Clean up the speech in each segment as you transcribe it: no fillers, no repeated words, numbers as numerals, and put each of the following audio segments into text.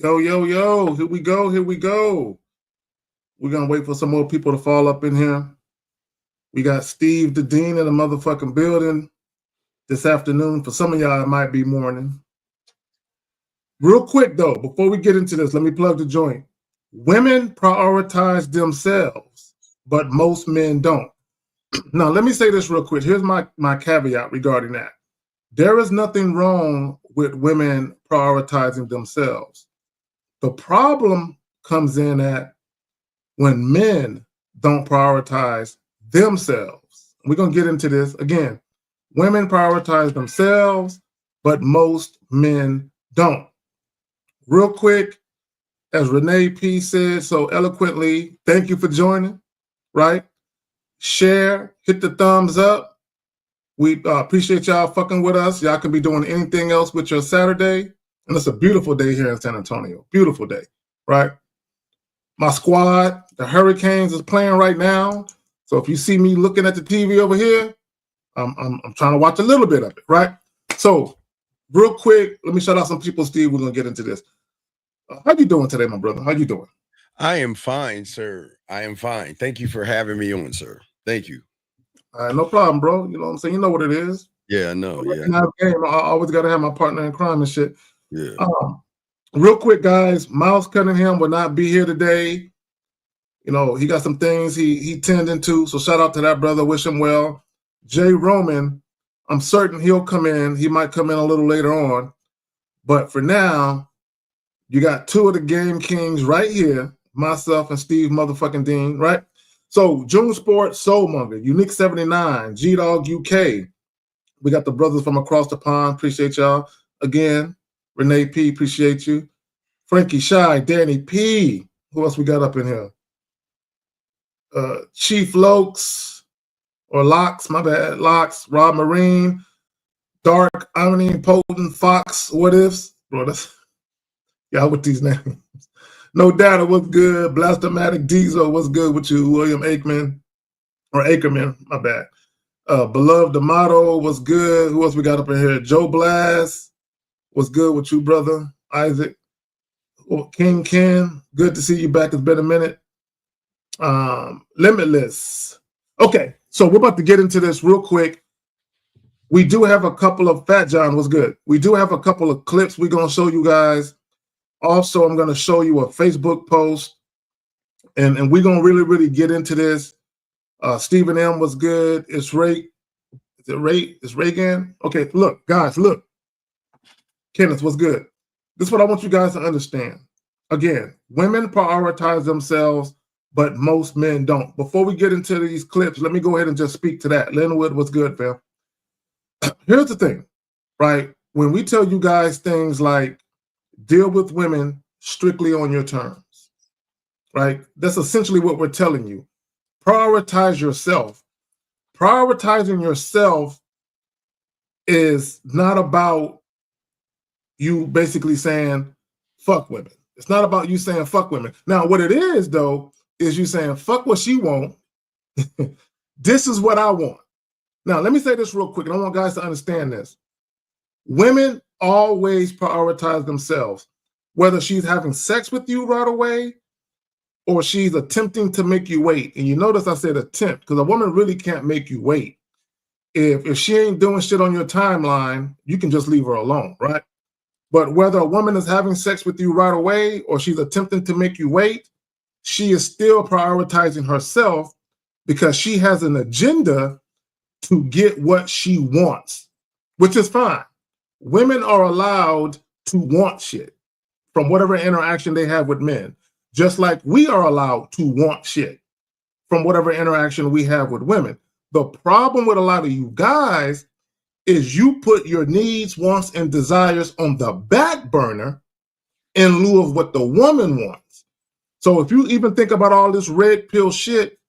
Yo, yo, yo, here we go, here we go. We're going to wait for some more people to fall up in here. We got Steve the Dean in the motherfucking building this afternoon. For some of y'all, it might be morning. Real quick, though, before we get into this, let me plug the joint. Women prioritize themselves, but most men don't. Now, let me say this real quick. Here's my caveat regarding that. There is nothing wrong with women prioritizing themselves. The problem comes in at when men don't prioritize themselves. We're going to get into this again. Women prioritize themselves, but most men don't. Real quick, as Renee P. said so eloquently, thank you for joining, right? Share, hit the thumbs up. We appreciate y'all fucking with us. Y'all can be doing anything else with your Saturday. And it's a beautiful day here in San Antonio. Beautiful day, right? My squad, the Hurricanes, is playing right now. So if you see me looking at the TV over here, I'm trying to watch a little bit of it, right? So real quick, let me shout out some people, Steve. We're going to get into this. How you doing today, my brother? How you doing? I am fine, sir. I am fine. Thank you for having me on, sir. Thank you. No problem, bro. You know what I'm saying? You know what it is. Yeah, I know. Yeah. In our game, I always got to have my partner in crime and shit. Yeah. Real quick, guys, Miles Cunningham will not be here today. You know, he got some things he tending to, so shout out to that brother. Wish him well. Jay Roman, I'm certain he'll come in. He might come in a little later on. But for now, you got two of the game kings right here, myself and Steve motherfucking Dean, right? So, June Sports, Soulmonger, Unique 79, G-Dog UK. We got the brothers from across the pond. Appreciate y'all. Again, Renee P, appreciate you. Frankie Shy, Danny P. Who else we got up in here? Chief Lokes, or Locks, my bad, Locks, Rob Marine, Dark, Potent, Fox, What Ifs. Bro, that's, y'all with these names. No Data, what's good? Blastomatic Diesel, what's good with you? William Aikman, or Ackerman, my bad. Beloved D'Amato, what's good? Who else we got up in here? Joe Blast, what's good with you, brother? Isaac, King Ken, good to see you back. It's been a minute. Limitless. Okay, so we're about to get into this real quick. We do have a couple of Fat John, what's good? We do have a couple of clips we're going to show you guys. Also, I'm going to show you a Facebook post, and we're going to really get into this. Stephen M was good. It's Ray. Is it Ray? Is Reagan? Okay, look, guys, look. Kenneth, what's good? This is what I want you guys to understand. Again, women prioritize themselves, but most men don't. Before we get into these clips, let me go ahead and just speak to that. Linwood, what's good, fam? Here's the thing, right? When we tell you guys things like deal with women strictly on your terms, right? That's essentially what we're telling you. Prioritize yourself. Prioritizing yourself is not about you basically saying fuck women. It's not about you saying fuck women. Now, what it is, though, is you saying fuck what she want. This is what I want. Now, let me say this real quick, and I want guys to understand this. Women always prioritize themselves, whether she's having sex with you right away or she's attempting to make you wait. And you notice I said attempt, because a woman really can't make you wait. If she ain't doing shit on your timeline, you can just leave her alone, right? But whether a woman is having sex with you right away or she's attempting to make you wait, she is still prioritizing herself because she has an agenda to get what she wants, which is fine. Women are allowed to want shit from whatever interaction they have with men, just like we are allowed to want shit from whatever interaction we have with women. The problem with a lot of you guys is you put your needs, wants, and desires on the back burner in lieu of what the woman wants. So if you even think about all this red pill shit,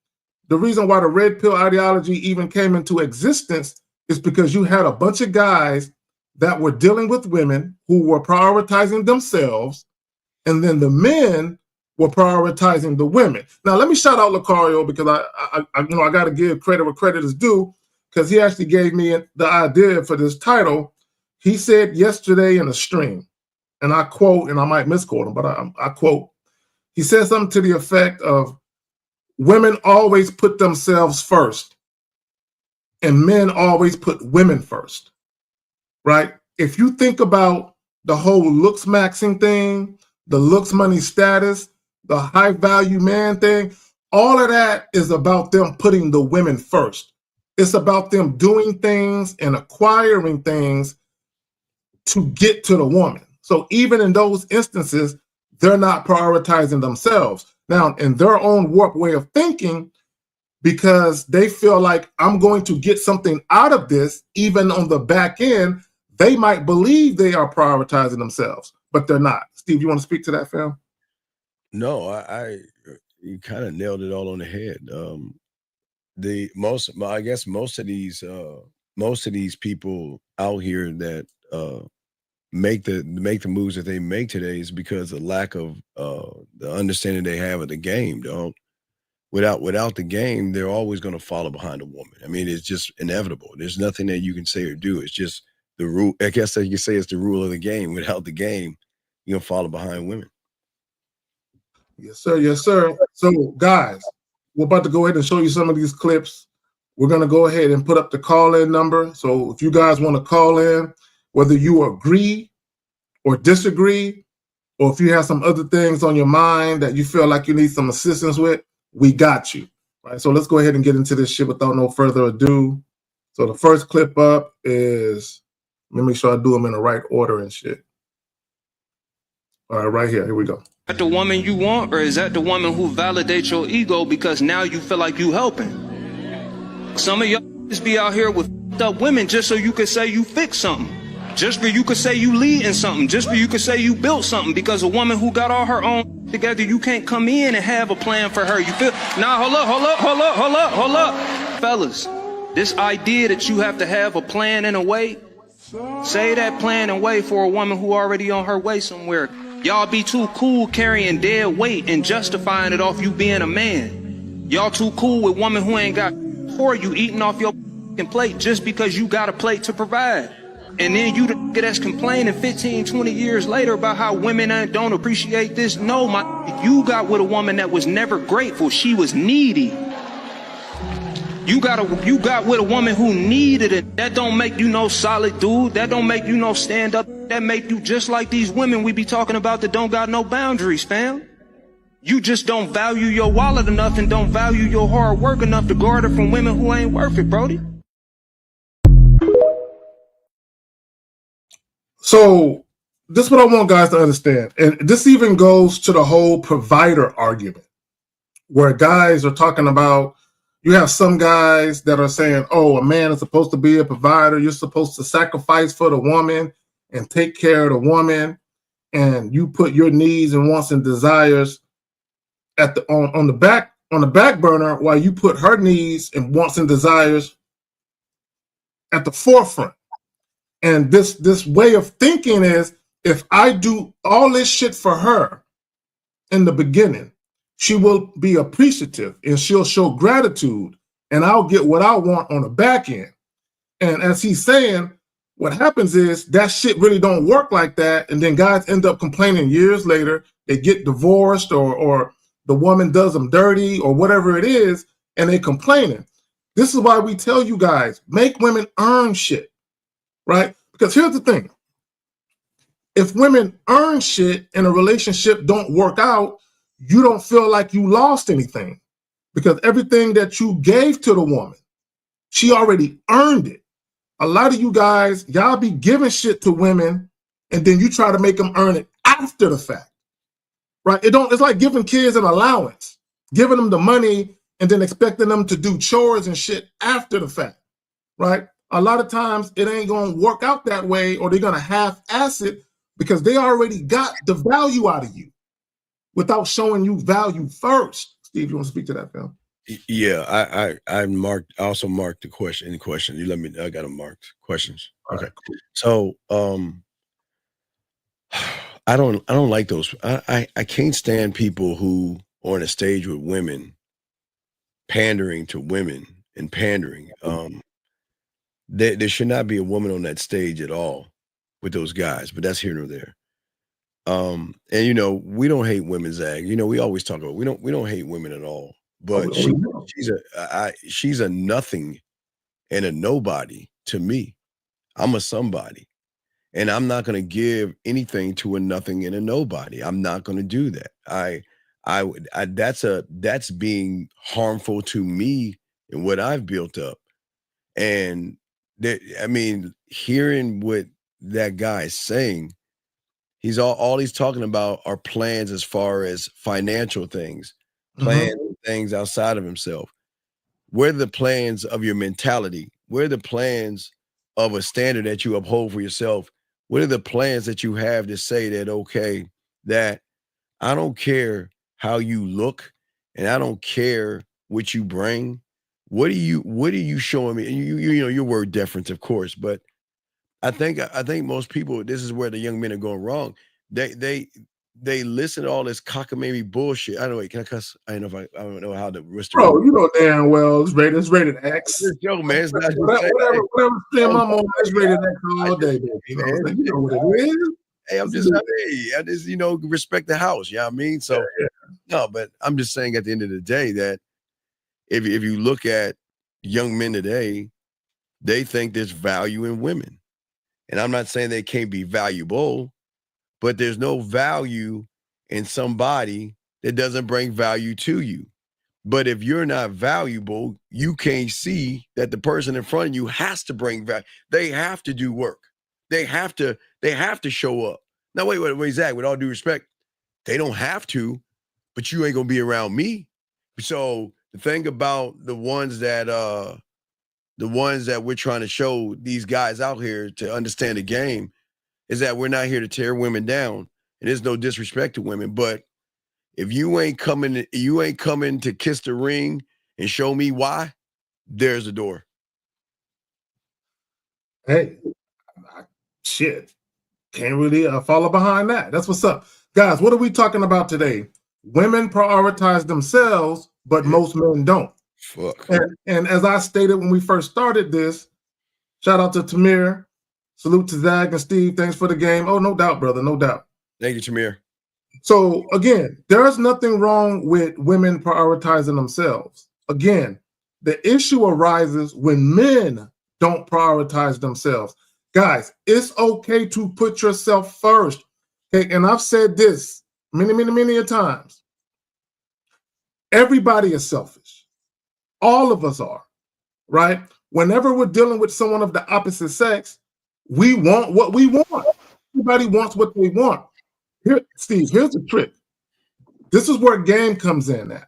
the reason why the red pill ideology even came into existence is because you had a bunch of guys that were dealing with women who were prioritizing themselves, and then the men were prioritizing the women. Now, let me shout out Lucario, because I got to give credit where credit is due, because he actually gave me the idea for this title. He said yesterday in a stream, and I quote, and I might misquote him, but I quote, he said something to the effect of, women always put themselves first and men always put women first, right? If you think about the whole looks maxing thing, the looks money status, the high value man thing, all of that is about them putting the women first. It's about them doing things and acquiring things to get to the woman. So even in those instances, they're not prioritizing themselves. Now, in their own warped way of thinking, because they feel like I'm going to get something out of this, even on the back end, they might believe they are prioritizing themselves, but they're not. Steve, you want to speak to that, fam? No, you kind of nailed it all on the head. I guess most of these people out here that make the moves that they make today is because of lack of the understanding they have of the game, dog. Without the game, they're always going to follow behind a woman. I mean, it's just inevitable. There's nothing that you can say or do. It's just the rule. I guess that you say it's the rule of the game. Without the game, you're gonna follow behind women. Yes, sir. Yes, sir. So, guys, we're about to go ahead and show you some of these clips. We're going to go ahead and put up the call-in number. So if you guys want to call in, whether you agree or disagree, or if you have some other things on your mind that you feel like you need some assistance with, we got you. Right. So let's go ahead and get into this shit without no further ado. So the first clip up is, let me make sure I do them in the right order and shit. All right, right here. Here we go. Is that the woman you want, or is that the woman who validates your ego because now you feel like you helping? Some of y'all just be out here with up women just so you could say you fixed something. Just for you could say you lead in something. Just for you could say you built something. Because a woman who got all her own together, you can't come in and have a plan for her. You feel? Nah, hold up. Fellas, this idea that you have to have a plan and a way, say that plan and way for a woman who already on her way somewhere. Y'all be too cool carrying dead weight and justifying it off you being a man. Y'all too cool with women who ain't got for you eating off your plate just because you got a plate to provide. And then you the nigga that's complaining 15, 20 years later about how women don't appreciate this. No, you got with a woman that was never grateful. She was needy. You got with a woman who needed it. That don't make you no solid dude. That don't make you no stand up. That make you just like these women we be talking about that don't got no boundaries, fam. You just don't value your wallet enough and don't value your hard work enough to guard it from women who ain't worth it, Brody. So this is what I want guys to understand. And this even goes to the whole provider argument, where guys are talking about, you have some guys that are saying, oh, a man is supposed to be a provider. You're supposed to sacrifice for the woman and take care of the woman. And you put your needs and wants and desires at the on the back burner, while you put her needs and wants and desires at the forefront. And this way of thinking is, if I do all this shit for her in the beginning, she will be appreciative and she'll show gratitude, and I'll get what I want on the back end. And as he's saying, what happens is that shit really don't work like that. And then guys end up complaining years later. They get divorced, or the woman does them dirty, or whatever it is, and they complaining. This is why we tell you guys, make women earn shit. Right? Because here's the thing. If women earn shit and a relationship don't work out, you don't feel like you lost anything, because everything that you gave to the woman, she already earned it. A lot of you guys, y'all be giving shit to women and then you try to make them earn it after the fact. Right? It's like giving kids an allowance, giving them the money and then expecting them to do chores and shit after the fact. Right? A lot of times it ain't going to work out that way, or they're going to half-ass it because they already got the value out of you without showing you value first. Steve, you want to speak to that, Phil? Yeah, I also marked the question. Any question? You let me. I got them marked. Questions. Okay. Right, cool. So I don't like those. I can't stand people who are on a stage with women, pandering to women and pandering. There should not be a woman on that stage at all with those guys, but that's here nor there. And you know, we don't hate women, Zag. You know, we always talk about we don't hate women at all. But she's a nothing and a nobody to me. I'm a somebody. And I'm not going to give anything to a nothing and a nobody. I'm not going to do that. That's being harmful to me and what I've built up. And I mean, hearing what that guy is saying, he's all he's talking about are plans as far as financial things, plans and things outside of himself. Where are the plans of your mentality? Where are the plans of a standard that you uphold for yourself? What are the plans that you have to say that, okay, that I don't care how you look and I don't care what you bring. What are you showing me? You know, your word deference, of course, but I think most people, this is where the young men are going wrong. They listen to all this cockamamie bullshit. I don't know. Can I cuss? I don't know how to restore. Bro, you know damn well it's rated X. Yo, man, it's not whatever stream I'm on, it's rated X all day, man. You know what it is. Hey, I just, you know, respect the house. You know what I mean? So no, but I'm just saying at the end of the day that if you look at young men today, they think there's value in women. And I'm not saying they can't be valuable, but there's no value in somebody that doesn't bring value to you. But if you're not valuable, you can't see that the person in front of you has to bring value. They have to do work. They have to show up. Now, wait, Zach, with all due respect, they don't have to, but you ain't gonna be around me. So the thing about the ones that we're trying to show these guys out here to understand the game is that we're not here to tear women down. And there's no disrespect to women, but if you ain't coming to kiss the ring and show me why, there's the door. Hey, shit. Can't really follow behind that. That's what's up. Guys, what are we talking about today? Women prioritize themselves, but most men don't. Fuck. And as I stated when we first started this, shout out to Tamir. Salute to Zag and Steve. Thanks for the game. Oh, no doubt, brother. No doubt. Thank you, Tamir. So again, there's nothing wrong with women prioritizing themselves. Again, the issue arises when men don't prioritize themselves. Guys, it's okay to put yourself first. Okay, and I've said this many a times. Everybody is selfish. All of us are, right? Whenever we're dealing with someone of the opposite sex, we want what we want. Everybody wants what they want. Here, Steve, here's the trick. This is where game comes in at.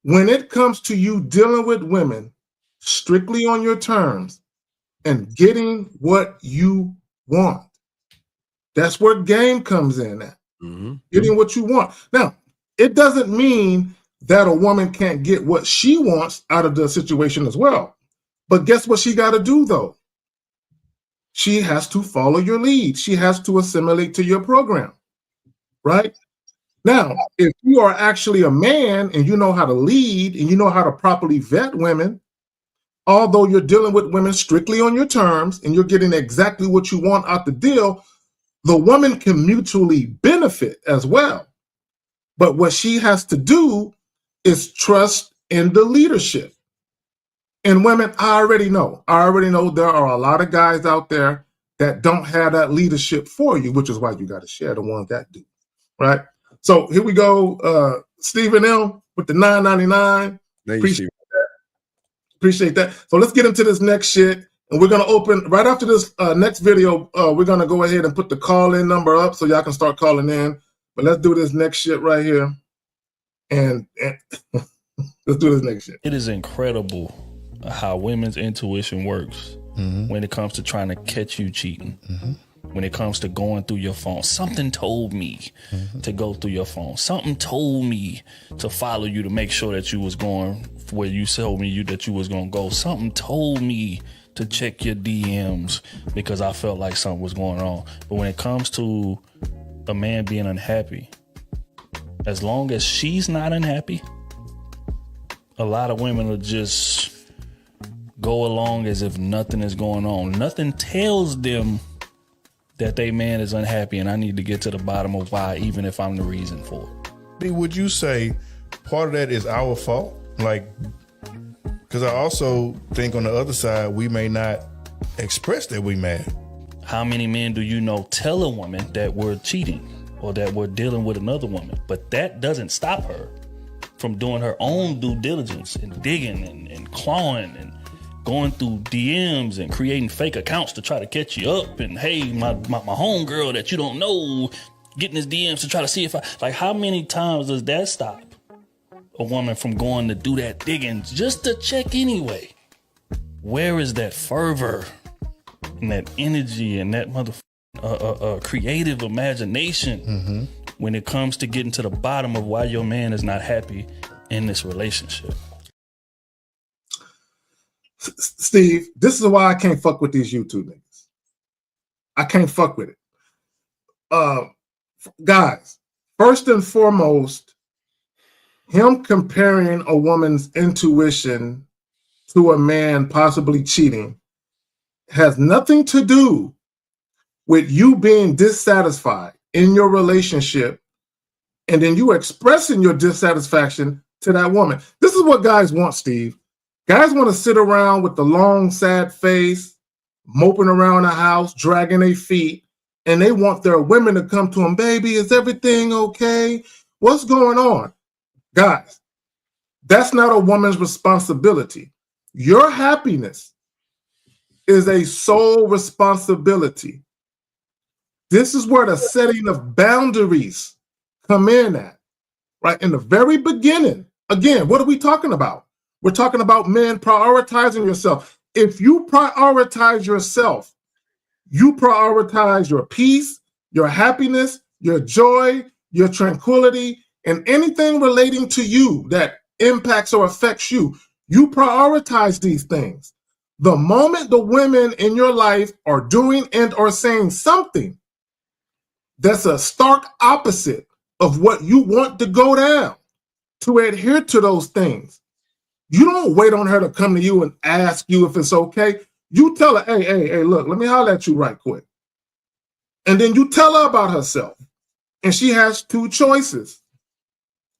When it comes to you dealing with women strictly on your terms and getting what you want, that's where game comes in at. Getting what you want. Now, it doesn't mean that a woman can't get what she wants out of the situation as well. But guess what she got to do, though? She has to follow your lead. She has to assimilate to your program, right? Now, if you are actually a man and you know how to lead and you know how to properly vet women, although you're dealing with women strictly on your terms and you're getting exactly what you want out the deal, the woman can mutually benefit as well. But what she has to do is trust in the leadership. And women, I already know there are a lot of guys out there that don't have that leadership for you, which is why you got to share the ones that do, right? So here we go. Stephen M with the $9.99. Appreciate that. So let's get into this next shit. And we're going to open, right after this next video, we're going to go ahead and put the call-in number up so y'all can start calling in. But let's do this next shit right here. And let's do this next shit. It is incredible how women's intuition works when it comes to trying to catch you cheating. When it comes to going through your phone, something told me to go through your phone. Something told me to follow you to make sure that you was going where you told me that you was going to go. Something told me to check your DMs because I felt like something was going on. But when it comes to a man being unhappy, as long as she's not unhappy, a lot of women will just go along as if nothing is going on. Nothing tells them that they man is unhappy, and I need to get to the bottom of why, even if I'm the reason for it. Would you say part of that is our fault? Like, because I also think on the other side, we may not express that we mad. How many men do you know tell a woman that we're cheating or that we're dealing with another woman? But that doesn't stop her from doing her own due diligence and digging and clawing and going through DMs and creating fake accounts to try to catch you up. And hey, my homegirl that you don't know getting his DMs to try to see if I, like, how many times does that stop a woman from going to do that digging just to check anyway? Where is that fervor and that energy and that creative imagination when it comes to getting to the bottom of why your man is not happy in this relationship? Steve, this is why I can't fuck with these YouTube niggas. I can't fuck with it. Guys, first and foremost, him comparing a woman's intuition to a man possibly cheating has nothing to do with you being dissatisfied in your relationship and then you expressing your dissatisfaction to that woman. This is what guys want, Steve. Guys want to sit around with the long, sad face, moping around the house, dragging their feet, and they want their women to come to them, baby, is everything okay? What's going on? Guys, that's not a woman's responsibility. Your happiness is a sole responsibility. This is where the setting of boundaries come in at, right? In the very beginning, again, what are we talking about? We're talking about men prioritizing yourself. If you prioritize yourself, you prioritize your peace, your happiness, your joy, your tranquility, and anything relating to you that impacts or affects you. You prioritize these things. The moment the women in your life are doing and or saying something that's a stark opposite of what you want to go down, to adhere to those things, you don't wait on her to come to you and ask you if it's okay. You tell her, hey, look, let me holler at you right quick. And then you tell her about herself. And she has two choices.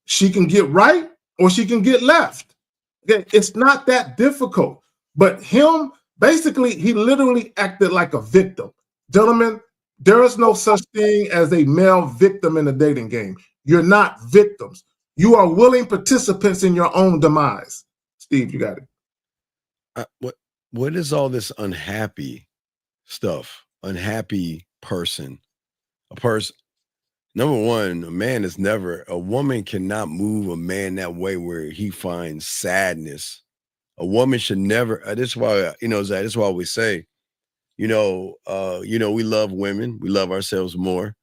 She can get right or she can get left. Okay? It's not that difficult. But him, basically, he literally acted like a victim. Gentlemen, there is no such thing as a male victim in the dating game. You're not victims. You are willing participants in your own demise. Steve, you got it. What is all this unhappy stuff? Unhappy person. A person. Number one, a woman cannot move a man that way where he finds sadness. A woman should never, this is why, Zach, this is why we say, we love women. We love ourselves more.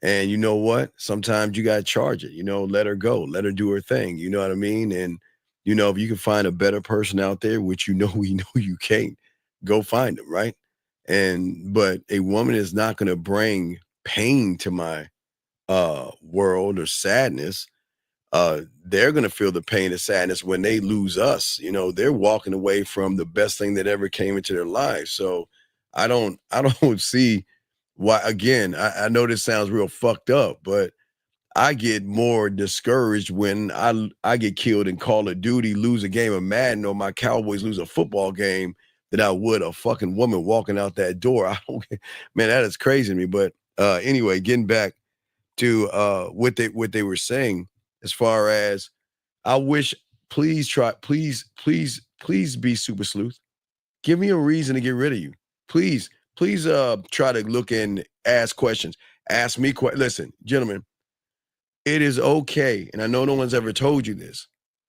And you know what? Sometimes you got to charge it, let her go, let her do her thing. You know what I mean? And, if you can find a better person out there, which we know you can't, go find them, right? But a woman is not going to bring pain to my world or sadness. They're going to feel the pain and sadness when they lose us. They're walking away from the best thing that ever came into their lives. So I don't see why. Again, I know this sounds real fucked up, but I get more discouraged when I get killed in Call of Duty, lose a game of Madden, or my Cowboys lose a football game than I would a fucking woman walking out that door. Man, that is crazy to me. But anyway, getting back to what they were saying, as far as, I wish, please be super sleuth. Give me a reason to get rid of you. Please try to look and ask questions. Ask me questions. Listen, gentlemen, it is okay, and I know no one's ever told you this.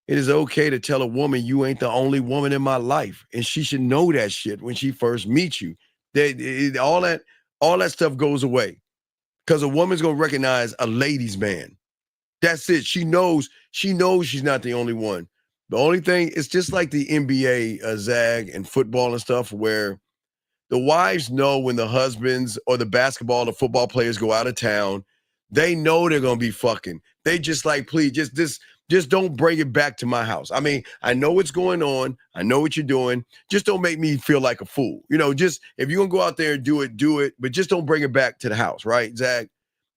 It is okay to tell a woman you ain't the only woman in my life, and she should know that shit when she first meets you. All that stuff goes away, because a woman's gonna recognize a ladies' man. That's it. She knows she's not the only one. The only thing, it's just like the NBA, Zag, and football and stuff, where the wives know when the husbands or the basketball, the football players go out of town, they know they're going to be fucking. They just like, please, just Just don't bring it back to my house. I mean, I know what's going on. I know what you're doing. Just don't make me feel like a fool. You know, just if you're going to go out there and do it, but just don't bring it back to the house, right, Zach?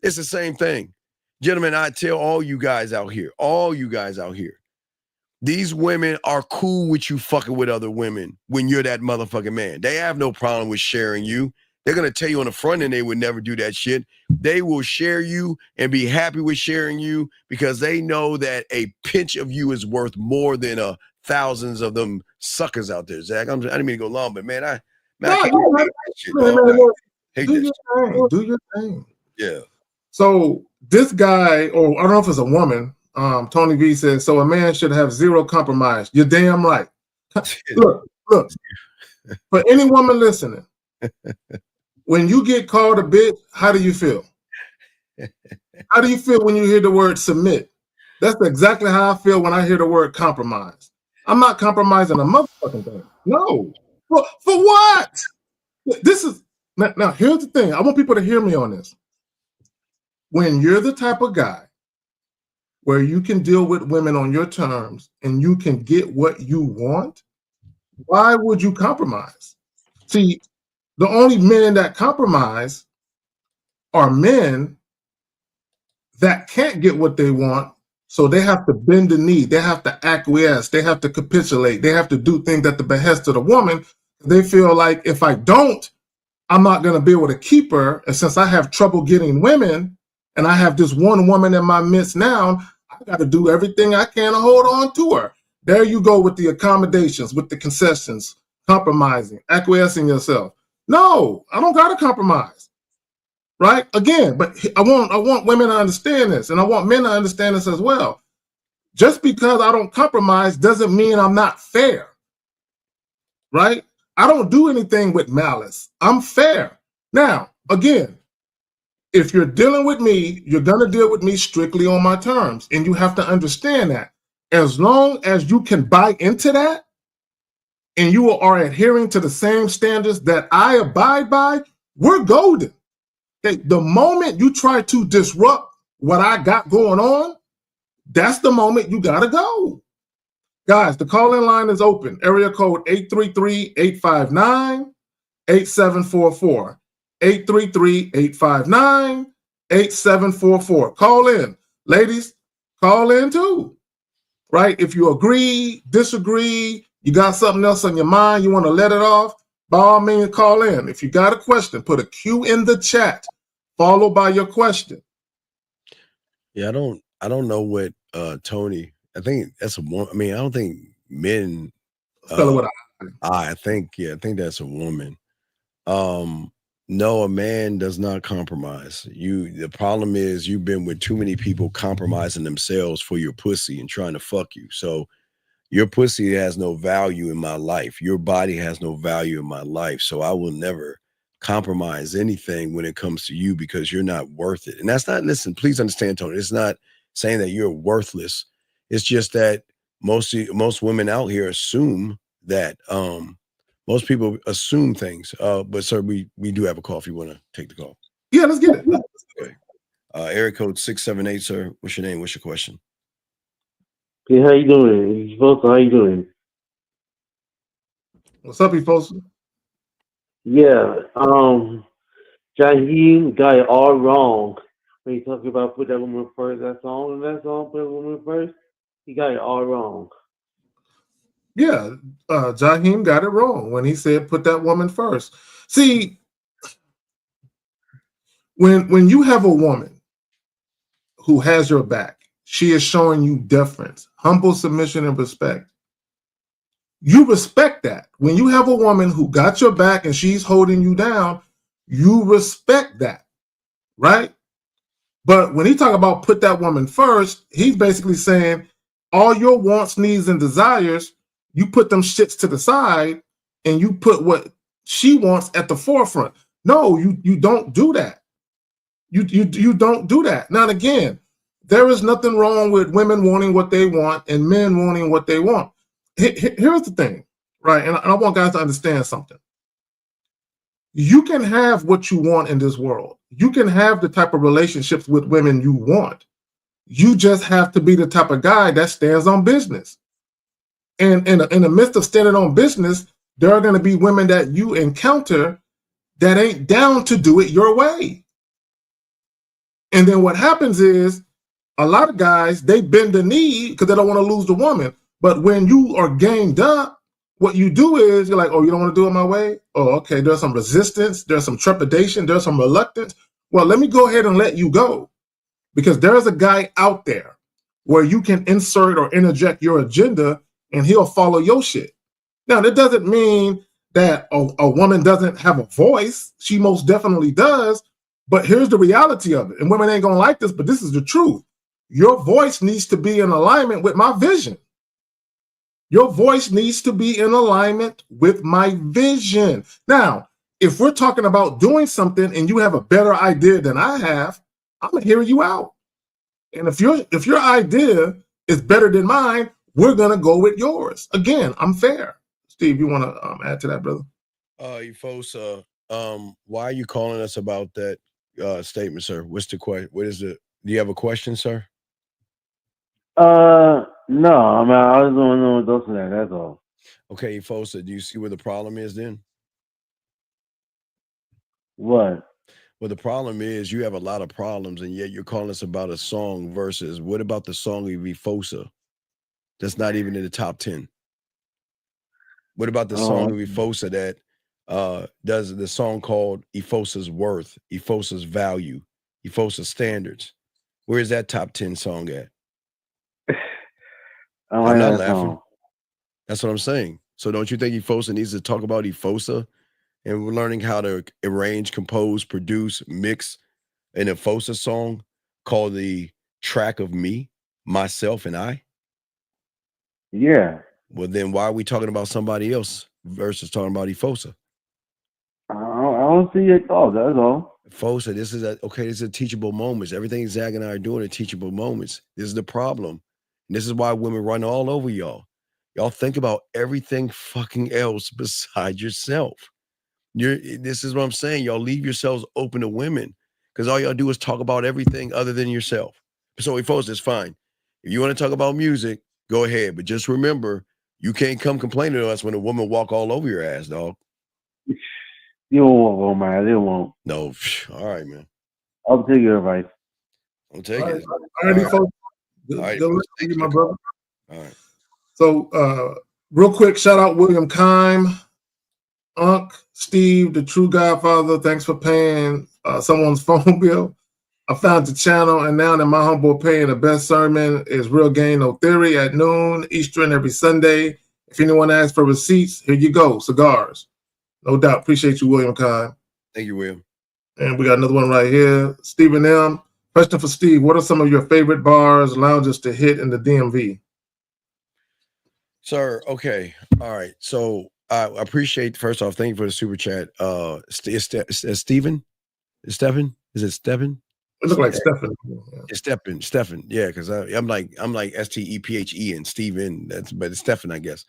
It's the same thing. Gentlemen, I tell all you guys out here, these women are cool with you fucking with other women when you're that motherfucking man. They have no problem with sharing you. They're going to tell you on the front end they would never do that shit. They will share you and be happy with sharing you because they know that a pinch of you is worth more than thousands of them suckers out there, Zach. I didn't mean to go long, but man, I can't hate that shit, dog. I hate that shit. Do your thing. Yeah. So this guy, or I don't know if it's a woman, Tony V says, so a man should have zero compromise. You're damn right. Look, for any woman listening, when you get called a bitch, how do you feel? How do you feel when you hear the word submit? That's exactly how I feel when I hear the word compromise. I'm not compromising a motherfucking thing. No. For what? This is now here's the thing. I want people to hear me on this. When you're the type of guy where you can deal with women on your terms and you can get what you want, why would you compromise? See, the only men that compromise are men that can't get what they want, so they have to bend the knee, they have to acquiesce, they have to capitulate, they have to do things at the behest of the woman. They feel like if I don't, I'm not going to be able to keep her. And since I have trouble getting women, and I have this one woman in my midst now, I got to do everything I can to hold on to her. There you go with the accommodations, with the concessions, compromising, acquiescing yourself. No, I don't got to compromise, right? Again, but I want women to understand this, and I want men to understand this as well. Just because I don't compromise doesn't mean I'm not fair, right? I don't do anything with malice. I'm fair. Now, again, if you're dealing with me, you're going to deal with me strictly on my terms, and you have to understand that. As long as you can buy into that, and you are adhering to the same standards that I abide by, we're golden. Okay? The moment you try to disrupt what I got going on, that's the moment you got to go. Guys, the call-in line is open. Area code 833-859-8744. 833-859-8744. Call in. Ladies, call in too. Right? If you agree, disagree, you got something else on your mind, you want to let it off, by all means, call in. If you got a question, put a Q in the chat, followed by your question. Yeah, I don't know what Tony, I think that's a woman. I mean, I don't think men I think that's a woman. No, a man does not compromise. The problem is you've been with too many people compromising themselves for your pussy and trying to fuck you. So your pussy has no value in my life. Your body has no value in my life. So I will never compromise anything when it comes to you because you're not worth it. And that's not, listen, please understand, Tony, it's not saying that you're worthless. It's just that most women out here assume that most people assume things. But sir, we do have a call if you want to take the call. Yeah, let's get it. Okay. Area code 678, sir. What's your name? What's your question? Hey, how you doing? How you doing? What's up, you folks? Yeah, Jaheim got it all wrong when he talking about put that woman first. That song, put that woman first. He got it all wrong. Yeah, Jaheim got it wrong when he said put that woman first. See, when you have a woman who has your back, she is showing you deference, humble submission, and respect. You respect that. When you have a woman who got your back and she's holding you down, you respect that, right? But when he talk about put that woman first, he's basically saying all your wants, needs, and desires, you put them shits to the side and you put what she wants at the forefront. No, you don't do that. You don't do that. Now, again, there is nothing wrong with women wanting what they want and men wanting what they want. Here's the thing, right? And I want guys to understand something. You can have what you want in this world. You can have the type of relationships with women you want. You just have to be the type of guy that stands on business. And in the midst of standing on business, there are going to be women that you encounter that ain't down to do it your way. And then what happens is a lot of guys, they bend the knee because they don't want to lose the woman. But when you are gamed up, what you do is you're like, oh, you don't want to do it my way? Oh, okay, there's some resistance, there's some trepidation, there's some reluctance. Well, let me go ahead and let you go. Because there's a guy out there where you can insert or interject your agenda and he'll follow your shit. Now, that doesn't mean that a woman doesn't have a voice. She most definitely does. But here's the reality of it. And women ain't going to like this, but this is the truth. Your voice needs to be in alignment with my vision. Your voice needs to be in alignment with my vision. Now, if we're talking about doing something and you have a better idea than I have, I'm gonna hear you out. And if your idea is better than mine, we're gonna go with yours. Again, I'm fair. Steve, you want to add to that, brother? Ifosa, why are you calling us about that statement, sir? What's the question? What is it? Do you have a question, sir? No, I mean, I just want to know what those are that. That's all. Okay, Ifosa, do you see where the problem is then? What? Well, the problem is you have a lot of problems, and yet you're calling us about a song versus what about the song of Ifosa? That's not even in the top 10. What about the song of Ifosa that does the song called Ifosa's Worth, Ifosa's Value, Ifosa's Standards? Where is that top 10 song at? I'm not laughing. That's what I'm saying. So don't you think Ifosa needs to talk about Ifosa? And we're learning how to arrange, compose, produce, mix an Ifosa song called The Track of Me, Myself, and I? Yeah. Well, then why are we talking about somebody else versus talking about Ifosa? I don't see your thoughts. That's all. Ifosa, this is a teachable moments. Everything Zach and I are doing are teachable moments. This is the problem. And this is why women run all over y'all. Y'all think about everything fucking else besides yourself. This is what I'm saying. Y'all leave yourselves open to women because all y'all do is talk about everything other than yourself. So, Ifosa, it's fine. If you want to talk about music, go ahead. But just remember, you can't come complaining to us when a woman walk all over your ass, dog. You won't walk on my ass. They won't. No. All right, man. I'll take your advice. I'll take it. All right, folks. Good luck to you, my brother. All right. So, real quick, shout out William Kime, Unc, Steve, the true Godfather. Thanks for paying someone's phone bill. I found the channel, and now, in my humble opinion, the best sermon is Real Gain No Theory at noon Eastern every Sunday. If anyone asks for receipts, here you go, cigars. No doubt. Appreciate you, William Kime. Thank you, William. And we got another one right here. Stephen M. Question for Steve. What are some of your favorite bars, lounges to hit in the DMV? Sir, okay. All right. So I appreciate, first off, thank you for the super chat. Stephen? Is Stephen? Is it Stephen? It looked like Stephen. It's Stephen. Yeah, because I'm like STEPHE Stephen. But it's Stephen, I guess.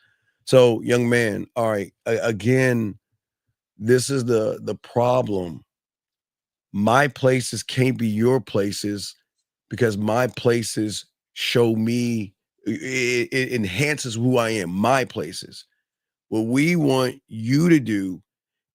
So, young man, all right. Again, this is the problem. My places can't be your places because my places show me, it enhances who I am, my places. What we want you to do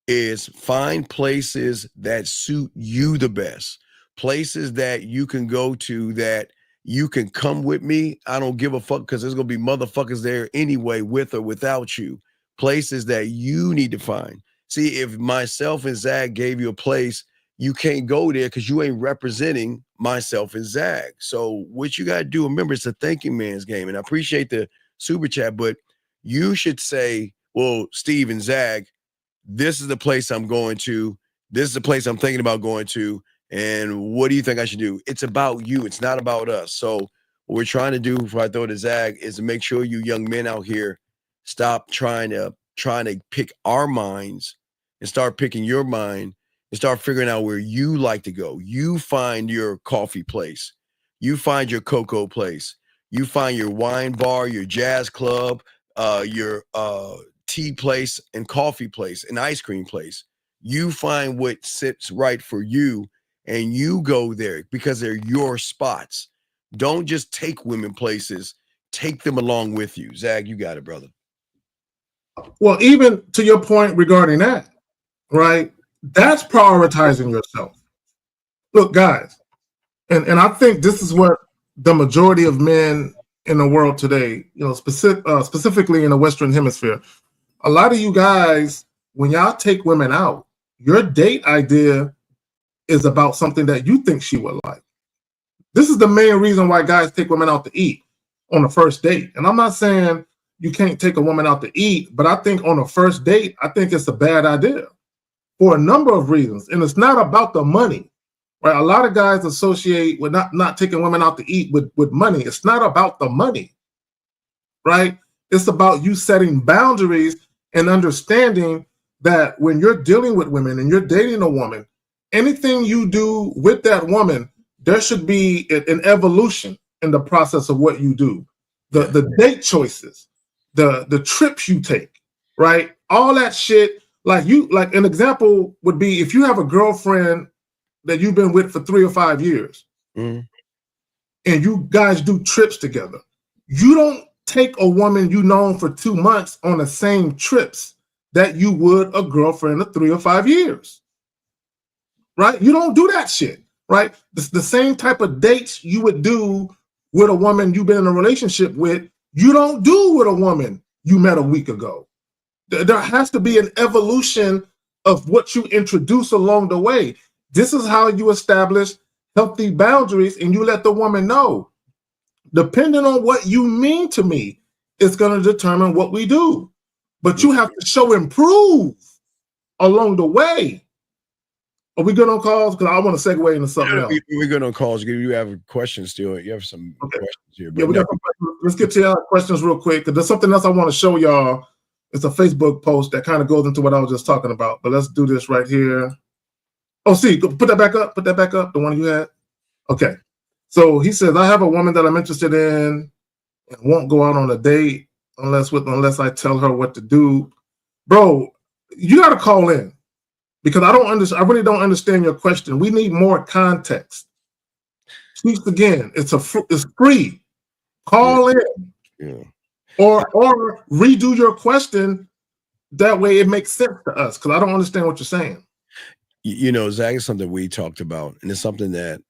is find places that suit you the best, places that you can go to that you can come with me. I don't give a fuck because there's going to be motherfuckers there anyway, with or without you. Places that you need to find. See, if myself and Zag gave you a place, you can't go there because you ain't representing myself and Zag. So what you got to do, remember, it's a thinking man's game. And I appreciate the super chat, but you should say, well, Steve and Zag, this is the place I'm going to. This is the place I'm thinking about going to. And what do you think I should do? It's about you. It's not about us. So what we're trying to do before I throw to Zag is to make sure you young men out here stop trying to pick our minds and start picking your mind and start figuring out where you like to go. You find your coffee place. You find your cocoa place. You find your wine bar, your jazz club, your tea place and coffee place and ice cream place. You find what sits right for you and you go there because they're your spots. Don't just take women places, take them along with you. Zag, you got it, brother. Well, even to your point regarding that, right? That's prioritizing yourself. Look, guys, and I think this is what the majority of men in the world today, specifically in the Western Hemisphere, a lot of you guys, when y'all take women out, your date idea is about something that you think she would like. This is the main reason why guys take women out to eat on the first date. And I'm not saying you can't take a woman out to eat, but I think on a first date, I think it's a bad idea for a number of reasons. And it's not about the money, right? A lot of guys associate with not taking women out to eat with money. It's not about the money, right? It's about you setting boundaries and understanding that when you're dealing with women and you're dating a woman, anything you do with that woman, there should be an evolution in the process of what you do. The date choices, the trips you take, right? All that shit, like an example would be if you have a girlfriend that you've been with for 3 or 5 years, and you guys do trips together. You don't take a woman you known for 2 months on the same trips that you would a girlfriend of 3 or 5 years, right? You don't do that shit, right? The same type of dates you would do with a woman you've been in a relationship with, you don't do with a woman you met a week ago. There has to be an evolution of what you introduce along the way. This is how you establish healthy boundaries, and you let the woman know, depending on what you mean to me, it's going to determine what we do. But you have to show improve along the way. Are we good on calls? Because I want to segue into something else. We're good on calls. You have questions still. You have some questions here. Yeah, we got some questions. Let's get to your questions real quick, because there's something else I want to show y'all. It's a Facebook post that kind of goes into what I was just talking about. But let's do this right here. Oh, see, put that back up. Put that back up, the one you had. Okay. So he says, I have a woman that I'm interested in and won't go out on a date unless I tell her what to do. Bro, you got to call in, because I really don't understand your question. We need more context. Please, again, it's free. Call in. Yeah. Or redo your question. That way it makes sense to us, because I don't understand what you're saying. You know, Zach, is something we talked about, and it's something that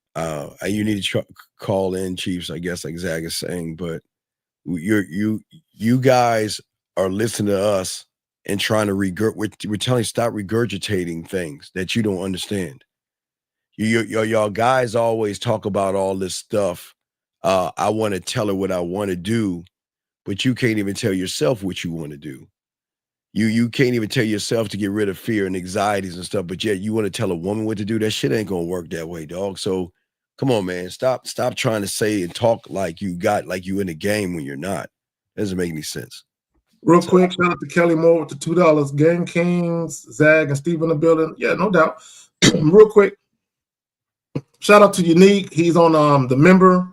you need to call in, Chiefs, I guess, like Zach is saying. But you guys are listening to us and trying to we're telling you, stop regurgitating things that you don't understand. Y'all guys always talk about all this stuff. I want to tell her what I want to do, but you can't even tell yourself what you want to do. You can't even tell yourself to get rid of fear and anxieties and stuff, but yet you want to tell a woman what to do. That shit ain't gonna work that way, dog. So come on, man. Stop trying to say and talk like you in the game when you're not. That doesn't make any sense. Real quick, shout out to Kelly Moore with the $2. Gang Kings, Zag, and Steve in the building. Yeah, no doubt. Real quick, shout out to Unique. He's on the member,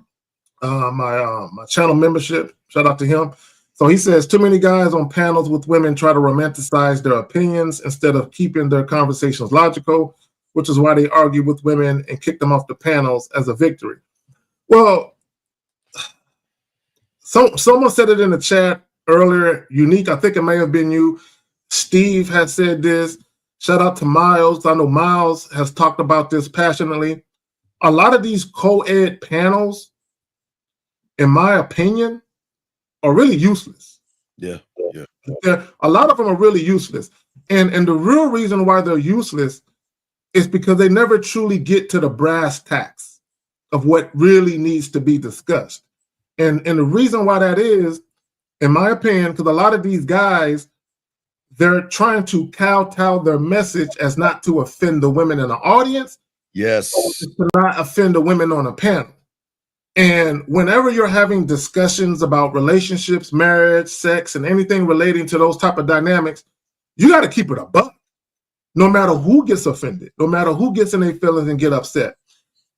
my channel membership. Shout out to him. So he says, too many guys on panels with women try to romanticize their opinions instead of keeping their conversations logical, which is why they argue with women and kick them off the panels as a victory. Well, someone said it in the chat earlier. Unique, I think it may have been you. Steve has said this. Shout out to Miles. I know Miles has talked about this passionately. A lot of these co-ed panels, in my opinion, are really useless. Yeah. A lot of them are really useless. And the real reason why they're useless is because they never truly get to the brass tacks of what really needs to be discussed. And the reason why that is, in my opinion, because a lot of these guys, they're trying to kowtow their message as not to offend the women in the audience. Yes. To not offend the women on a panel. And whenever you're having discussions about relationships, marriage, sex, and anything relating to those type of dynamics, you got to keep it a buck, no matter who gets offended, no matter who gets in their feelings and get upset.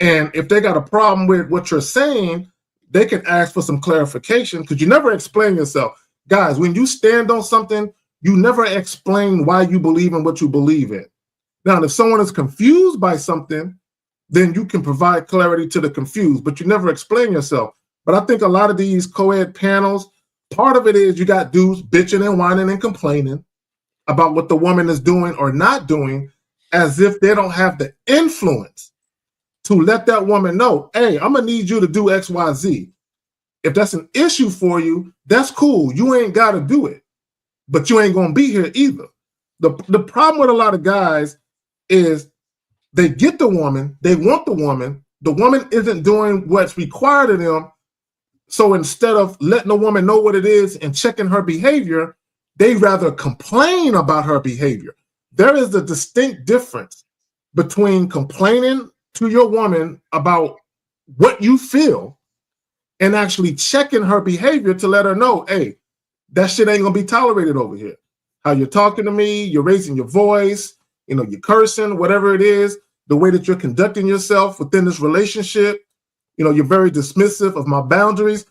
And if they got a problem with what you're saying, they can ask for some clarification, because you never explain yourself. Guys, when you stand on something, you never explain why you believe in what you believe in. Now, if someone is confused by something, then you can provide clarity to the confused, but you never explain yourself. But I think a lot of these co-ed panels, part of it is you got dudes bitching and whining and complaining about what the woman is doing or not doing, as if they don't have the influence to let that woman know, hey, I'm gonna need you to do X, Y, Z. If that's an issue for you, that's cool. You ain't gotta do it, but you ain't gonna be here either. The problem with a lot of guys is they get the woman, they want the woman isn't doing what's required of them. So instead of letting the woman know what it is and checking her behavior, they rather complain about her behavior. There is a distinct difference between complaining to your woman about what you feel and actually checking her behavior to let her know, hey, that shit ain't gonna be tolerated over here. How you're talking to me, you're raising your voice, you're cursing, whatever it is, the way that you're conducting yourself within this relationship, you're very dismissive of my boundaries.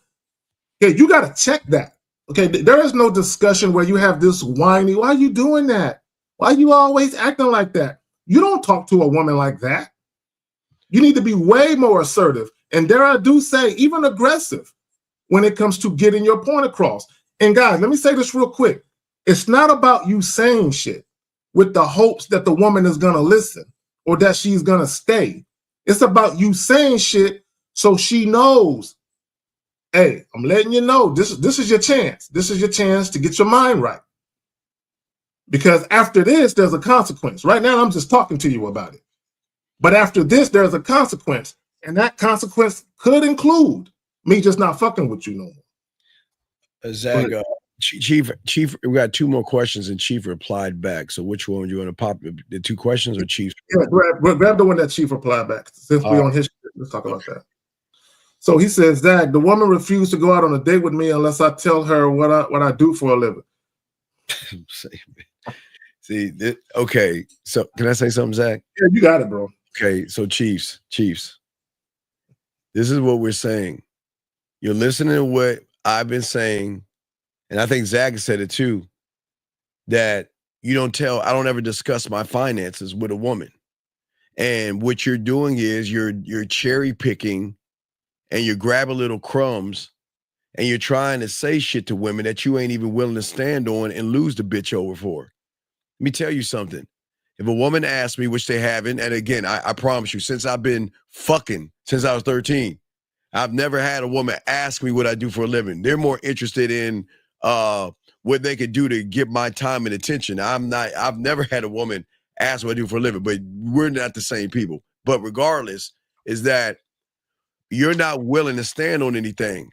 Okay, you gotta check that. Okay, there is no discussion where you have this whiny, why are you doing that? Why are you always acting like that? You don't talk to a woman like that. You need to be way more assertive. And dare I do say, even aggressive when it comes to getting your point across. And guys, let me say this real quick. It's not about you saying shit with the hopes that the woman is going to listen or that she's going to stay. It's about you saying shit so she knows, hey, I'm letting you know, this is your chance. This is your chance to get your mind right. Because after this, there's a consequence. Right now, I'm just talking to you about it. But after this, there's a consequence. And that consequence could include me just not fucking with you no more. Zach, Chief, we got two more questions, and Chief replied back. So which one do you want to pop? The two questions or Chief's? Yeah, grab the one that Chief replied back. Since we're on his shit, let's talk about that. So he says, Zach, the woman refused to go out on a date with me unless I tell her what I do for a living. See, okay. So can I say something, Zach? Yeah, you got it, bro. Okay, so Chiefs, this is what we're saying. You're listening to what I've been saying, and I think Zach said it too, that I don't ever discuss my finances with a woman. And what you're doing is you're cherry picking and you're grabbing little crumbs and you're trying to say shit to women that you ain't even willing to stand on and lose the bitch over for. Let me tell you something. If a woman asks me, which they haven't, and again, I promise you, since I've been fucking since I was 13, I've never had a woman ask me what I do for a living. They're more interested in what they could do to get my time and attention. I've never had a woman ask what I do for a living, but we're not the same people. But regardless, is that you're not willing to stand on anything.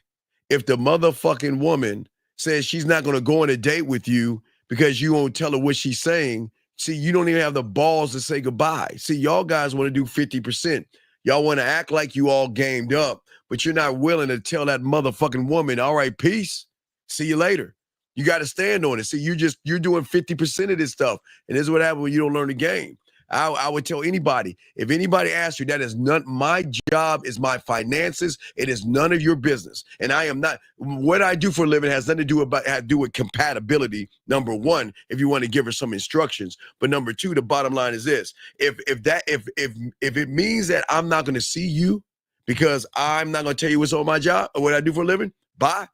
If the motherfucking woman says she's not going to go on a date with you because you won't tell her what she's saying, see, you don't even have the balls to say goodbye. See, y'all guys want to do 50%. Y'all want to act like you all gamed up, but you're not willing to tell that motherfucking woman, all right, peace. See you later. You got to stand on it. See, you're doing 50% of this stuff. And this is what happens when you don't learn the game. I would tell anybody, if anybody asks you, that is not my job, is my finances. It is none of your business. And I am not, what I do for a living has nothing to do with compatibility. Number one, if you want to give her some instructions. But number two, the bottom line is this. If it means that I'm not going to see you because I'm not going to tell you what's on my job or what I do for a living, bye.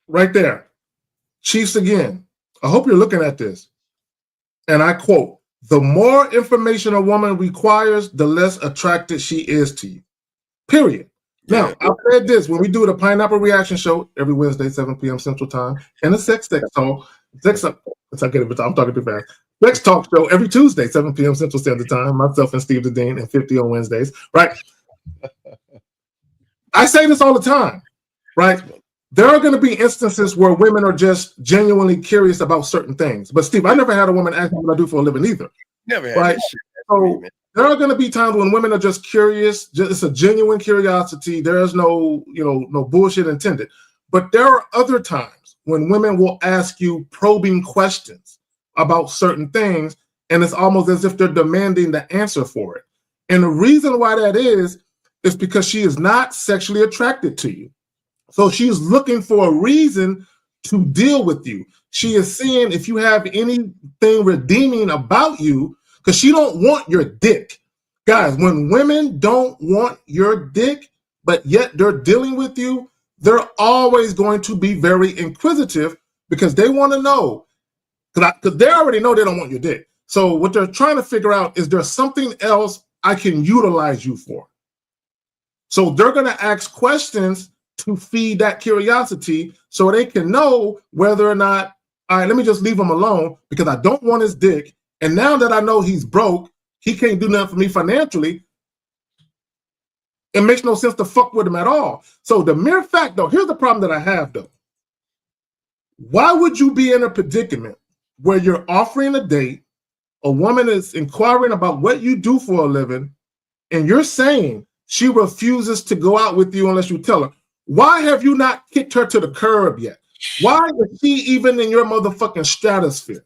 Right there. Chiefs again. I hope you're looking at this. And I quote, the more information a woman requires, the less attracted she is to you. Period. Now, I've said this, when we do the Pineapple Reaction Show every Wednesday, 7 p.m. Central Time, and the Sex Talk, I'm talking too fast. Sex Talk Show every Tuesday, 7 p.m. Central Standard Time, myself and Steve the Dean, and 50 on Wednesdays, right? I say this all the time, right? There are going to be instances where women are just genuinely curious about certain things. But Steve, I never had a woman ask me what I do for a living either. Never had right? that shit. So there are going to be times when women are just curious. It's a genuine curiosity. There is no bullshit intended. But there are other times when women will ask you probing questions about certain things, and it's almost as if they're demanding the answer for it. And the reason why that is because she is not sexually attracted to you. So she's looking for a reason to deal with you. She is seeing if you have anything redeeming about you, because she don't want your dick. Guys, when women don't want your dick, but yet they're dealing with you, they're always going to be very inquisitive because they want to know, because they already know they don't want your dick. So what they're trying to figure out is there something else I can utilize you for? So they're going to ask questions to feed that curiosity so they can know whether or not, all right, let me just leave him alone because I don't want his dick. And now that I know he's broke, he can't do nothing for me financially, it makes no sense to fuck with him at all. So the mere fact, though, here's the problem that I have, though. Why would you be in a predicament where you're offering a date, a woman is inquiring about what you do for a living, and you're saying she refuses to go out with you unless you tell her? Why have you not kicked her to the curb yet? Why is she even in your motherfucking stratosphere?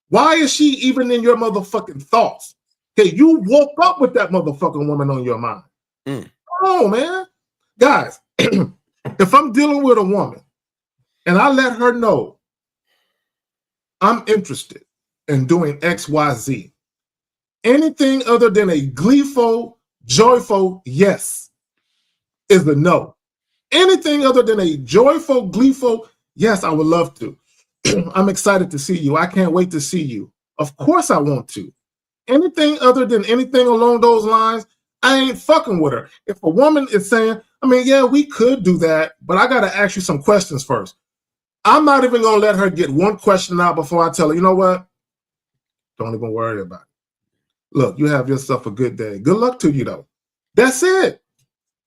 Why is she even in your motherfucking thoughts? Okay, you woke up with that motherfucking woman on your mind. Come on, man. Guys, if I'm dealing with a woman and I let her know I'm interested in doing X, Y, Z, anything other than a gleeful, joyful yes is a no. Anything other than a joyful, gleeful yes, I would love to. I'm excited to see you. I can't wait to see you. Of course I want to. Anything other than anything along those lines, I ain't fucking with her. If a woman is saying, I mean, yeah, we could do that, but I got to ask you some questions first. I'm not even going to let her get one question out before I tell her, you know what? Don't even worry about it. Look, you have yourself a good day. Good luck to you, though. That's it.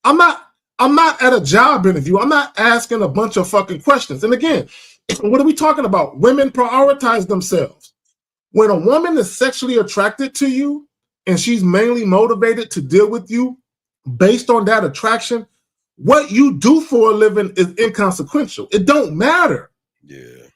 I'm not at a job interview. I'm not asking a bunch of fucking questions. And again, what are we talking about? Women prioritize themselves. When a woman is sexually attracted to you and she's mainly motivated to deal with you based on that attraction, what you do for a living is inconsequential. It don't matter. Yeah.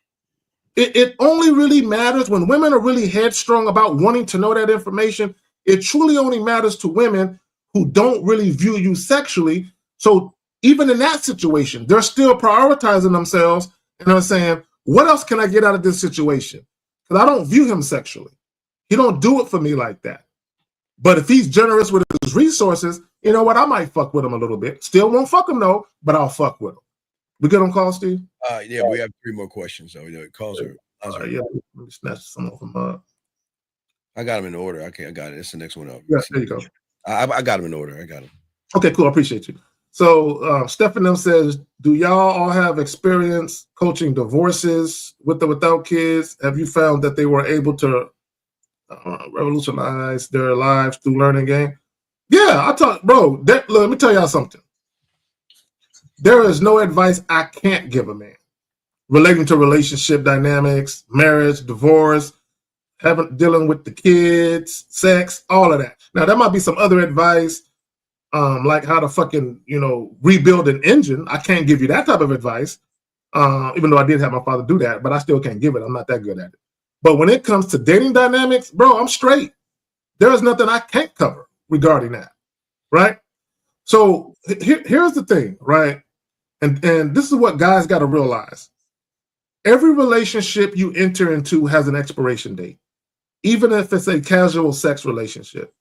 It only really matters when women are really headstrong about wanting to know that information. It truly only matters to women who don't really view you sexually. So even in that situation, they're still prioritizing themselves and they're saying, what else can I get out of this situation? Because I don't view him sexually. He don't do it for me like that. But if he's generous with his resources, you know what? I might fuck with him a little bit. Still won't fuck him though, but I'll fuck with him. We good on call, Steve? Yeah, we have 3 more questions. So calls are. Yeah, let me snatch some of them up. I got them in order. I got it. It's the next one up. Yeah, there you go. I got them in order. I got them. Okay, cool. I appreciate you. So Stephan says, do y'all all have experience coaching divorces with or without kids? Have you found that they were able to revolutionize their lives through learning game? Yeah, I talk, bro. Look, let me tell y'all something. There is no advice I can't give a man relating to relationship dynamics, marriage, divorce, dealing with the kids, sex, all of that. Now, there might be some other advice, like how to fucking, rebuild an engine. I can't give you that type of advice, even though I did have my father do that, but I still can't give it. I'm not that good at it. But when it comes to dating dynamics, bro, I'm straight. There is nothing I can't cover regarding that, right? So here's the thing, right? And this is what guys got to realize. Every relationship you enter into has an expiration date, even if it's a casual sex relationship,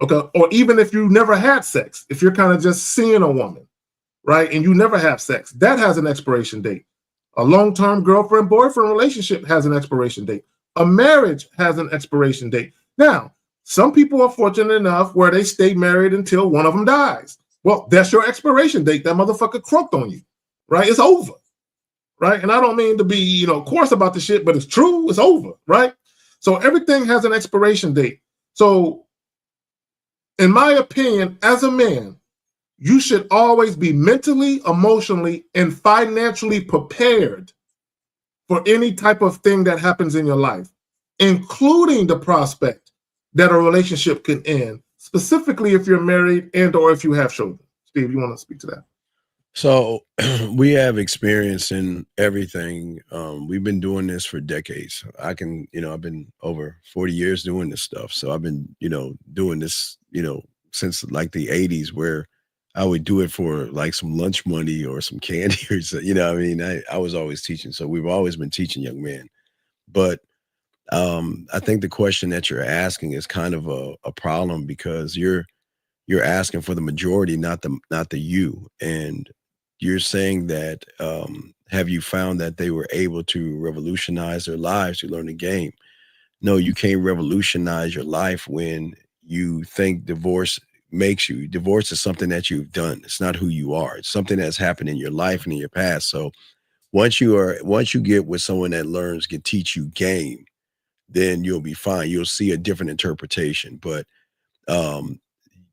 okay? Or even if you never had sex, if you're kind of just seeing a woman, right? And you never have sex, that has an expiration date. A long-term girlfriend-boyfriend relationship has an expiration date. A marriage has an expiration date. Now, some people are fortunate enough where they stay married until one of them dies. Well, that's your expiration date. That motherfucker croaked on you, right? It's over, right? And I don't mean to be, coarse about the shit, but it's true. It's over, right? So everything has an expiration date. So in my opinion, as a man, you should always be mentally, emotionally, and financially prepared for any type of thing that happens in your life, including the prospect that a relationship can end, specifically if you're married and or if you have children. Steve, you want to speak to that? So we have experience in everything. We've been doing this for decades. I've been over 40 years doing this stuff. So I've been, doing this, since like the 80s, where I would do it for like some lunch money or some candy or so, I was always teaching. So we've always been teaching young men. But I think the question that you're asking is kind of a problem because you're asking for the majority, not the you. And you're saying that have you found that they were able to revolutionize their lives to learn the game? No, you can't revolutionize your life when you think divorce makes you. Divorce is something that you've done. It's not who you are. It's something that's happened in your life and in your past. So once you get with someone that learns, can teach you game, then you'll be fine. You'll see a different interpretation. But um,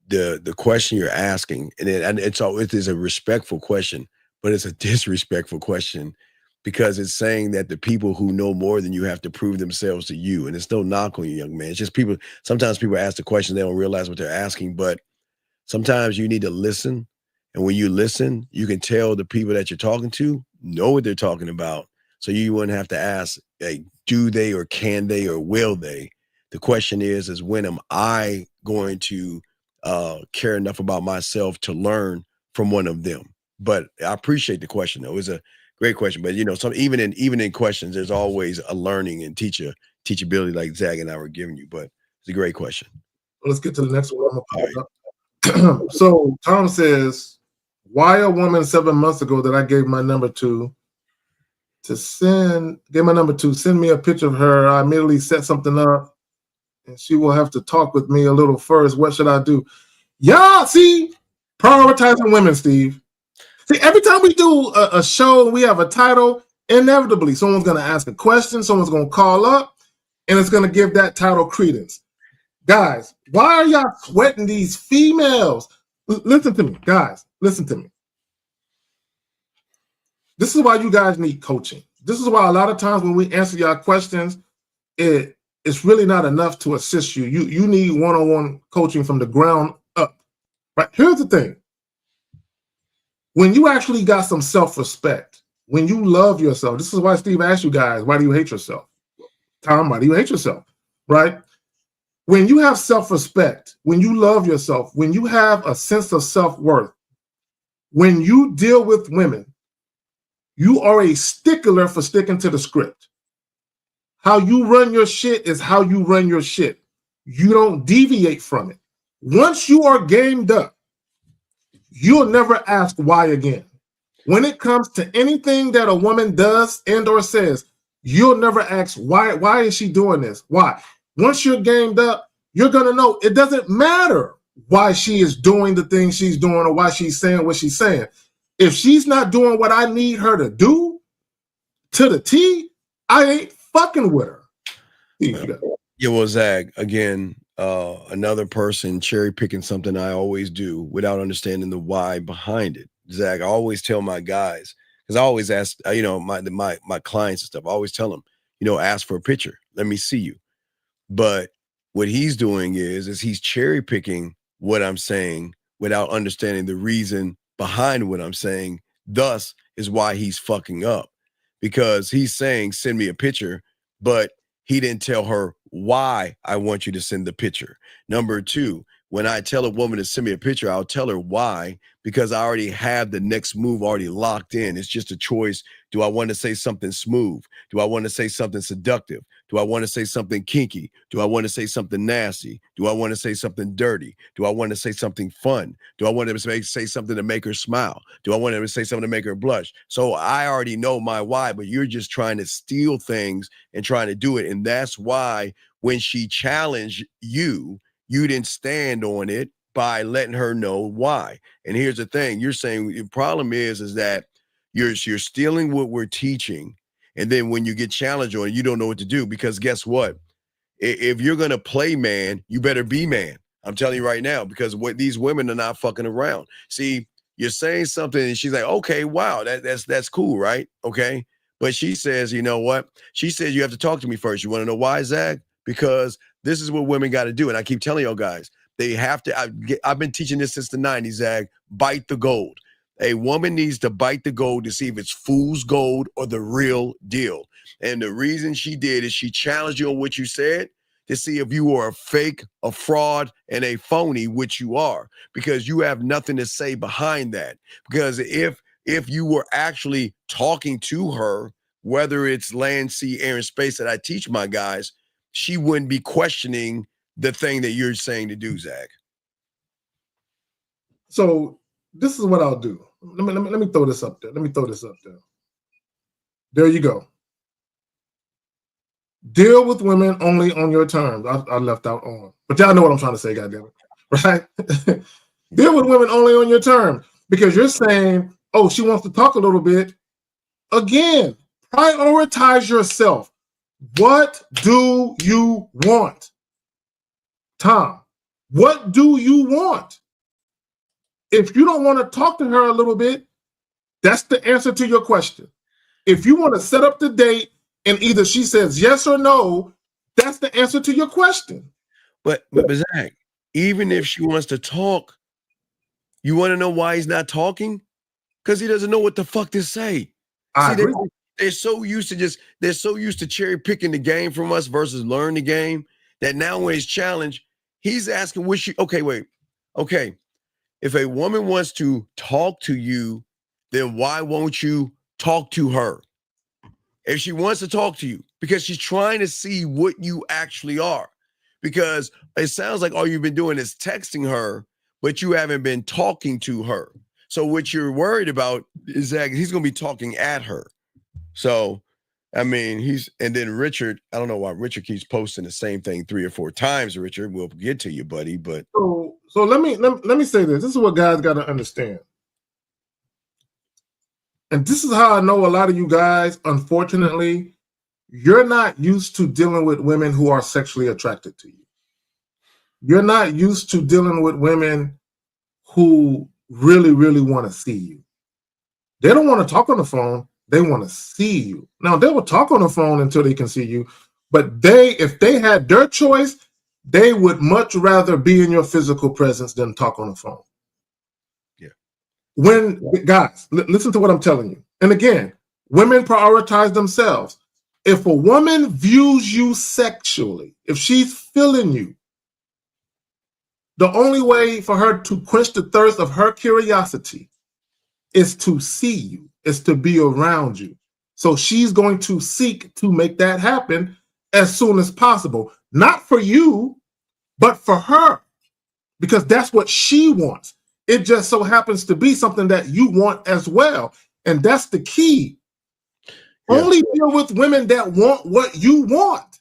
the question you're asking, and it is a respectful question, but it's a disrespectful question because it's saying that the people who know more than you have to prove themselves to you. And it's no knock on you, young man. It's just people. Sometimes people ask the question, they don't realize what they're asking, but sometimes you need to listen. And when you listen, you can tell the people that you're talking to know what they're talking about. So you wouldn't have to ask, like, do they or can they or will they? The question is when am I going to care enough about myself to learn from one of them? But I appreciate the question, though. It was a great question. But even in questions, there's always a learning and teachability like Zach and I were giving you. But it's a great question. Let's get to the next one. All right. So Tom says, why a woman 7 months ago that I gave my number to send me a picture of her, I immediately set something up and she will have to talk with me a little first. What should I do? Yeah, see, prioritizing women, Steve. See, every time we do a show, we have a title, inevitably someone's going to ask a question, someone's going to call up, and it's going to give that title credence. Guys, why are y'all sweating these females? Listen to me, guys. Listen to me. This is why you guys need coaching. This is why a lot of times when we answer y'all questions, it's really not enough to assist you. You need one-on-one coaching from the ground up. Right? Here's the thing. When you actually got some self-respect, when you love yourself, this is why Steve asked you guys, why do you hate yourself? Tom, why do you hate yourself? Right? When you have self-respect, when you love yourself, when you have a sense of self-worth, when you deal with women, you are a stickler for sticking to the script. How you run your shit is how you run your shit. You don't deviate from it. Once you are gamed up, you'll never ask why again. When it comes to anything that a woman does and or says, you'll never ask why is she doing this? Why? Once you're gamed up, you're going to know it doesn't matter why she is doing the things she's doing or why she's saying what she's saying. If she's not doing what I need her to do to the T, I ain't fucking with her. Yeah, well, Zach, again, another person cherry picking something I always do without understanding the why behind it. Zach, I always tell my guys, because I always ask, my clients and stuff, I always tell them, ask for a picture. Let me see you. But what he's doing is he's cherry picking what I'm saying without understanding the reason behind what I'm saying. Thus is why he's fucking up, because he's saying, send me a picture, but he didn't tell her why I want you to send the picture. Number two, when I tell a woman to send me a picture, I'll tell her why, because I already have the next move already locked in. It's just a choice. Do I want to say something smooth? Do I want to say something seductive? Do I want to say something kinky? Do I want to say something nasty? Do I want to say something dirty? Do I want to say something fun? Do I want to say something to make her smile? Do I want to say something to make her blush? So I already know my why, but you're just trying to steal things and trying to do it. And that's why when she challenged you, you didn't stand on it by letting her know why. And here's the thing. You're saying the problem is that you're stealing what we're teaching. And then when you get challenged on it, you don't know what to do, because guess what? If you're going to play man, you better be man. I'm telling you right now, because what these women are not fucking around. See, you're saying something and she's like, okay, wow, that's cool, right? Okay. But she says, you know what? She says, you have to talk to me first. You want to know why, Zach? Because this is what women got to do. And I keep telling y'all guys, they have to, I've been teaching this since the 90s, Zach, bite the gold. A woman needs to bite the gold to see if it's fool's gold or the real deal. And the reason she did is she challenged you on what you said to see if you were a fake, a fraud, and a phony, which you are, because you have nothing to say behind that. Because if you were actually talking to her, whether it's land, sea, air, and space that I teach my guys, she wouldn't be questioning the thing that you're saying to do, Zach. So this is what I'll do. Let me throw this up there. Let me throw this up there. There you go. Deal with women only on your terms. I left out on, but y'all know what I'm trying to say, goddamn it, right? Deal with women only on your terms, because you're saying, oh, she wants to talk a little bit. Again, prioritize yourself. What do you want? Tom, what do you want? If you don't want to talk to her a little bit, that's the answer to your question. If you want to set up the date and either she says yes or no, that's the answer to your question. But Zach, even if she wants to talk, you want to know why he's not talking? Because he doesn't know what the fuck to say. I agree. They're so used to cherry picking the game from us versus learn the game that now when he's challenged, he's asking, okay. If a woman wants to talk to you, then why won't you talk to her? If she wants to talk to you, because she's trying to see what you actually are. Because it sounds like all you've been doing is texting her, but you haven't been talking to her. So what you're worried about is that he's going to be talking at her. So, I mean, and then Richard, I don't know why Richard keeps posting the same thing 3 or 4 times, Richard. We'll get to you, buddy, but. So let me say this. This is what guys got to understand. And this is how I know a lot of you guys, unfortunately, you're not used to dealing with women who are sexually attracted to you. You're not used to dealing with women who really, really want to see you. They don't want to talk on the phone. They want to see you. Now, they will talk on the phone until they can see you. But if they had their choice, they would much rather be in your physical presence than talk on the phone. Guys, listen to what I'm telling you. And again, women prioritize themselves. If a woman views you sexually, if she's feeling you, the only way for her to quench the thirst of her curiosity is to see you, is to be around you. So she's going to seek to make that happen as soon as possible. Not for you, but for her, because that's what she wants. It just so happens to be something that you want as well. And that's the key. Yeah. Only deal with women that want what you want.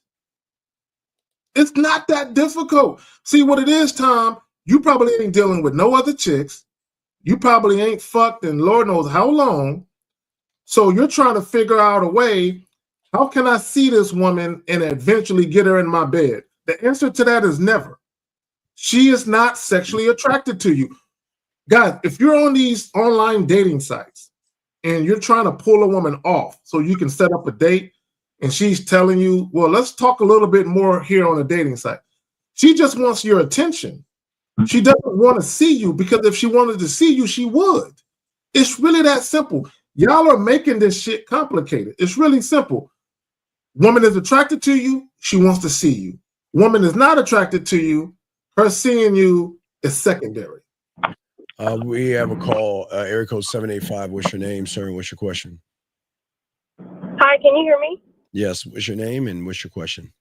It's not that difficult. See what it is, Tom? You probably ain't dealing with no other chicks. You probably ain't fucked in Lord knows how long. So you're trying to figure out a way, how can I see this woman and eventually get her in my bed? The answer to that is never. She is not sexually attracted to you. Guys, if you're on these online dating sites and you're trying to pull a woman off so you can set up a date and she's telling you, well, let's talk a little bit more here on a dating site. She just wants your attention. She doesn't want to see you, because if she wanted to see you, she would. It's really that simple. Y'all are making this shit complicated. It's really simple. Woman is attracted to you. She wants to see you. Woman is not attracted to you. Her seeing you is secondary. We have a call, area code 785. What's your name, sir? And what's your question? Hi, can you hear me? Yes. What's your name and what's your question?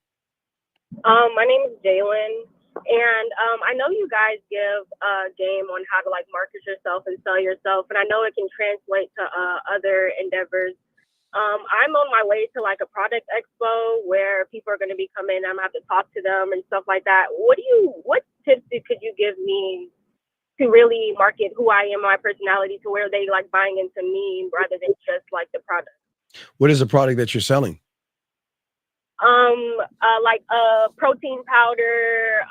My name is Jalen, and I know you guys give a game on how to like market yourself and sell yourself, and I know it can translate to other endeavors. I'm on my way to like a product expo where people are going to be coming. I'm going to have to talk to them and stuff like that. What tips could you give me to really market who I am, my personality, to where they like buying into me rather than just like the product? What is the product that you're selling? Like protein powder,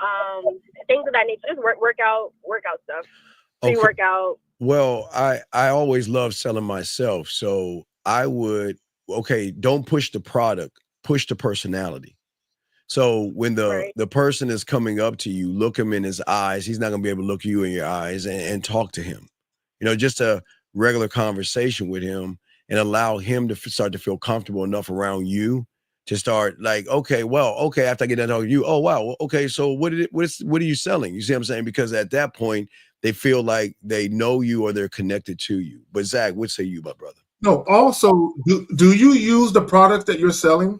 things of that nature, just workout stuff, pre-workout. Well, I always love selling myself. So I would, don't push the product, push the personality. So when the person is coming up to you, look him in his eyes. He's not going to be able to look you in your eyes and talk to him. You know, just a regular conversation with him and allow him to start to feel comfortable enough around you to start like, after I get done talking to you, oh, wow. Okay. So what are you selling? You see what I'm saying? Because at that point, they feel like they know you or they're connected to you. But Zach, what say you, my brother? No, also, do you use the product that you're selling?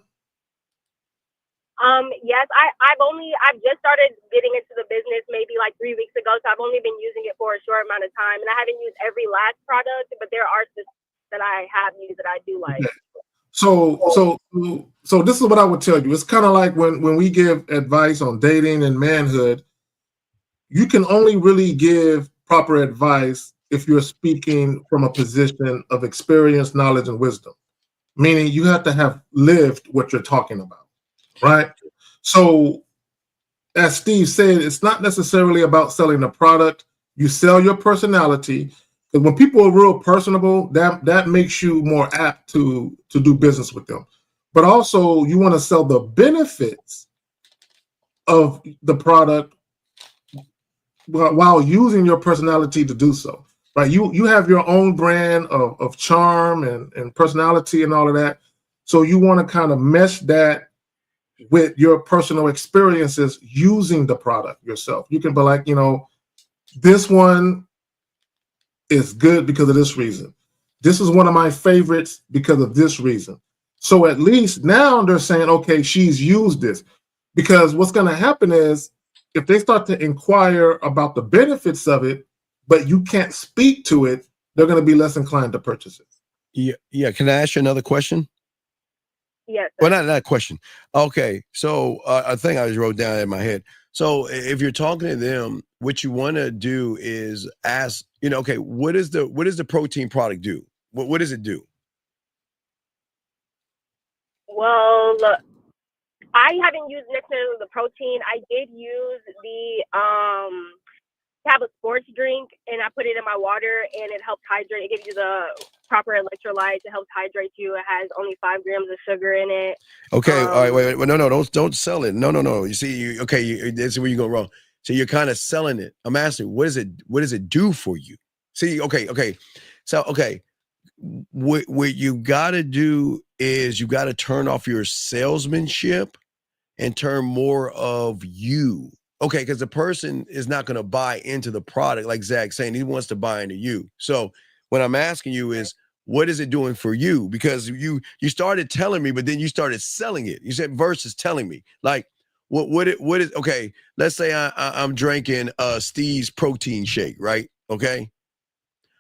Yes, I've just started getting into the business maybe like 3 weeks ago, so I've only been using it for a short amount of time, and I haven't used every last product, but there are specifics that I have used that I do like. Okay. So this is what I would tell you. It's kind of like when we give advice on dating and manhood, you can only really give proper advice if you're speaking from a position of experience, knowledge, and wisdom. Meaning you have to have lived what you're talking about, right? So as Steve said, it's not necessarily about selling a product. You sell your personality. Because when people are real personable, that makes you more apt to do business with them. But also you want to sell the benefits of the product while using your personality to do so. Right? You have your own brand of charm and personality and all of that. So you want to kind of mesh that with your personal experiences using the product yourself. You can be like, this one is good because of this reason. This is one of my favorites because of this reason. So at least now they're saying, okay, she's used this. Because what's going to happen is if they start to inquire about the benefits of it, but you can't speak to it, they're going to be less inclined to purchase it. Yeah. Can I ask you another question? Yes. Well, not a question. Okay. So a thing I just wrote down in my head. So if you're talking to them, what you want to do is ask, okay, what does the protein product do? What does it do? Well, I haven't used necessarily the protein. I did use the have a sports drink, and I put it in my water, and it helps hydrate. It gives you the proper electrolytes. It helps hydrate you. It has only 5 grams of sugar in it. Okay, all right, wait, no, don't sell it. No. You see, this is where you go wrong. So you're kind of selling it. I'm asking, what does it do for you? See, okay. So, what you got to do is you got to turn off your salesmanship and turn more of you. Okay, because the person is not going to buy into the product, like Zach's saying, he wants to buy into you. So what I'm asking you is, what is it doing for you? Because you started telling me, but then you started selling it. You said versus telling me. Like, what is okay? Let's say I'm drinking Steve's protein shake, right? Okay.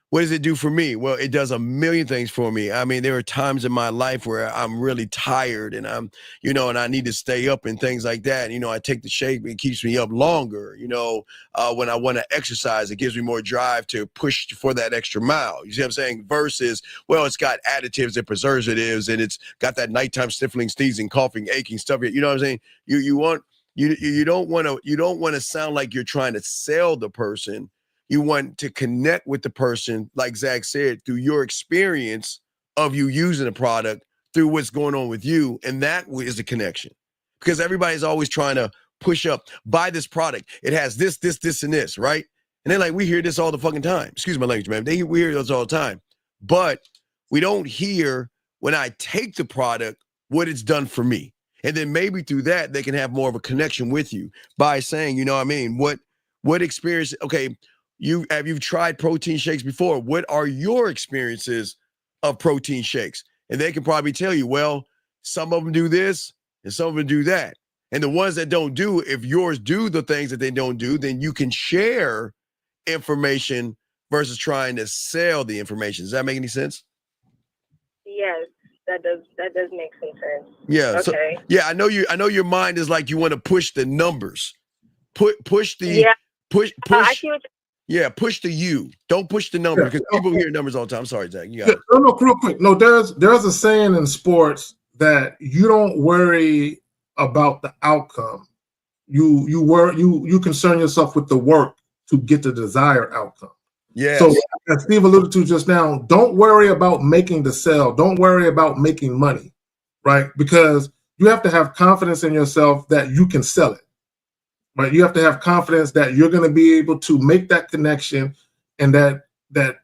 What does it do for me? Well, it does a million things for me. I mean, there are times in my life where I'm really tired and I'm, and I need to stay up and things like that. I take the shake, it keeps me up longer. When I want to exercise, it gives me more drive to push for that extra mile. You see what I'm saying? Versus, well, it's got additives and preservatives and it's got that nighttime sniffling, sneezing, coughing, aching stuff. You know what I'm saying? You don't want to sound like you're trying to sell the person. You want to connect with the person, like Zach said, through your experience of you using a product, through what's going on with you. And that is the connection. Because everybody's always trying to push up, buy this product. It has this, and this, right? And then like, we hear this all the fucking time. Excuse my language, man. We hear this all the time. But we don't hear when I take the product, what it's done for me. And then maybe through that, they can have more of a connection with you by saying, what experience, okay, you've tried protein shakes before. What are your experiences of protein shakes? And they can probably tell you, well, some of them do this and some of them do that. And the ones that don't do, if yours do the things that they don't do, then you can share information versus trying to sell the information. Does that make any sense? Yes, that does make some sense. Yeah. Okay. So, I know your mind is like you want to push the numbers. Push the push. I see what push the you. Don't push the numbers because people hear numbers all the time. I'm sorry, Zach. You got it. No, real quick. No, there's a saying in sports that you don't worry about the outcome. You concern yourself with the work to get the desired outcome. Yeah. So as Steve alluded to just now, don't worry about making the sale. Don't worry about making money, right? Because you have to have confidence in yourself that you can sell it. Right, you have to have confidence that you're going to be able to make that connection and that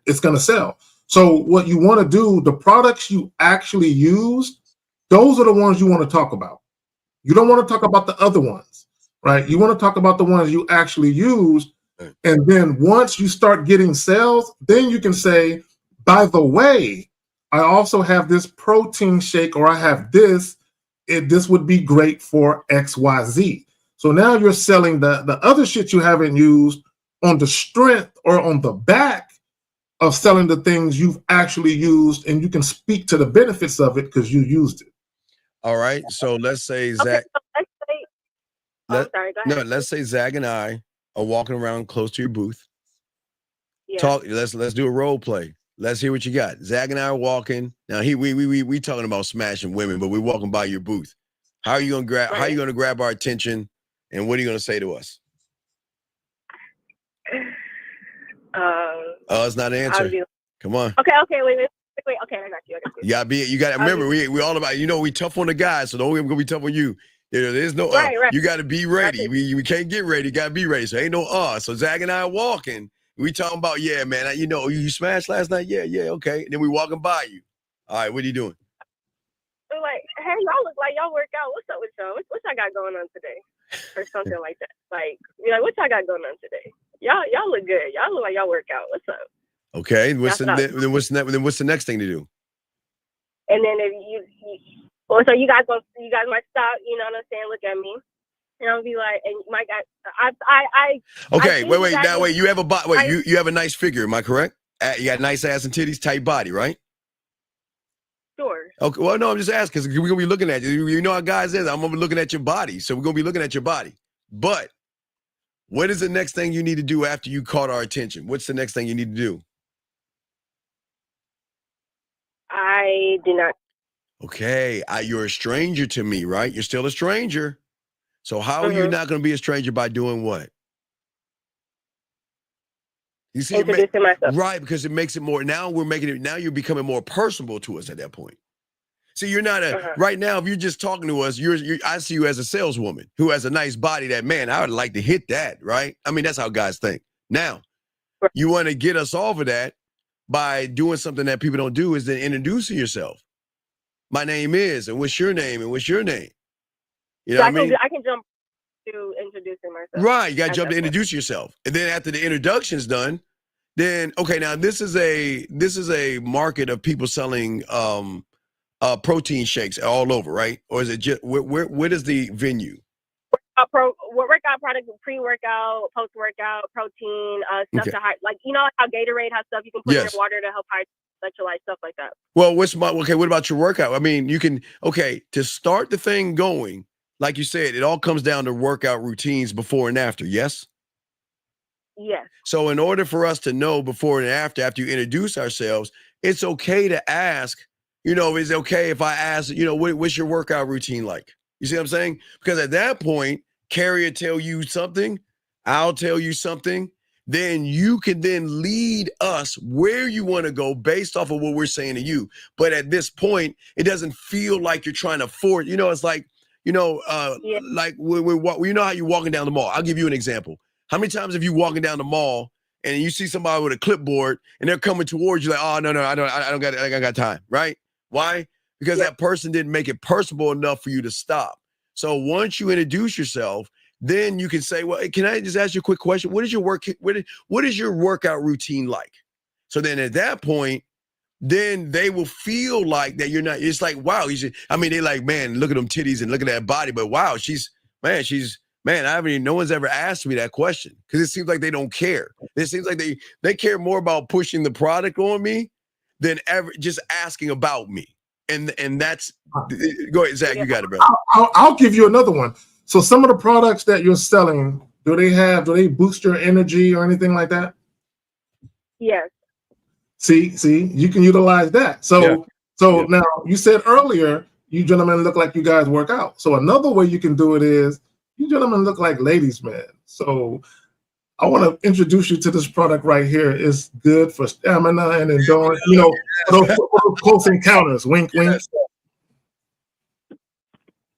it's going to sell. So what you want to do, the products you actually use, those are the ones you want to talk about. You don't want to talk about the other ones, right? You want to talk about the ones you actually use. And then once you start getting sales, then you can say, by the way, I also have this protein shake, or I have this. this would be great for XYZ. So now you're selling the other shit you haven't used on the strength or on the back of selling the things you've actually used, and you can speak to the benefits of it because you used it. All right. So let's say Okay, Zach. so let's say, sorry, go ahead. No, let's say Zach and I are walking around close to your booth. Yeah. Talk. Let's do a role play. Let's hear what you got. Zach and I are walking. Now we talking about smashing women, but we're walking by your booth. How are you gonna grab? How are you gonna grab our attention? And what are you gonna say to us? It's not an answer. Come on. Okay, wait. Okay, I got you. You got to remember, we all about, we tough on the guys, so don't we're gonna be tough on you. There's no right. You got to be ready. We can't get ready. You got to be ready. So ain't no So Zach and I are walking. We talking about, yeah, man. You smashed last night. Yeah, okay. And then we walking by you. All right, what are you doing? We're like, hey, y'all look like y'all work out. What's up with y'all? What y'all got going on today? Or something like that. Like, you're like, what y'all got going on today? Y'all look good. Y'all look like y'all work out. What's up? Okay. What's the next thing to do? And then if so you guys might stop. You know what I'm saying? Look at me, and I'll be like, and my guy, Okay, wait. You have a body. Wait, you have a nice figure. Am I correct? You got nice ass and titties, tight body, right? Sure. Okay. Well, no, I'm just asking because we're gonna be looking at you. You know how guys is. I'm gonna be looking at your body, so we're gonna be looking at your body. But what is the next thing you need to do after you caught our attention? What's the next thing you need to do? I do not. Okay, you're a stranger to me, right? You're still a stranger. So how are you not going to be a stranger by doing what? You see, introducing myself. Right, because it makes it more. Now you're becoming more personable to us at that point. See, you're not right now. If you're just talking to us, I see you as a saleswoman who has a nice body. That man, I would like to hit that, right? I mean, that's how guys think. Now, you want to get us off of that by doing something that people don't do, is then introducing yourself. My name is, and what's your name, and what's your name? You know what I mean? I can jump to introducing myself. Right, you got to jump to introduce yourself, and then after the introduction's done, then okay, now this is a market of people selling protein shakes all over, right? Or is it just where is the venue? Workout product, pre-workout, post-workout, protein, stuff to hydrate. Like, you know how Gatorade has stuff you can put in your water to help hydrate, electrolyte, stuff like that. Well, what about your workout? I mean, you can, to start the thing going, like you said, it all comes down to workout routines before and after, yes? Yes. So in order for us to know before and after you introduce ourselves, it's okay to ask, is it okay if I ask, what's your workout routine like? You see what I'm saying? Because at that point, Carrie will tell you something, I'll tell you something, then you can then lead us where you want to go based off of what we're saying to you. But at this point, it doesn't feel like you're trying to force, it's like, like you know how you're walking down the mall. I'll give you an example. How many times have you walking down the mall and you see somebody with a clipboard and they're coming towards you like, oh, no, I got time, right? Why? Because that person didn't make it personable enough for you to stop. So once you introduce yourself, then you can say, well, can I just ask you a quick question? What is your workout routine like? So then at that point, then they will feel like that you're not, it's like, wow, they're like, man, look at them titties and look at that body, but wow, no one's ever asked me that question, because it seems like they don't care. It seems like they care more about pushing the product on me than ever just asking about me. And that's, go ahead, Zach, you got it, brother. I'll give you another one. So some of the products that you're selling, do they boost your energy or anything like that? Yes. See, you can utilize that. So now you said earlier, you gentlemen look like you guys work out. So another way you can do it is, you gentlemen look like ladies' man. So I want to introduce you to this product right here. It's good for stamina and endurance, those close encounters. Wink, wink.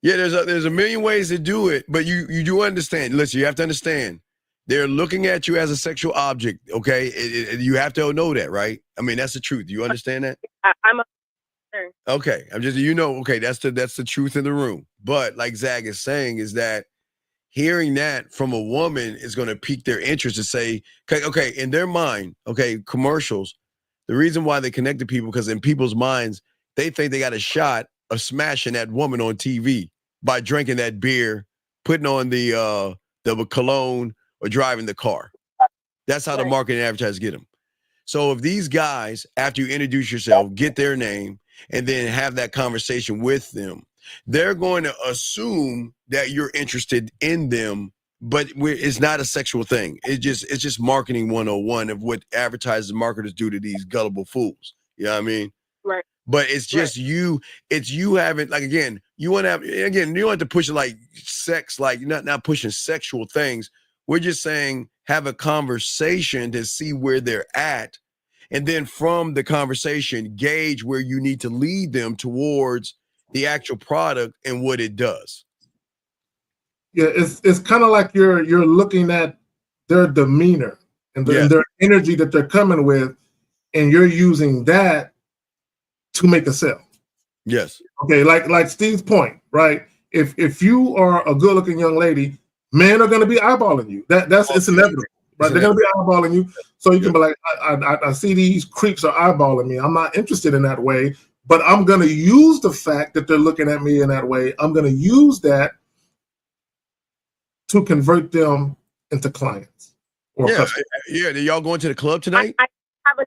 Yeah, there's a million ways to do it, but you do understand. Listen, you have to understand. They're looking at you as a sexual object, okay? You have to know that, right? I mean, that's the truth. Do you understand that? Okay, I'm just, okay, that's the truth in the room. But like Zach is saying, is that hearing that from a woman is going to pique their interest to say, okay, in their mind, commercials, the reason why they connect to people, because in people's minds, they think they got a shot of smashing that woman on TV by drinking that beer, putting on the cologne, or driving the car. That's how the marketing advertisers get them. So if these guys, after you introduce yourself, get their name, and then have that conversation with them, they're going to assume that you're interested in them, but it's not a sexual thing. It's just marketing 101 of what advertisers and marketers do to these gullible fools. You know what I mean? Right. But it's just it's you having, like, again, you want to have, again, you don't have to push it like sex, like not pushing sexual things. We're just saying have a conversation to see where they're at. And then from the conversation, gauge where you need to lead them towards the actual product and what it does. Yeah, it's kind of like you're looking at their demeanor and their energy that they're coming with, and you're using that to make a sale. Yes. Okay, like Steve's point, right? If you are a good-looking young lady, men are going to be eyeballing you. It's inevitable. Right? They're going to be eyeballing you. So you can be like, I see these creeps are eyeballing me. I'm not interested in that way, but I'm going to use the fact that they're looking at me in that way. I'm going to use that to convert them into clients. Or customers. Yeah. Are y'all going to the club tonight? I have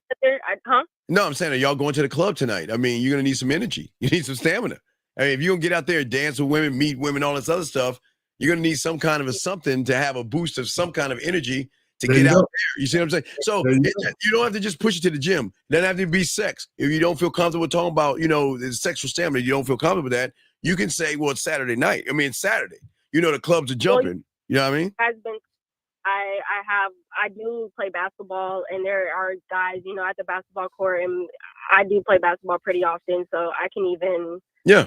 huh? No, I'm saying, are y'all going to the club tonight? I mean, you're going to need some energy. You need some stamina. I mean, if you don't get out there and dance with women, meet women, all this other stuff, you're going to need some kind of something to have a boost of some kind of energy to get out there. You see what I'm saying? So you don't have to just push it to the gym. It doesn't have to be sex. If you don't feel comfortable talking about, the sexual stamina, you don't feel comfortable with that, you can say, well, it's Saturday night. I mean, it's Saturday. The clubs are jumping. You know what I mean? I do play basketball, and there are guys, at the basketball court, and I do play basketball pretty often, so I can even do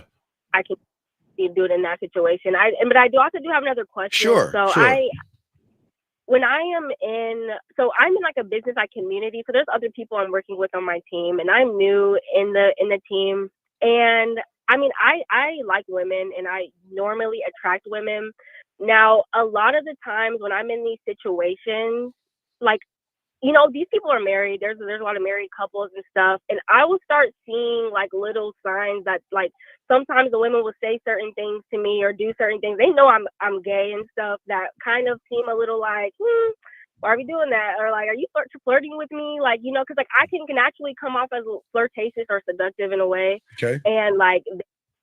it in that situation. But I do also have another question. Sure. So I'm in like a business community. So there's other people I'm working with on my team, and I'm new in the team. And I mean, I like women, and I normally attract women. Now, a lot of the times when I'm in these situations, like, these people are married. There's a lot of married couples and stuff. And I will start seeing like little signs that, like, sometimes the women will say certain things to me or do certain things. They know I'm gay and stuff that kind of seem a little like, why are we doing that? Or like, are you flirting with me? Like, because like I can actually come off as flirtatious or seductive in a way. Okay. And like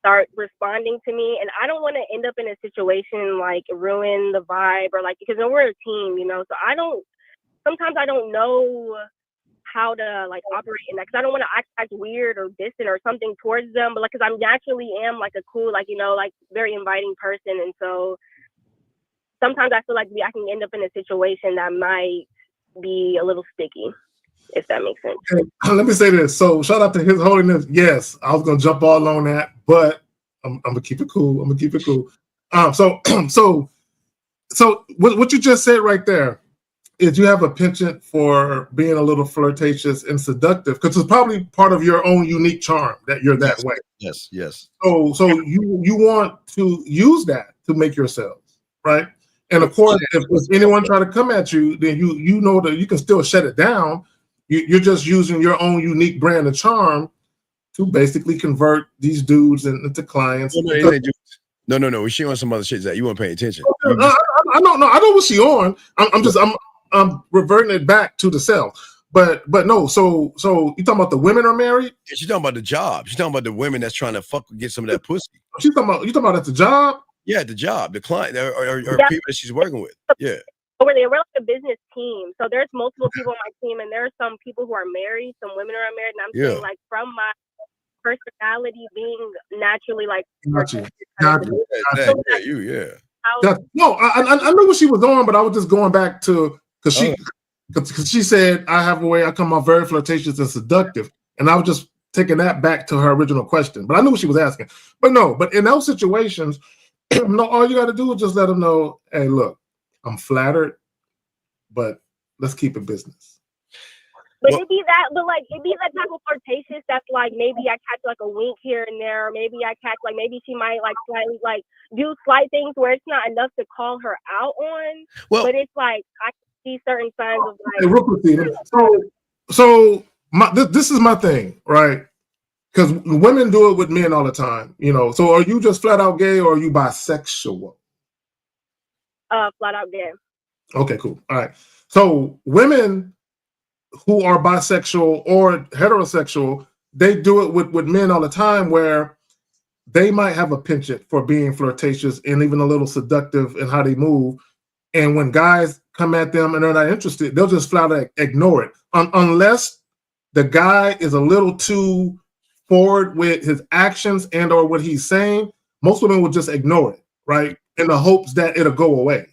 start responding to me, and I don't want to end up in a situation like ruin the vibe, or like, because we're a team, so sometimes I don't know how to like operate in that, because I don't want to act weird or distant or something towards them, but like, because I naturally am like a cool, like, like very inviting person, and so sometimes I feel like I can end up in a situation that might be a little sticky, if that makes sense. Okay. Let me say this. So shout out to His Holiness. Yes, I was gonna jump all on that, but I'm gonna keep it cool. So what you just said right there is you have a penchant for being a little flirtatious and seductive, because it's probably part of your own unique charm that you're that way. Yes. So you want to use that to make yourselves, right? And of course, if anyone try to come at you, then you know that you can still shut it down. You're just using your own unique brand of charm to basically convert these dudes into clients. No. She on some other shit that you weren't paying attention. I don't know. I know what she on. I'm reverting it back to the self. But no. So you talking about the women are married? Yeah, she's talking about the job. She's talking about the women that's trying to get some of that pussy. You talking about at the job? Yeah, the job, the client, or people that she's working with. Yeah. We're like a business team, so there's multiple people on my team, and there are some people who are married, some women are married, and I'm saying, like, from my personality being naturally like, Gotcha. No, I know what she was on, but I was just going back to because she said I have a way I come off very flirtatious and seductive, and I was just taking that back to her original question. But I knew what she was asking. But in those situations, no, all you got to do is just let them know, hey, look, I'm flattered, but let's keep it business. But it'd be that type of flirtatious that's like, maybe I catch like a wink here and there, or maybe I catch like, maybe she might like slightly like do slight things where it's not enough to call her out on. But it's like I can see certain signs of like. Hey, real quick, so this is my thing, right? because women do it with men all the time, you know. So are you just flat out gay or are you bisexual? Flat out gay. Okay, cool. All right. So women who are bisexual or heterosexual, they do it with men all the time where they might have a penchant for being flirtatious and even a little seductive in how they move. And when guys come at them and they're not interested, they'll just flat out ignore it. Unless the guy is a little too forward with his actions and or what he's saying, most women will just ignore it, right? In the hopes that it'll go away.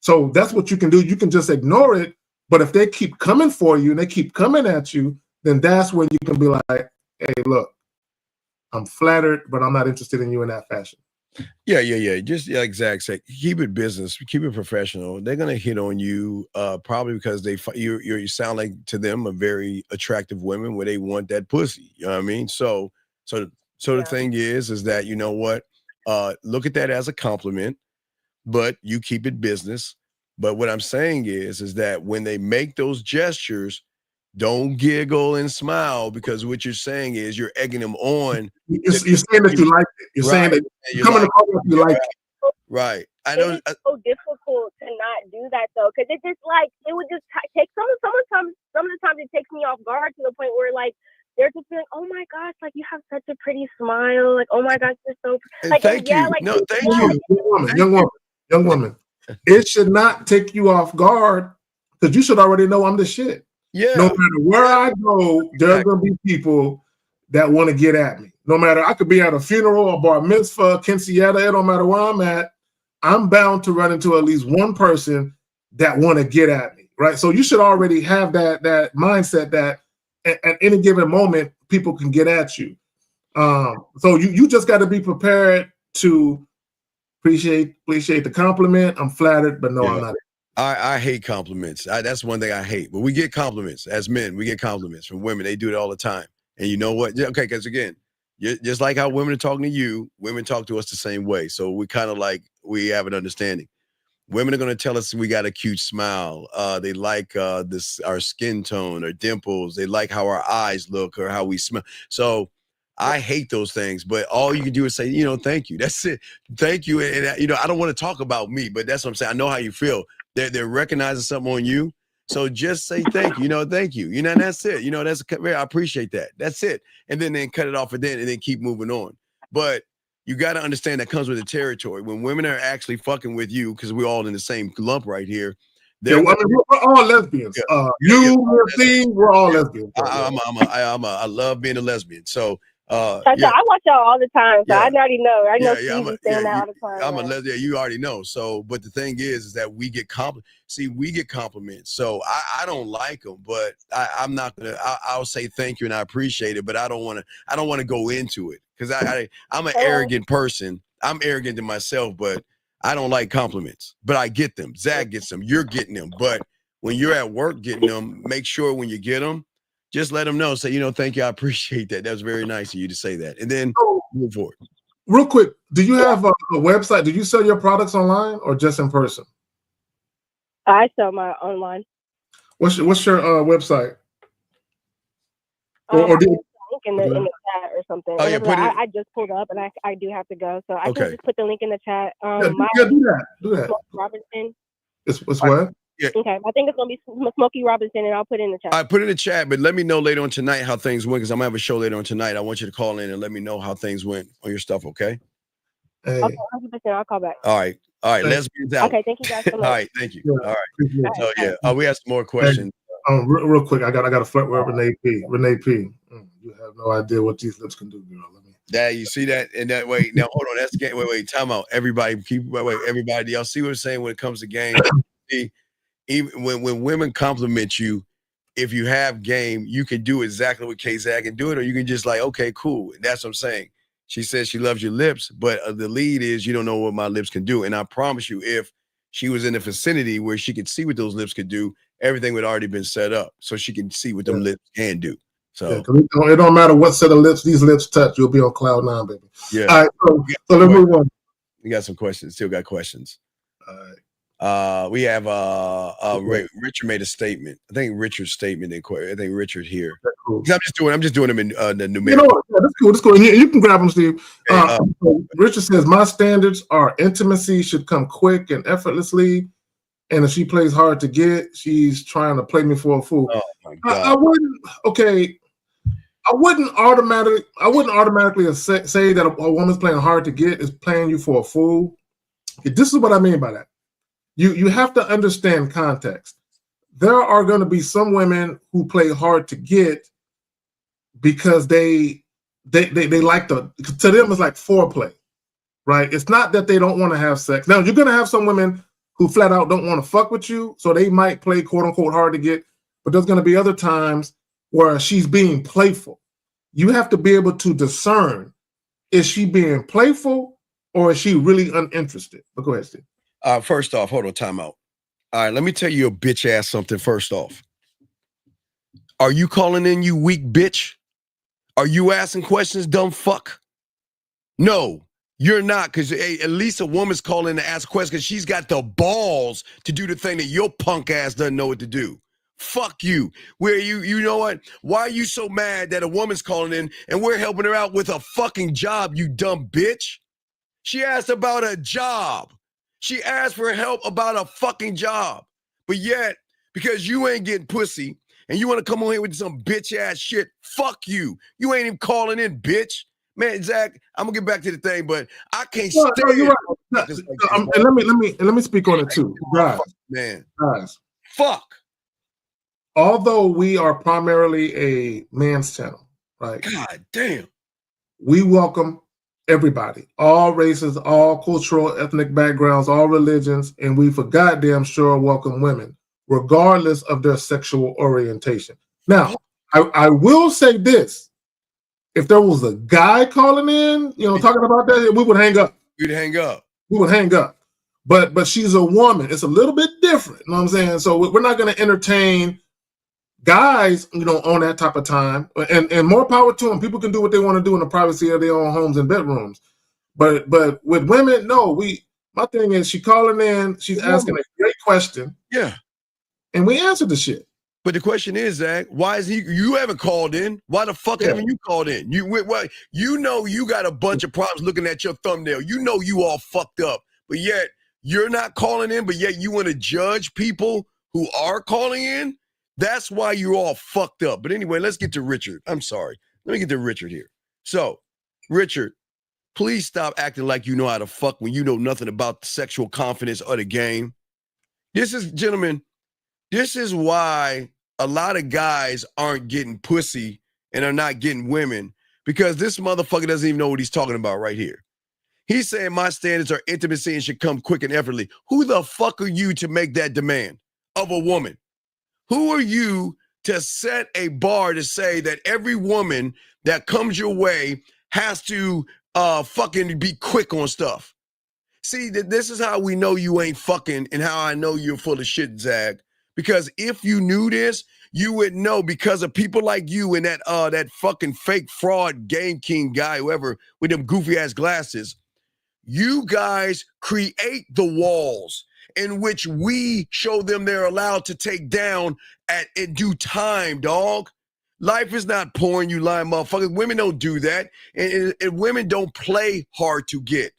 So that's what you can do. You can just ignore it. But if they keep coming for you and they keep coming at you, then that's when you can be like, hey, look, I'm flattered, but I'm not interested in you in that fashion. Yeah. Just like Zach said, keep it business, keep it professional. They're gonna hit on you, probably because you sound like to them a very attractive woman where they want that pussy. You know what I mean? So the thing is that, you know what? Look at that as a compliment, but you keep it business. But what I'm saying is that when they make those gestures, don't giggle and smile, because what you're saying is you're egging them on. You're saying that you like it. You're saying that you're coming to you like it. Right. I know. It's so difficult to not do that though, because it just like it would just take some of the times it takes me off guard to the point where like they're just like, oh my gosh, like you have such a pretty smile, like oh my gosh, you're so like thank you. Like, no, thank you. Young woman. It should not take you off guard because you should already know I'm the shit. Yeah. No matter where I go, there are going to be people that want to get at me. No matter, I could be at a funeral, a bar mitzvah, quinceañera, it don't matter where I'm at. I'm bound to run into at least one person that want to get at me, right? So you should already have that mindset that at any given moment, people can get at you. So you just got to be prepared to appreciate the compliment. I'm flattered, but no, I'm not. I hate compliments. That's one thing I hate. But we get compliments as men. We get compliments from women. They do it all the time. And you know what? Okay, because again, just like how women are talking to you, women talk to us the same way. So we kind of like, we have an understanding. Women are going to tell us we got a cute smile. They like our skin tone or dimples. They like how our eyes look or how we smell. So I hate those things, but all you can do is say, you know, thank you. That's it. Thank you. And you know, I don't want to talk about me, but that's what I'm saying. I know how you feel. They're recognizing something on you. So just say thank you. You know, thank you. You know, and that's it. You know, I appreciate that. That's it. And then cut it off and then keep moving on. But you got to understand that comes with the territory. When women are actually fucking with you, because we're all in the same lump right here. We're all lesbians. We're all lesbians. I love being a lesbian. So I watch y'all all the time, so I already know. I know Stevie's saying that all the time. I'm a lesbian. You already know. So, but the thing is that we get compliments. See, we get compliments. So I don't like them, but I'm not gonna. I'll say thank you and I appreciate it, but I don't want to go into it because I'm an arrogant person. I'm arrogant to myself, but I don't like compliments. But I get them. Zach gets them. You're getting them. But when you're at work getting them, make sure when you get them, just let them know. Say, you know, thank you. I appreciate that. That was very nice of you to say that. And then move forward. Real quick, do you have a website? Do you sell your products online or just in person? I sell my online. What's your website? Or do link in the chat or something. Oh, yeah, I just pulled up and I do have to go, so I can just put the link in the chat. do that. Robinson. It's what? Yeah. Okay, I think it's gonna be Smokey Robinson, and I'll put it in the chat. I put it in the chat, but let me know later on tonight how things went because I'm gonna have a show later on tonight. I want you to call in and let me know how things went on your stuff. Okay. Hey. Okay, 100%. I'll call back. All right. Lesbians out. Okay, thank you guys so much. All right, thank you. Yeah. All right. So we have some more questions. Real quick, I got a flirt with Renee P. You have no idea what these lips can do, girl. That you see that and that way. Now hold on, that's the game. Wait, time out. Everybody, everybody. Y'all see what I'm saying when it comes to game? See, even when women compliment you, if you have game, you can do exactly what K-Zag can do it, or you can just like, okay, cool. That's what I'm saying. She says she loves your lips, but the lead is you don't know what my lips can do. And I promise you, if she was in the vicinity where she could see what those lips could do, everything would already been set up so she can see what them lips can do. So it don't matter what set of lips these lips touch, you'll be on cloud 9, baby. Yeah. All right, so let's move on. We got some questions. Still got questions. All right. We have Richard made a statement. I think Richard's statement I think Richard here. Cool. I'm just doing them in the numerical. You know what? Yeah, that's cool. That's cool. You can grab them, Steve. Richard says, my standards are intimacy should come quick and effortlessly. And if she plays hard to get, she's trying to play me for a fool. Oh my God. I wouldn't automatically say that a woman's playing hard to get is playing you for a fool. This is what I mean by that. You have to understand context. There are going to be some women who play hard to get because they like to them it's like foreplay, right? It's not that they don't want to have sex. Now you're going to have some women who flat out don't want to fuck with you, so they might play quote unquote hard to get, but there's going to be other times where she's being playful. You have to be able to discern, is she being playful or is she really uninterested? But go ahead, Steve. First off, hold on, time out. All right, let me tell you a bitch ass something first off. Are you calling in, you weak bitch? Are you asking questions, dumb fuck? No, you're not, because at least a woman's calling to ask questions because she's got the balls to do the thing that your punk ass doesn't know what to do. Fuck you. Where you know what? Why are you so mad that a woman's calling in and we're helping her out with a fucking job, you dumb bitch? She asked about a job. She asked for help about a fucking job. But yet, because you ain't getting pussy and you want to come on here with some bitch ass shit, fuck you. You ain't even calling in, bitch. Man, Zach, I'm gonna get back to the thing, but I can't stand. No, you're right. And let me speak on it too, guys. Guys, fuck. Although we are primarily a man's channel, right? God damn. We welcome everybody, all races, all cultural, ethnic backgrounds, all religions, and we for goddamn sure welcome women, regardless of their sexual orientation. Now, I will say this. If there was a guy calling in, talking about that, we would hang up. You'd hang up. We would hang up. But she's a woman. It's a little bit different. You know what I'm saying? So we're not going to entertain guys, on that type of time. And more power to them. People can do what they want to do in the privacy of their own homes and bedrooms. But with women, no. My thing is, she calling in. She's asking a great question. Yeah. And we answered the shit. But the question is, Zach, why is you haven't called in? Why the fuck haven't you called in? You got a bunch of problems looking at your thumbnail. You know you all fucked up. But yet you're not calling in, but yet you want to judge people who are calling in? That's why you're all fucked up. But anyway, let's get to Richard. I'm sorry. Let me get to Richard here. So, Richard, please stop acting like you know how to fuck when you know nothing about the sexual confidence of the game. Gentlemen, this is why a lot of guys aren't getting pussy and are not getting women, because this motherfucker doesn't even know what he's talking about right here. He's saying my standards are intimacy and should come quick and effortlessly. Who the fuck are you to make that demand of a woman? Who are you to set a bar to say that every woman that comes your way has to fucking be quick on stuff? See, this is how we know you ain't fucking and how I know you're full of shit, Zag. Because if you knew this, you would know, because of people like you and that fucking fake fraud game king guy, whoever, with them goofy ass glasses. You guys create the walls in which we show them they're allowed to take down in due time, dog. Life is not porn, you lying motherfuckers. Women don't do that. And women don't play hard to get.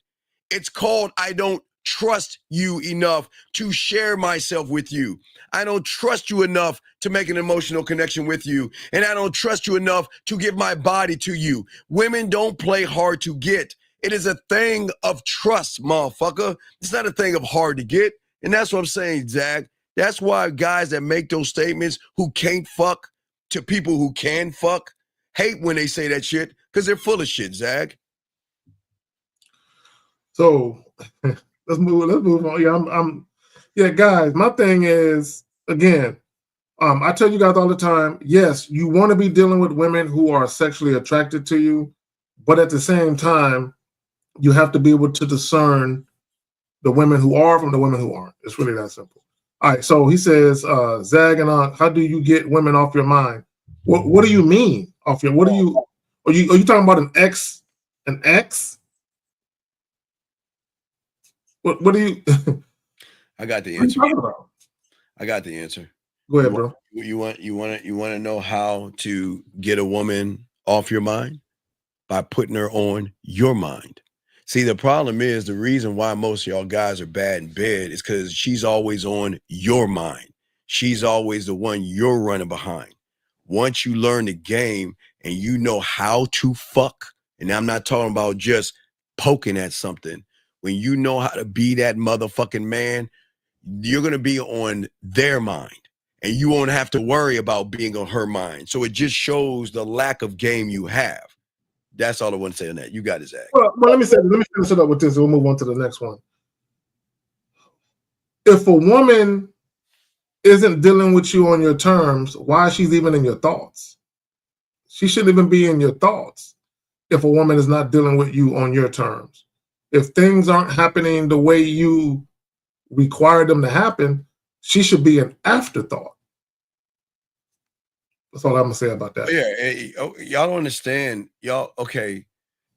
It's called, I don't trust you enough to share myself with you. I don't trust you enough to make an emotional connection with you. And I don't trust you enough to give my body to you. Women don't play hard to get. It is a thing of trust, motherfucker. It's not a thing of hard to get. And that's what I'm saying, Zach. That's why guys that make those statements who can't fuck to people who can fuck hate when they say that shit, because they're full of shit, Zach. So let's move on. Yeah, guys, my thing is, again, I tell you guys all the time, yes, you want to be dealing with women who are sexually attracted to you, but at the same time, you have to be able to discern the women who are from the women who aren't. It's really that simple. All right, so he says, Zag and how do you get women off your mind? What do you mean off your? What are you talking about an ex? An ex? What do you? I got the What are you answer. talking about? I got the answer. Go ahead, bro. You want to know how to get a woman off your mind? By putting her on your mind. See, the problem is the reason why most of y'all guys are bad in bed is because she's always on your mind. She's always the one you're running behind. Once you learn the game and you know how to fuck, and I'm not talking about just poking at something, when you know how to be that motherfucking man, you're going to be on their mind. And you won't have to worry about being on her mind. So it just shows the lack of game you have. That's all I want to say on that. You got it, Zach. Well, let me finish it up with this. We'll move on to the next one. If a woman isn't dealing with you on your terms, why she's even in your thoughts? She shouldn't even be in your thoughts if a woman is not dealing with you on your terms. If things aren't happening the way you require them to happen, she should be an afterthought. That's all I'm gonna say about that. Yeah, y'all don't understand. Y'all, okay,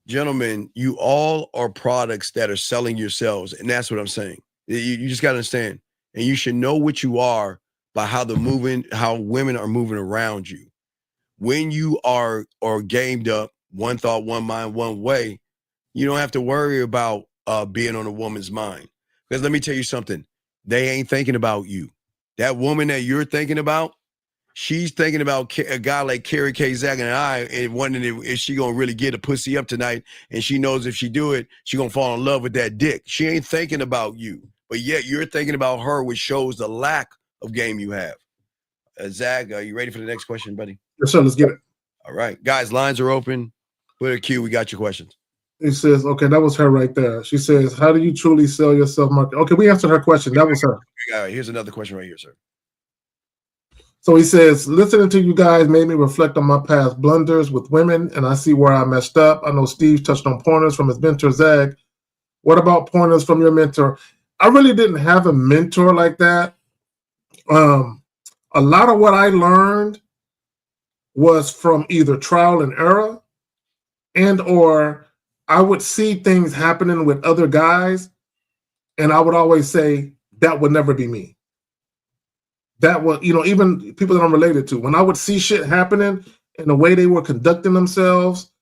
gentlemen, you all are products that are selling yourselves, and that's what I'm saying. You just got to understand, and you should know what you are by how women are moving around you. When you are gamed up, one thought, one mind, one way, you don't have to worry about being on a woman's mind. Because let me tell you something, they ain't thinking about you. That woman that you're thinking about, she's thinking about a guy like Carrie K. Zach and I, and wondering if she gonna really get a pussy up tonight. And she knows if she do it, she gonna fall in love with that dick. She ain't thinking about you, but yet you're thinking about her, which shows the lack of game you have. Zach, are you ready for the next question, buddy? Yes, sir. Let's get it. All right, guys, lines are open. Put a cue. We got your questions. He says, okay, that was her right there. She says, how do you truly sell yourself, market? Okay, we answered her question. That was her. All right, here's another question right here, sir. So he says, listening to you guys made me reflect on my past blunders with women, and I see where I messed up. I know Steve touched on pointers from his mentor, Zach. What about pointers from your mentor? I really didn't have a mentor like that. A lot of what I learned was from either trial and error, and or I would see things happening with other guys, and I would always say, that would never be me. That was, even people that I'm related to, when I would see shit happening and the way they were conducting themselves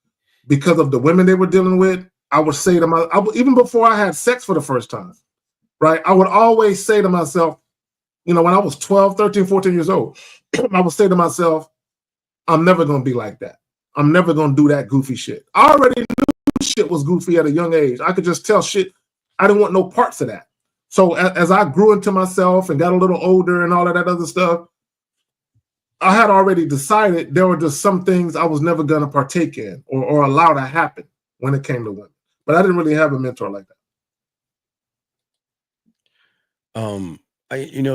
because of the women they were dealing with, I would say to myself, even before I had sex for the first time, right? I would always say to myself, when I was 12, 13, 14 years old, I would say to myself, I'm never going to be like that. I'm never going to do that goofy shit. I already knew shit was goofy at a young age. I could just tell shit. I didn't want no parts of that. So as I grew into myself and got a little older and all of that other stuff, I had already decided there were just some things I was never going to partake in or allow to happen when it came to women. But I didn't really have a mentor like that.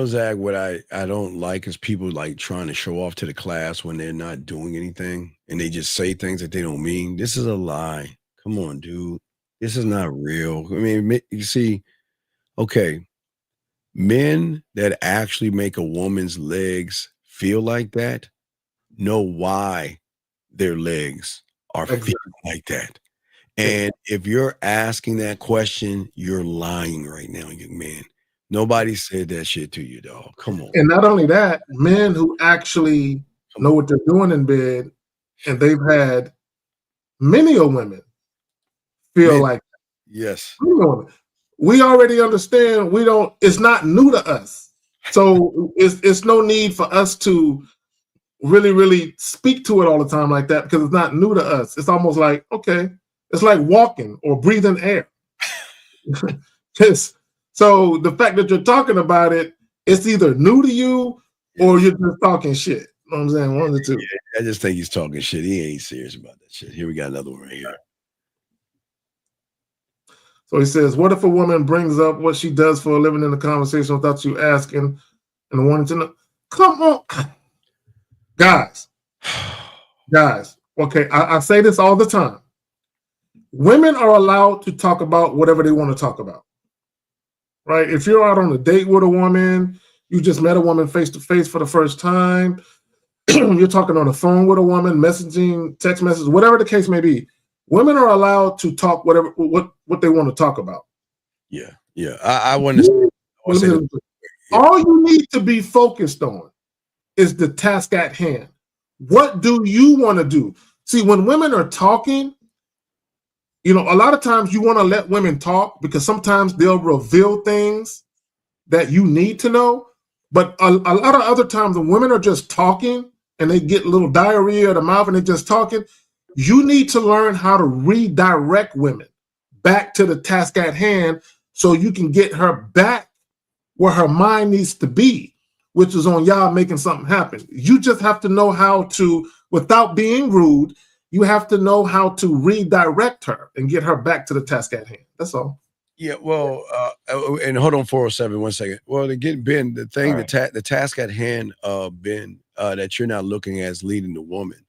Zach, what I don't like is people like trying to show off to the class when they're not doing anything and they just say things that they don't mean. This is a lie. Come on, dude. This is not real. I mean, you see, okay, men that actually make a woman's legs feel like that know why their legs are feeling like that. And if you're asking that question, you're lying right now, young man. Nobody said that shit to you, dog. Come on. And not only that, men who actually know what they're doing in bed, and they've had many of women feel like that. Yes. We already understand it's not new to us. So it's no need for us to really, really speak to it all the time like that because it's not new to us. It's almost like, okay, it's like walking or breathing air. So the fact that you're talking about it, it's either new to you or you're just talking shit. You know what I'm saying? One of the two. Yeah, I just think he's talking shit. He ain't serious about that shit. Here we got another one right here. So he says, what if a woman brings up what she does for a living in the conversation without you asking and wanting to know? Come on. Guys. Okay, I say this all the time. Women are allowed to talk about whatever they want to talk about. Right? If you're out on a date with a woman, you just met a woman face to face for the first time, you're talking on the phone with a woman, messaging, text messages, whatever the case may be, women are allowed to talk what they want to talk about. Yeah. I want to I'll say that. Yeah. All you need to be focused on is the task at hand. What do you want to do? See, when women are talking, you know, a lot of times you want to let women talk because sometimes they'll reveal things that you need to know. But a lot of other times when women are just talking and they get a little diarrhea of the mouth and they're just talking, you need to learn how to redirect women back to the task at hand so you can get her back where her mind needs to be, which is on y'all making something happen. You just have to know how to, without being rude, you have to know how to redirect her and get her back to the task at hand. That's all. Yeah, well, and hold on, 407, 1 second. Well, again, Ben, the thing, All the task at hand, Ben, that you're not looking at as leading the woman.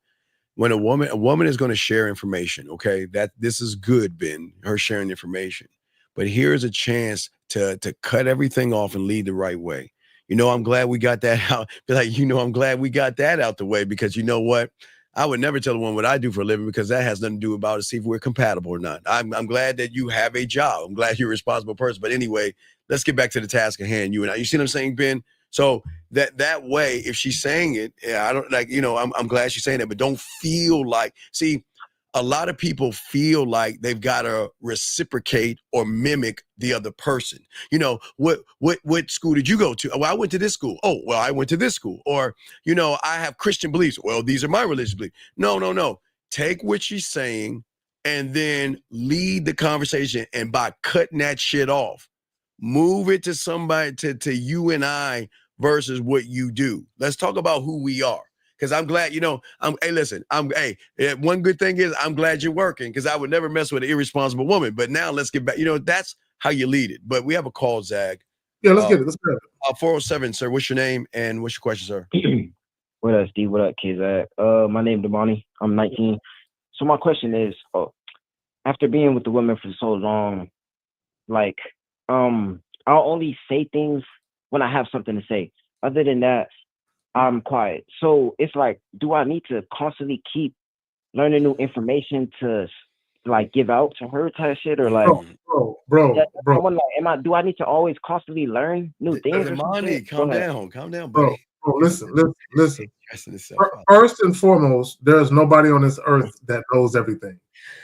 When a woman is going to share information, okay, that this is good, Ben, her sharing information. But here's a chance to cut everything off and lead the right way. You know, I'm glad we got that out. Like, you know, I'm glad we got that out the way because you know what? I would never tell a woman what I do for a living because that has nothing to do about to see if we're compatible or not. I'm glad that you have a job. I'm glad you're a responsible person. But anyway, let's get back to the task at hand. You and I. You see what I'm saying, Ben? So that way, if she's saying it, yeah, I don't like, you know, I'm glad she's saying that, but don't feel like, see, a lot of people feel like they've got to reciprocate or mimic the other person. You know, what school did you go to? Well, I went to this school. Oh, well, I went to this school. Or, you know, I have Christian beliefs. Well, these are my religious beliefs. No. Take what she's saying and then lead the conversation. And by cutting that shit off, move it to somebody, to you and I versus what you do. Let's talk about who we are. Because I'm glad, you know, one good thing is I'm glad you're working because I would never mess with an irresponsible woman. But now let's get back, you know, that's how you lead it. But we have a call, Zag. Yeah, let's get it. Let's get it. 407, sir. What's your name and what's your question, sir? What up, Steve? What up, kids? My name is Damani. I'm 19. So my question is, after being with the woman for so long, like, I'll only say things when I have something to say. Other than that, I'm quiet. So it's like, do I need to constantly keep learning new information to like give out to her type shit, or like, bro. Do I need to always constantly learn new things? Money, calm down, buddy. Bro, listen. First and foremost, there's nobody on this earth that knows everything.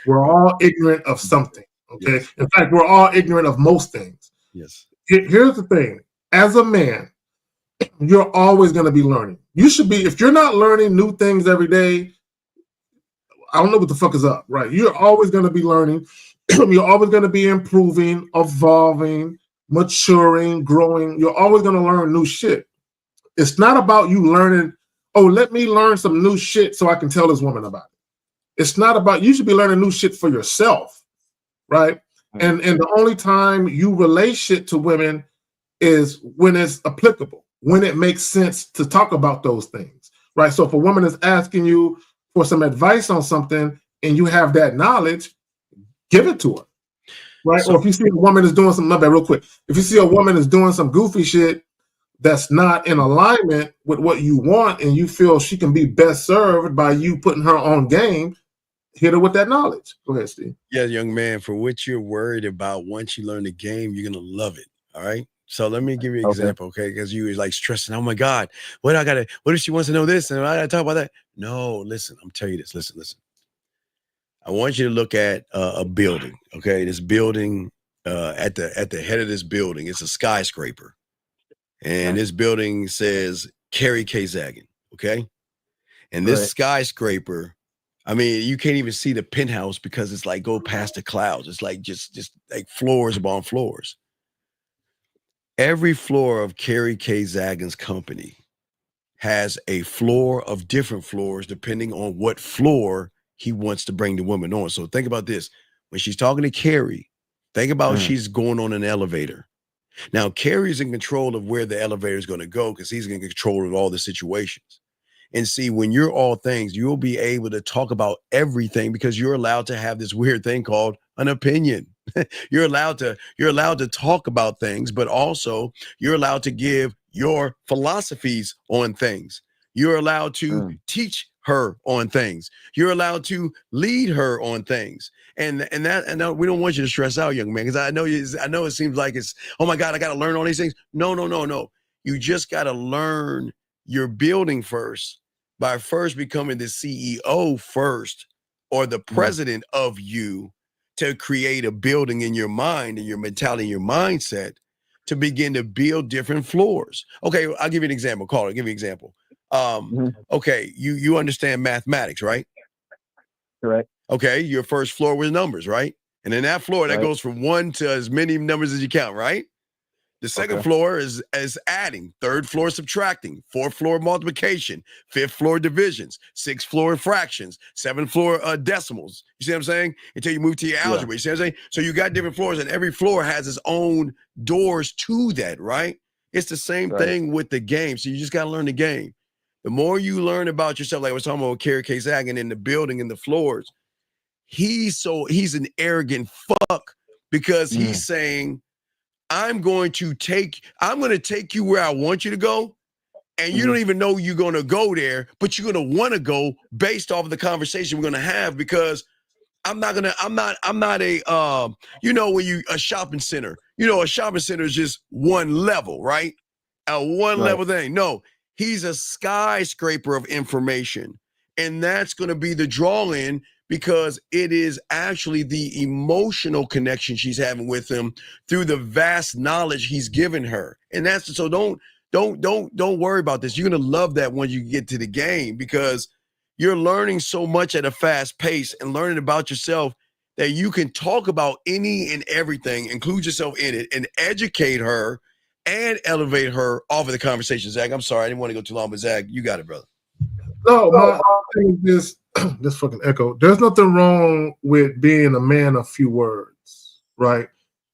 We're all ignorant of something. Okay. Yes. In fact, we're all ignorant of most things. Yes. Here's the thing. As a man, you're always going to be learning. You should be, if you're not learning new things every day, I don't know what the fuck is up, right? You're always going to be learning. You're always going to be improving, evolving, maturing, growing. You're always going to learn new shit. It's not about you learning, oh, let me learn some new shit so I can tell this woman about it. It's not about, you should be learning new shit for yourself, right? And the only time you relay shit to women is when it's applicable, when it makes sense to talk about those things, right? So if a woman is asking you for some advice on something and you have that knowledge, give it to her, right? So, or if you see a woman is doing something, real quick, if you see a woman is doing some goofy shit that's not in alignment with what you want and you feel she can be best served by you putting her on game, hit her with that knowledge. Go ahead, Steve. Yeah, young man, for what you're worried about, once you learn the game, you're going to love it, all right? So let me give you an example, okay? Because you was like stressing, oh my God, what if she wants to know this and I gotta talk about that? No, listen, I'm telling you this, listen. I want you to look at a building, okay? This building, at the head of this building, it's a skyscraper. And this building says Carrie K. Zaggin, okay? And this skyscraper, I mean, you can't even see the penthouse because it's like go past the clouds. It's like just like floors upon floors. Every floor of Carrie K. Zaggin's company has a floor of different floors depending on what floor he wants to bring the woman on. So think about this. When she's talking to Carrie, think about she's going on an elevator. Now, Carrie's in control of where the elevator is going to go because he's in control of all the situations. And see, when you're all things, you'll be able to talk about everything because you're allowed to have this weird thing called an opinion. You're allowed to talk about things, but also you're allowed to give your philosophies on things. You're allowed to teach her on things. You're allowed to lead her on things. And we don't want you to stress out, young man, because I know it seems like it's, oh my God, I got to learn all these things. No. You just got to learn your building first by first becoming the CEO first, or the president of you, to create a building in your mind and your mentality and your mindset to begin to build different floors. Okay, I'll give you an example. Caller, give you an example. Okay, you understand mathematics, right? Correct. Okay, your first floor was numbers, right? And in that floor, that goes from 1 to as many numbers as you count, right? The second floor is adding, third floor subtracting, fourth floor multiplication, fifth floor divisions, sixth floor fractions, seventh floor decimals. You see what I'm saying? Until you move to your algebra. You see what I'm saying? So you got different floors, and every floor has its own doors to that, right? It's the same thing with the game. So you just got to learn the game. The more you learn about yourself, like I was talking about Kerry K. Zagging in the building and the floors, he's an arrogant fuck, because he's saying, I'm going to take you where I want you to go. And you don't even know you're going to go there, but you're going to want to go based off of the conversation we're going to have, because I'm not a, a shopping center, a shopping center is just one level, right? A one level thing. No, he's a skyscraper of information. And that's going to be the draw in, because it is actually the emotional connection she's having with him through the vast knowledge he's given her. And that's, so don't worry about this. You're going to love that when you get to the game, because you're learning so much at a fast pace and learning about yourself that you can talk about any and everything, include yourself in it, and educate her and elevate her off of the conversation. Zach, I'm sorry, I didn't want to go too long, but Zach, you got it, brother. No, my thing is this fucking echo. There's nothing wrong with being a man of few words, right?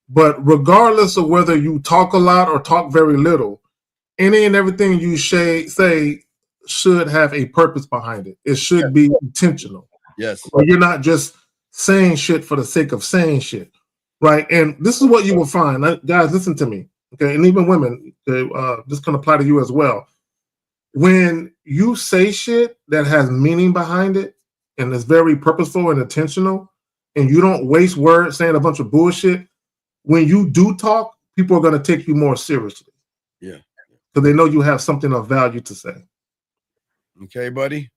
But regardless of whether you talk a lot or talk very little, any and everything you say should have a purpose behind it. It should be intentional. Yes. Or you're not just saying shit for the sake of saying shit, right? And this is what you will find. Guys, listen to me, okay? And even women, this can apply to you as well. When you say shit that has meaning behind it and is very purposeful and intentional, and you don't waste words saying a bunch of bullshit, when you do talk, people are going to take you more seriously. Yeah. Because they know you have something of value to say. Okay, buddy.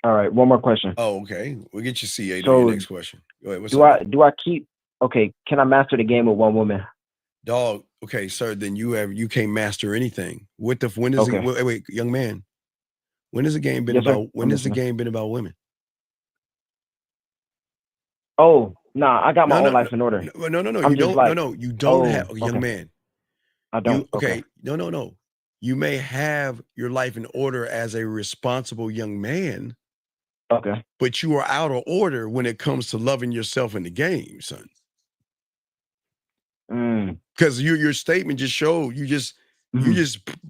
All right, one more question. Oh, okay. We'll get you CA to So, your next question. Go ahead. Can I master the game with one woman? Dog, okay, sir, then you can't master anything. Wait, young man. When has the game been about women? Oh, nah, I got my own life in order. No. You don't have a young man. I don't. No. You may have your life in order as a responsible young man. Okay. But you are out of order when it comes to loving yourself in the game, son. Because your statement just showed you just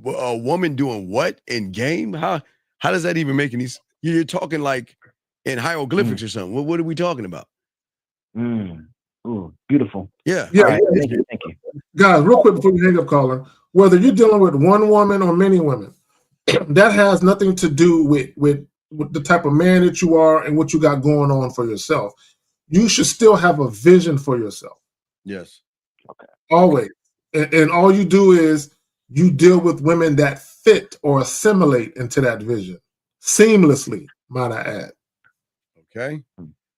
a woman doing what in game? How does that even make any sense? You're talking like in hieroglyphics or something. What are we talking about? Ooh, beautiful. Yeah. Right. Thank you. Guys, real quick before you hang up, caller, whether you're dealing with one woman or many women, that has nothing to do with the type of man that you are and what you got going on for yourself. You should still have a vision for yourself. Yes. Okay. Always. And all you do is you deal with women that fit or assimilate into that vision seamlessly, might I add. Okay.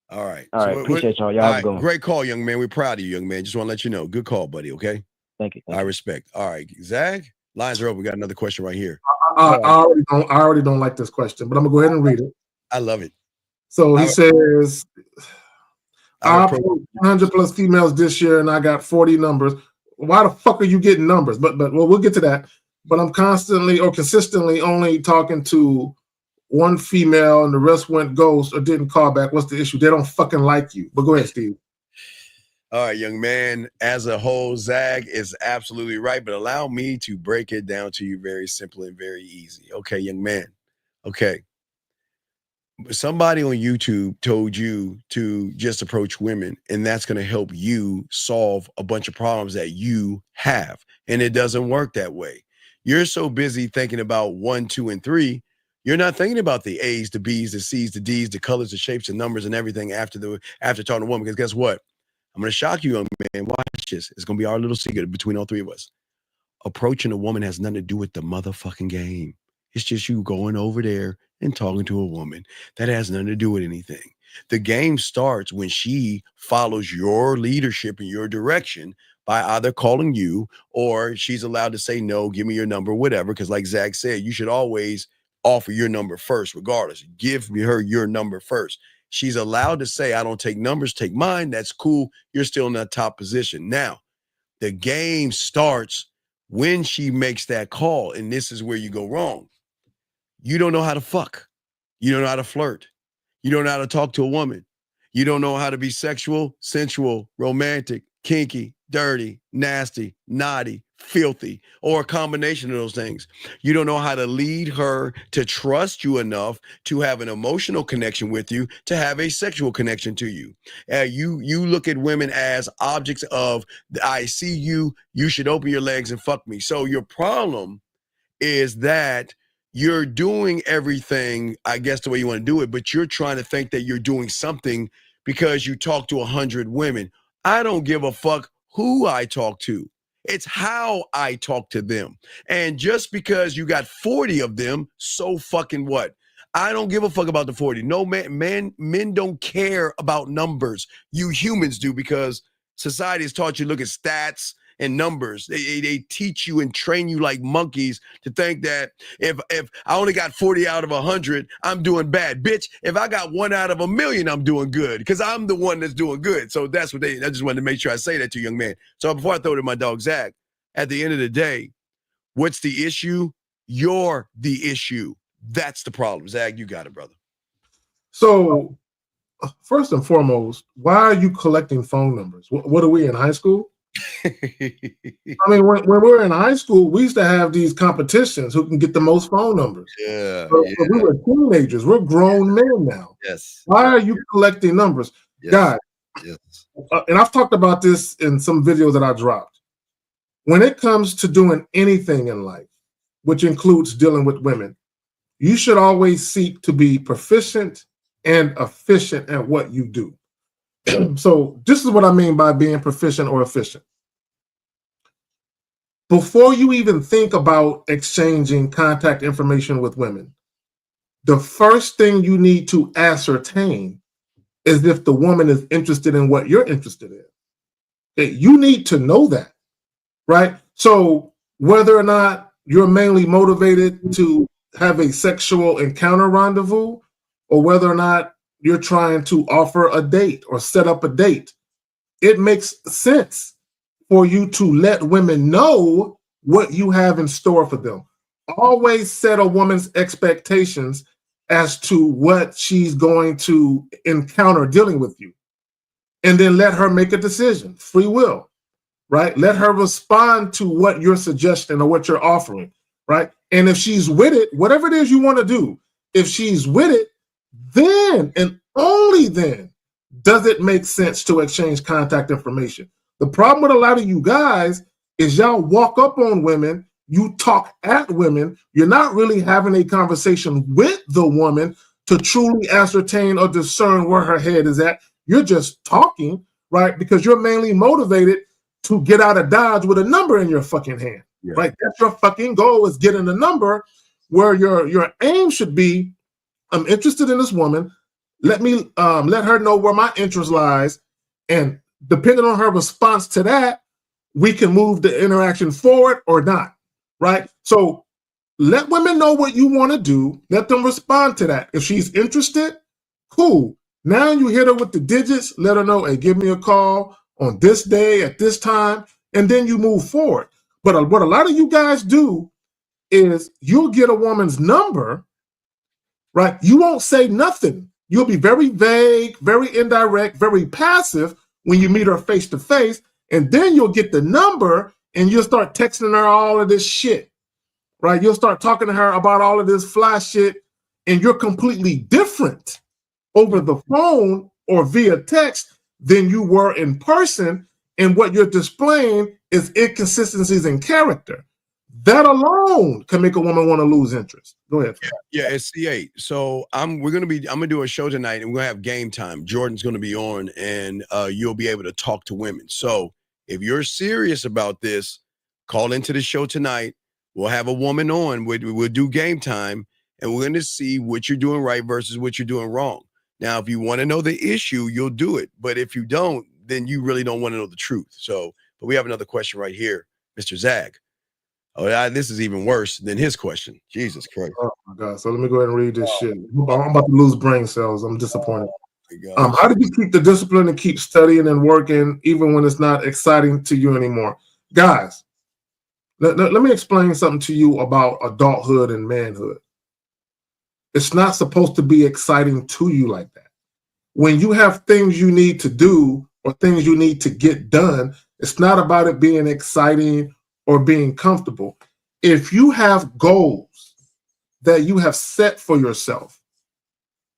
All right. All right. Appreciate y'all. Y'all have a good one. Great call, young man. We're proud of you, young man. Just want to let you know. Good call, buddy. Okay. Thank you. I respect. All right. Zag, lines are open. We got another question right here. I already don't like this question, but I'm going to go ahead and read it. I love it. So he says, I approached 100 plus females this year and I got 40 numbers. Why the fuck are you getting numbers? But we'll get to that. But I'm constantly or consistently only talking to one female and the rest went ghost or didn't call back. What's the issue? They don't fucking like you. But go ahead, Steve. All right, young man. As a whole, Zag is absolutely right. But allow me to break it down to you very simple and very easy. Okay, young man. Okay. Somebody on YouTube told you to just approach women, and that's going to help you solve a bunch of problems that you have. And it doesn't work that way. You're so busy thinking about 1, 2, and 3, You're not thinking about the A's, the B's, the C's, the D's, the colors, the shapes, the numbers, and everything after talking to a woman. Because guess what? I'm going to shock you, young man. Watch this. It's going to be our little secret between all three of us. Approaching a woman has nothing to do with the motherfucking game. It's just you going over there and talking to a woman. That has nothing to do with anything. The game starts when she follows your leadership and your direction by either calling you or she's allowed to say, no, give me your number, whatever. Because like Zach said, you should always offer your number first, regardless. Give her your number first. She's allowed to say, I don't take numbers, take mine. That's cool. You're still in that top position. Now, the game starts when she makes that call. And this is where you go wrong. You don't know how to fuck. You don't know how to flirt. You don't know how to talk to a woman. You don't know how to be sexual, sensual, romantic, kinky, dirty, nasty, naughty, filthy, or a combination of those things. You don't know how to lead her to trust you enough to have an emotional connection with you, to have a sexual connection to you. You look at women as objects of, I see you, you should open your legs and fuck me. So your problem is that you're doing everything, I guess, the way you want to do it, but you're trying to think that you're doing something because you talk to 100 women. I don't give a fuck who I talk to. It's how I talk to them. And just because you got 40 of them, so fucking what? I don't give a fuck about the 40. No, men don't care about numbers. You humans do, because society has taught you to look at stats and numbers. They teach you and train you like monkeys to think that if I only got 40 out of 100, I'm doing bad. Bitch, if I got 1 out of 1,000,000, I'm doing good, because I'm the one that's doing good. So that's what I just wanted to make sure I say that to you, young man. So before I throw it to my dog, Zach, at the end of the day, what's the issue? You're the issue. That's the problem. Zach, you got it, brother. So first and foremost, why are you collecting phone numbers? What are we, in high school? I mean, when we were in high school, we used to have these competitions who can get the most phone numbers. Yeah. But we were teenagers. We're grown men now. Yes. Why are you collecting numbers? Yes. Guys, Yes. And I've talked about this in some videos that I dropped. When it comes to doing anything in life, which includes dealing with women, you should always seek to be proficient and efficient at what you do. So this is what I mean by being proficient or efficient. Before you even think about exchanging contact information with women, the first thing you need to ascertain is if the woman is interested in what you're interested in. Okay, you need to know that, right? So whether or not you're mainly motivated to have a sexual encounter rendezvous, or whether or not you're trying to offer a date or set up a date, it makes sense for you to let women know what you have in store for them. Always set a woman's expectations as to what she's going to encounter dealing with you. And then let her make a decision, free will, right? Let her respond to what you're suggesting or what you're offering, right? And if she's with it, whatever it is you want to do, if she's with it, then and only then does it make sense to exchange contact information. The problem with a lot of you guys is y'all walk up on women, you talk at women, you're not really having a conversation with the woman to truly ascertain or discern where her head is at. You're just talking, right? Because you're mainly motivated to get out of Dodge with a number in your fucking hand, right? That's your fucking goal, is getting a number, where your aim should be, I'm interested in this woman. Let me let her know where my interest lies. And depending on her response to that, we can move the interaction forward or not, right? So let women know what you want to do. Let them respond to that. If she's interested, cool. Now you hit her with the digits. Let her know, hey, give me a call on this day at this time. And then you move forward. But what a lot of you guys do is you'll get a woman's number, right? You won't say nothing. You'll be very vague, very indirect, very passive when you meet her face to face. And then you'll get the number and you'll start texting her all of this shit, right? You'll start talking to her about all of this fly shit, and you're completely different over the phone or via text than you were in person. And what you're displaying is inconsistencies in character. That alone can make a woman want to lose interest. Go ahead. Yeah, it's C8. So I'm gonna do a show tonight, and we're gonna have game time. Jordan's gonna be on, and you'll be able to talk to women. So if you're serious about this, call into the show tonight. We'll have a woman on. We'll do game time, and we're gonna see what you're doing right versus what you're doing wrong. Now, if you want to know the issue, you'll do it. But if you don't, then you really don't want to know the truth. So, but we have another question right here, Mr. Zag. Oh, this is even worse than his question. Jesus Christ. Oh my God. So let me go ahead and read this shit. I'm about to lose brain cells. I'm disappointed. Oh, how do you keep the discipline and keep studying and working even when it's not exciting to you anymore? Guys, let me explain something to you about adulthood and manhood. It's not supposed to be exciting to you like that. When you have things you need to do or things you need to get done, it's not about it being exciting or being comfortable. If you have goals that you have set for yourself,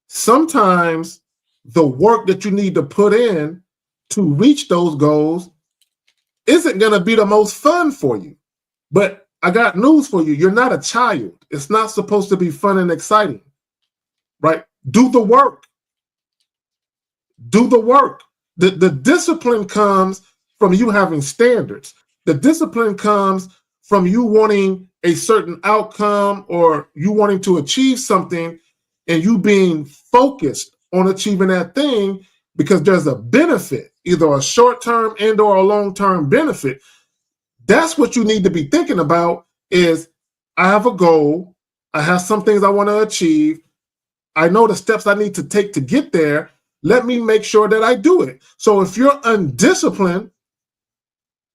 sometimes the work that you need to put in to reach those goals isn't going to be the most fun for you. But I got news for you. You're not a child. It's not supposed to be fun and exciting, right? Do the work. Do the work. The discipline comes from you having standards. The discipline comes from you wanting a certain outcome or you wanting to achieve something and you being focused on achieving that thing because there's a benefit, either a short-term and or a long-term benefit. That's what you need to be thinking about is I have a goal. I have some things I want to achieve. I know the steps I need to take to get there. Let me make sure that I do it. So if you're undisciplined,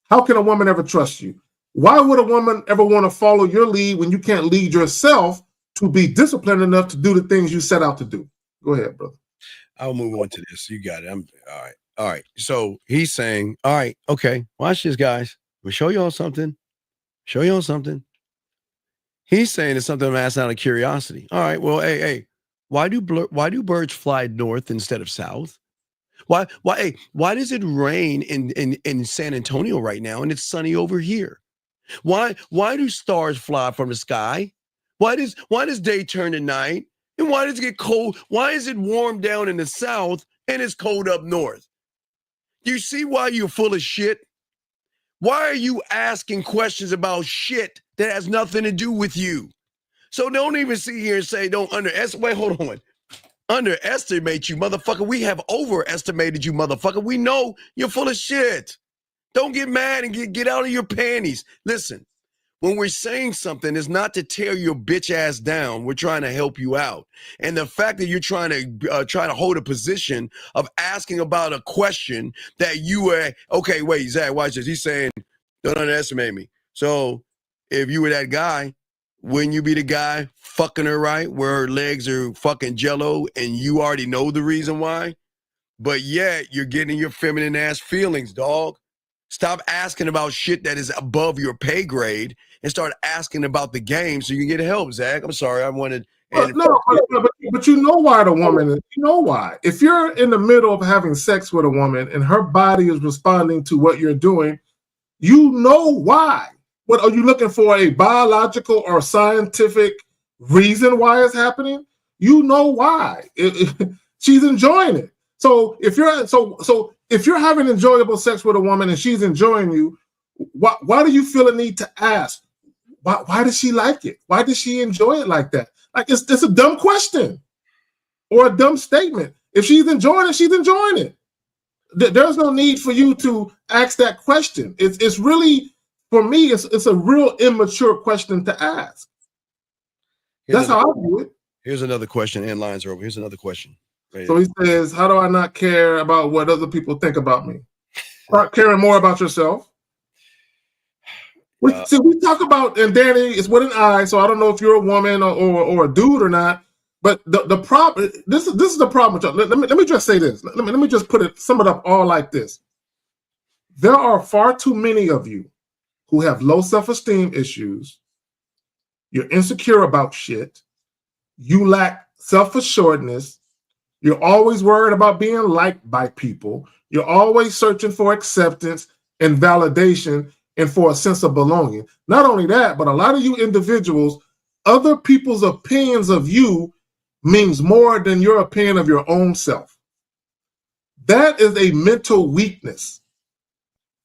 how can a woman ever trust you? Why would a woman ever want to follow your lead when you can't lead yourself to be disciplined enough to do the things you set out to do? Go ahead, brother. I'll move on to this. You got it. I'm all right. All right. So he's saying, all right, okay, watch this, guys. We'll show y'all something. Show y'all something. He's saying it's something I'm asking out of curiosity. All right. Well, hey, why do birds fly north instead of south? Why does it rain in San Antonio right now and it's sunny over here? Why do stars fly from the sky? Why does day turn to night? And why does it get cold? Why is it warm down in the south and it's cold up north? You see why you're full of shit? Why are you asking questions about shit that has nothing to do with you? So don't even sit here and say don't underestimate. Wait, hold on. Underestimate you, motherfucker. We have overestimated you, motherfucker. We know you're full of shit. Don't get mad and get out of your panties. Listen, when we're saying something, it's not to tear your bitch ass down. We're trying to help you out. And the fact that you're trying to hold a position of asking about a question that you were, okay, wait, Zach, watch this. He's saying, don't underestimate me. So if you were that guy, wouldn't you be the guy fucking her right where her legs are fucking jello and you already know the reason why? But yet you're getting your feminine ass feelings, dog. Stop asking about shit that is above your pay grade and start asking about the game so you can get help, Zach. I'm sorry. I wanted. But you know why the woman is, you know why. If you're in the middle of having sex with a woman and her body is responding to what you're doing, you know why. What are you looking for? A biological or scientific reason why it's happening? You know why. She's enjoying it. So if you're having enjoyable sex with a woman and she's enjoying you, why do you feel a need to ask? Why does she like it? Why does she enjoy it like that? Like it's a dumb question or a dumb statement. If she's enjoying it, she's enjoying it. There's no need for you to ask that question. It's really, for me, it's a real immature question to ask. That's how I do it. Here's another question. And lines are over. Here's another question. Right. So he says, how do I not care about what other people think about me? Start caring more about yourself. We talk about, and Danny is with an I, so I don't know if you're a woman or a dude or not, but the problem, this is the problem with y'all. Let me just say this. Let me just sum it up all like this. There are far too many of you who have low self-esteem issues. You're insecure about shit. You lack self-assuredness. You're always worried about being liked by people. You're always searching for acceptance and validation. and for a sense of belonging. Not only that, but a lot of you individuals, other people's opinions of you means more than your opinion of your own self. That is a mental weakness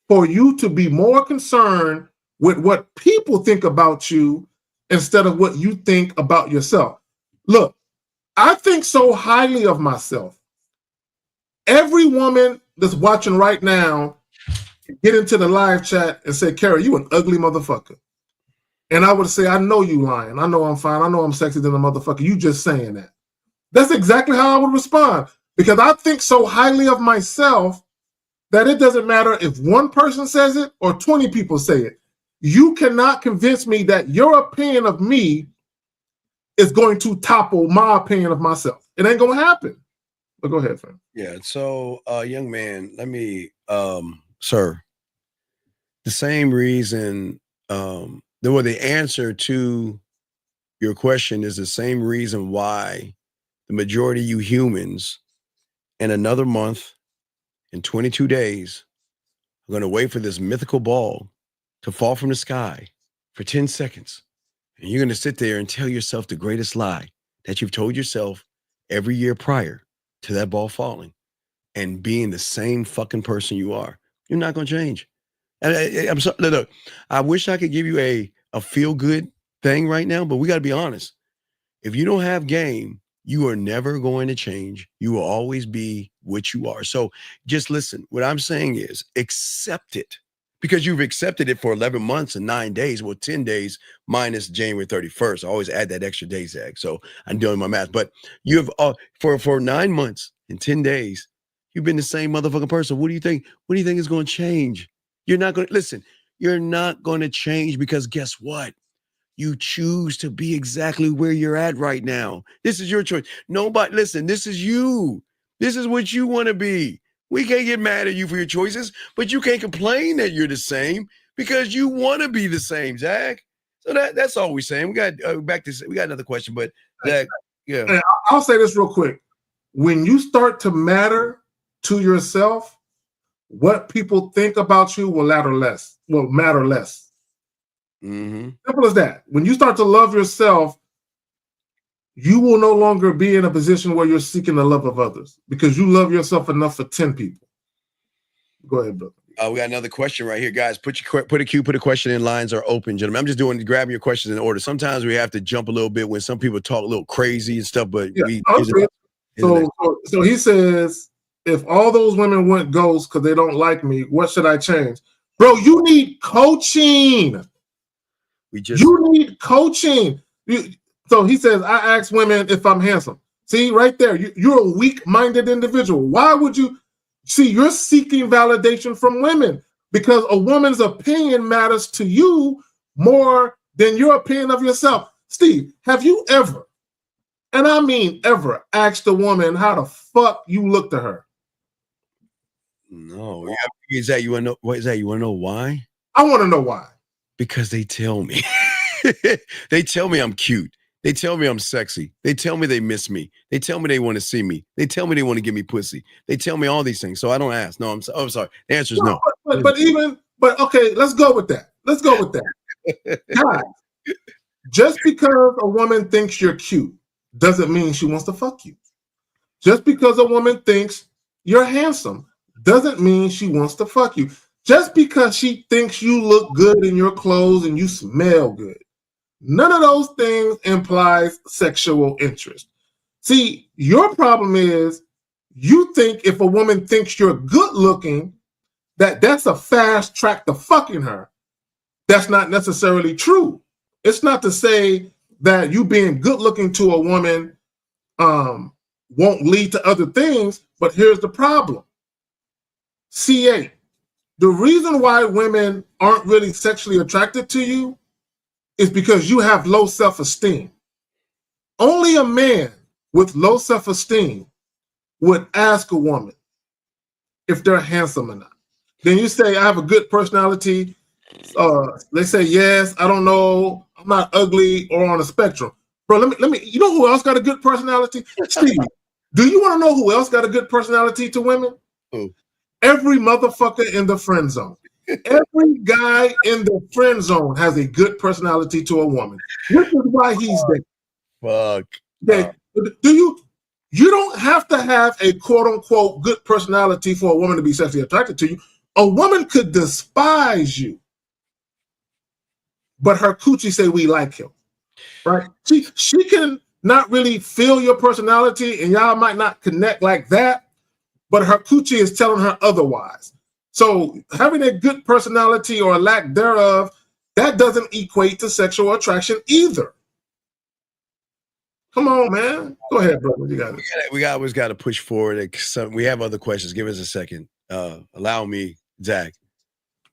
for you to be more concerned with what people think about you instead of what you think about yourself. Look, I think so highly of myself. Every woman that's watching right now get into the live chat and say, Carrie, you an ugly motherfucker. And I would say, I know you lying. I know I'm fine. I know I'm sexy than a motherfucker. You just saying that. That's exactly how I would respond, because I think so highly of myself that it doesn't matter if one person says it or 20 people say it. You cannot convince me that your opinion of me is going to topple my opinion of myself. It ain't going to happen. But go ahead, fam. Yeah. So, young man, let me, sir, the same reason, the answer to your question is the same reason why the majority of you humans in another month, in 22 days, are going to wait for this mythical ball to fall from the sky for 10 seconds. And you're going to sit there and tell yourself the greatest lie that you've told yourself every year prior to that ball falling and being the same fucking person you are. You're not going to change. And I'm sorry, look, I wish I could give you a feel good thing right now, but we got to be honest. If you don't have game, you are never going to change. You will always be what you are. So just listen. What I'm saying is accept it, because you've accepted it for 11 months and 9 days. Well, 10 days minus January 31st. I always add that extra day, Zach. So I'm doing my math. But you have for 9 months and 10 days, you've been the same motherfucking person. What do you think? What do you think is going to change? You're not going to listen. You're not going to change, because guess what? You choose to be exactly where you're at right now. This is your choice. Nobody, listen, this is you. This is what you want to be. We can't get mad at you for your choices, but you can't complain that you're the same, because you want to be the same, Zach. So that's all we're saying. We got we got another question, but Zach, yeah. And I'll say this real quick. When you start to matter to yourself, what people think about you will matter less. Mm-hmm. Simple as that. When you start to love yourself, you will no longer be in a position where you're seeking the love of others, because you love yourself enough for 10 people. Go ahead, brother. We got another question right here, guys. Put a question in. Lines are open, gentlemen. I'm just grabbing your questions in order. Sometimes we have to jump a little bit when some people talk a little crazy and stuff, but So he says, if all those women went ghost because they don't like me, what should I change? Bro, you need coaching. You need coaching. So he says, I ask women if I'm handsome. See, right there, you're a weak-minded individual. Why would you? See, you're seeking validation from women because a woman's opinion matters to you more than your opinion of yourself. Steve, have you ever, and I mean ever, asked a woman how the fuck you look to her? No. Is that you want to know? What is that? You want to know why? I want to know why. Because they tell me. They tell me I'm cute. They tell me I'm sexy. They tell me they miss me. They tell me they want to see me. They tell me they want to give me pussy. They tell me all these things. So I don't ask. No, I'm sorry. The answer is no. But okay, let's go with that. Guys, just because a woman thinks you're cute doesn't mean she wants to fuck you. Just because a woman thinks you're handsome doesn't mean she wants to fuck you. Just because she thinks you look good in your clothes and you smell good, none of those things implies sexual interest. See, your problem is you think if a woman thinks you're good looking, that's a fast track to fucking her. That's not necessarily true. It's not to say that you being good looking to a woman won't lead to other things, but here's the problem. C8. The reason why women aren't really sexually attracted to you is because you have low self-esteem. Only a man with low self-esteem would ask a woman if they're handsome or not. Then you say, I have a good personality. They say, yes, I don't know, I'm not ugly or on a spectrum. Bro, let me, you know who else got a good personality? Steve, do you want to know who else got a good personality to women? Who? Every motherfucker in the friend zone. Every guy in the friend zone has a good personality to a woman. This is why he's there. Fuck. Okay. You don't have to have a quote unquote good personality for a woman to be sexually attracted to you. A woman could despise you, but her coochie say we like him. Right? She can not really feel your personality, and y'all might not connect like that, but her coochie is telling her otherwise. So having a good personality or a lack thereof, that doesn't equate to sexual attraction either. Come on, man. Go ahead, brother. You got it. We always got to push forward. We have other questions. Give us a second. Allow me, Zach.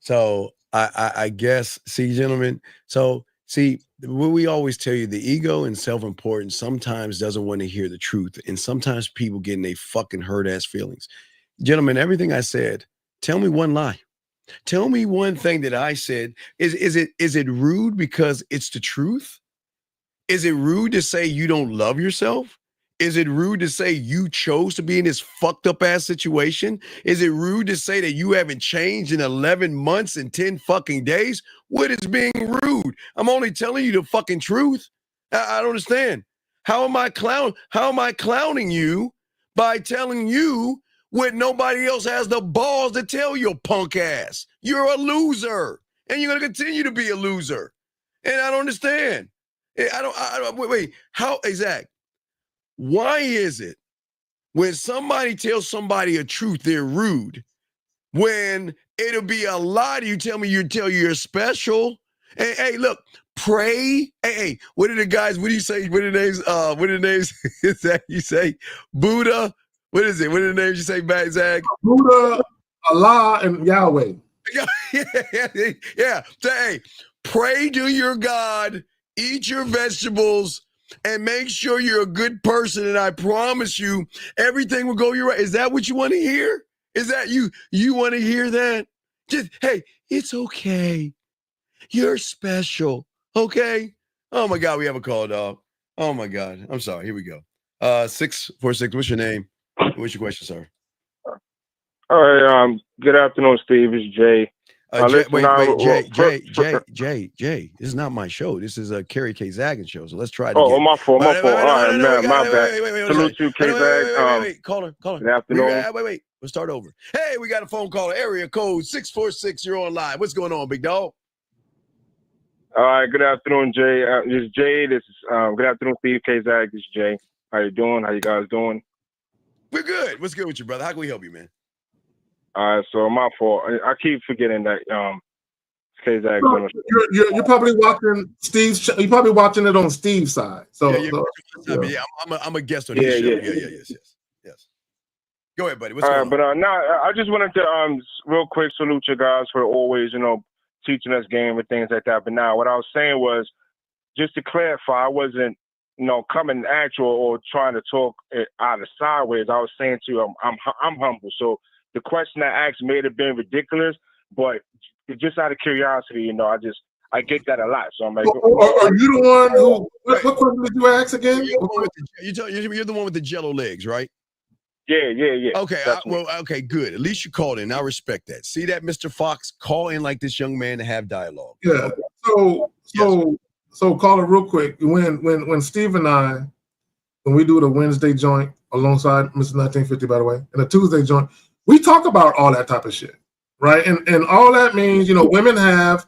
So I guess, see, gentlemen. So see, what we always tell you, the ego and self-importance sometimes doesn't want to hear the truth, and sometimes people get in a fucking hurt ass feelings. Gentlemen, everything I said, tell me one lie. Tell me one thing that I said. Is it rude because it's the truth? Is it rude to say you don't love yourself? Is it rude to say you chose to be in this fucked up ass situation? Is it rude to say that you haven't changed in 11 months and 10 fucking days? What is being rude? I'm only telling you the fucking truth. I don't understand. How am I clowning you by telling you when nobody else has the balls to tell your punk ass? You're a loser, and you're gonna continue to be a loser. And I don't understand. Wait, how, exact? Why is it when somebody tells somebody a truth, they're rude? When it'll be a lie to you, tell you're special. Hey, look, pray. Hey, what are the guys? What do you say? What are the names? Is that you say? Buddha. What is it? What are the names you say back, Zach? Buddha, Allah, and Yahweh. Yeah. So, hey, pray to your God, eat your vegetables, and make sure you're a good person. And I promise you, everything will go your way. Is that what you want to hear? Is that you want to hear that? Just, hey, it's okay. You're special. Okay. Oh my God, we have a call, dog. Oh my God. I'm sorry. Here we go. 646. What's your name? What's your question, sir? All right. Good afternoon, Steve. It's Jay. Jay. This is not my show. This is a Kerry K. Zaggin show. So let's try it again. Oh, my fault. All right, man. My bad. Salute you, K. Zag. Wait. Caller. Good afternoon. Wait. We'll start over. Hey, we got a phone caller. Area code 646. You're on live. What's going on, big dog? All right. Good afternoon, Jay. This is Jay. This is good afternoon, Steve. K. Zag. This is Jay. How you doing? How you guys doing? We're good. What's good with you, brother? How can we help you, man? All right, so my fault. I keep forgetting that K-Zag. You're probably watching Steve's. You're probably watching it on Steve's side. So yeah. I'm a guest on his show. Yes. Go ahead, buddy. What's going on? But I just wanted to real quick salute you guys for always teaching us game and things like that. But now what I was saying was just to clarify, I wasn't coming at you or trying to talk out of sideways. I was saying to you, I'm humble. So the question I asked may have been ridiculous, but just out of curiosity, I get that a lot. So I'm like, are you the one who? What question did you ask again? You're the one with the jello legs, right? Yeah. Okay, okay, good. At least you called in. I respect that. See that, Mr. Fox? Call in like this young man to have dialogue. Yeah. So call it real quick. When Steve and I, when we do the Wednesday joint alongside Mr. 1950, by the way, and the Tuesday joint, we talk about all that type of shit, right? And all that means, women have,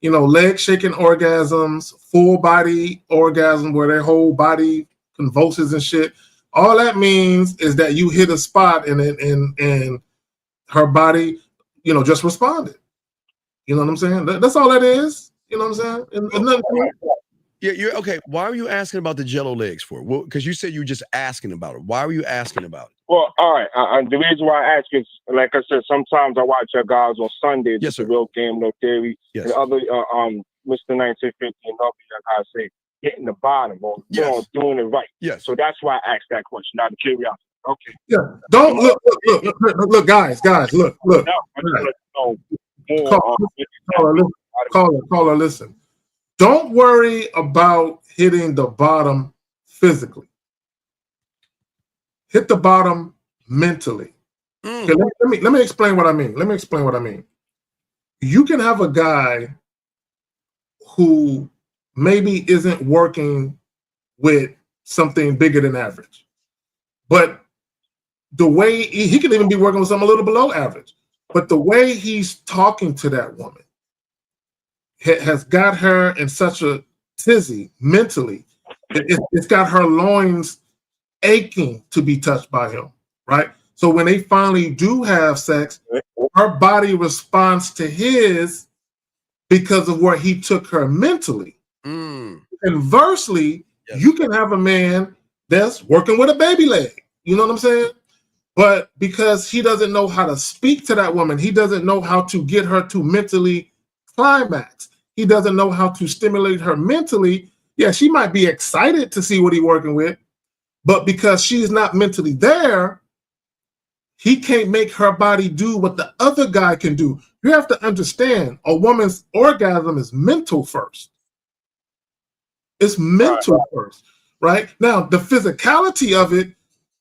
leg shaking orgasms, full body orgasm where their whole body convulses and shit. All that means is that you hit a spot and her body, just responded. You know what I'm saying? That's all that is. You know what I'm saying? And nothing. Yeah, you're okay. Why are you asking about the jello legs for? Well, because you said you were just asking about it. Why were you asking about it? Well, all right. The reason why I ask is, like I said, sometimes I watch your guys on Sundays. Yes, sir. The Real Game, No Theory. Yes. And other, Mr. 1950 and other guys say, hitting the bottom or doing it right. Yes. So that's why I asked that question, out of curiosity. Okay. Yeah. Don't look, guys, look. No, I just want to know Caller, listen. Don't worry about hitting the bottom physically. Hit the bottom mentally. Okay, let me explain what I mean. you can have a guy who maybe isn't working with something bigger than average, but the way he can even be working with something a little below average, but the way he's talking to that woman has got her in such a tizzy mentally. It's got her loins aching to be touched by him, right? So when they finally do have sex, her body responds to his because of where he took her mentally. Conversely, you can have a man that's working with a baby leg. You know what I'm saying? But because he doesn't know how to speak to that woman, he doesn't know how to get her to mentally climax. He doesn't know how to stimulate her mentally. Yeah, she might be excited to see what he's working with, but because she's not mentally there, he can't make her body do what the other guy can do. You have to understand, a woman's orgasm is mental first. It's mental first, right? Now, the physicality of it,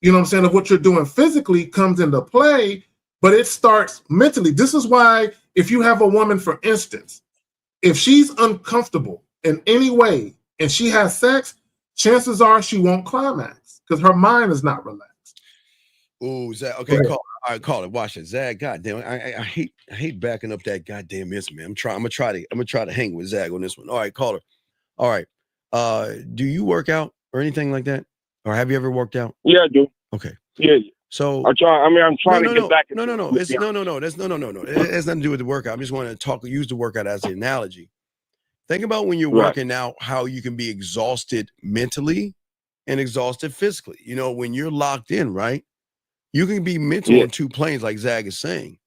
you know what I'm saying, of what you're doing physically comes into play, but it starts mentally. This is why if you have a woman, for instance, if she's uncomfortable in any way and she has sex, chances are she won't climax because her mind is not relaxed. Oh, Zach. Okay, call. All right, call it. Watch it, Zach. Goddamn, I hate backing up that goddamn instrument. I'm gonna try to hang with Zach on this one. All right, caller. All right. Do you work out or anything like that, or have you ever worked out? Yeah, I do. Okay. Yeah. So I'm trying to get back. No. It's no. That's no. It has nothing to do with the workout. I'm just want to use the workout as an analogy. Think about when you're working out, how you can be exhausted mentally and exhausted physically. You know, when you're locked in, right? You can be mental on two planes, like Zach is saying.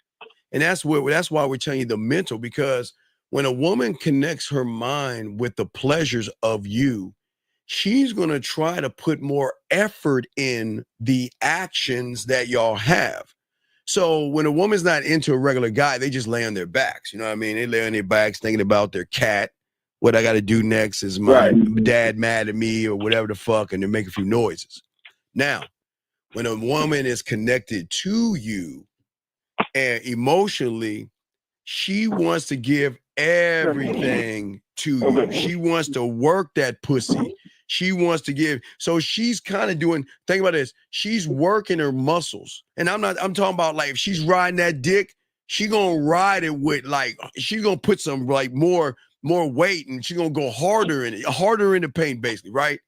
And that's why we're telling you the mental, because when a woman connects her mind with the pleasures of you, she's going to try to put more effort in the actions that y'all have. So when a woman's not into a regular guy, they just lay on their backs. You know what I mean? They lay on their backs thinking about their cat. What I got to do next is my dad mad at me or whatever the fuck, and they make a few noises. Now, when a woman is connected to you and emotionally, she wants to give everything to you. She wants to work that pussy. She wants to give. So she's kind of doing, think about this. She's working her muscles. And I'm talking about, like, if she's riding that dick, she gonna ride it with, like, she's gonna put some, like, more weight, and she's gonna go harder in the paint, basically, right?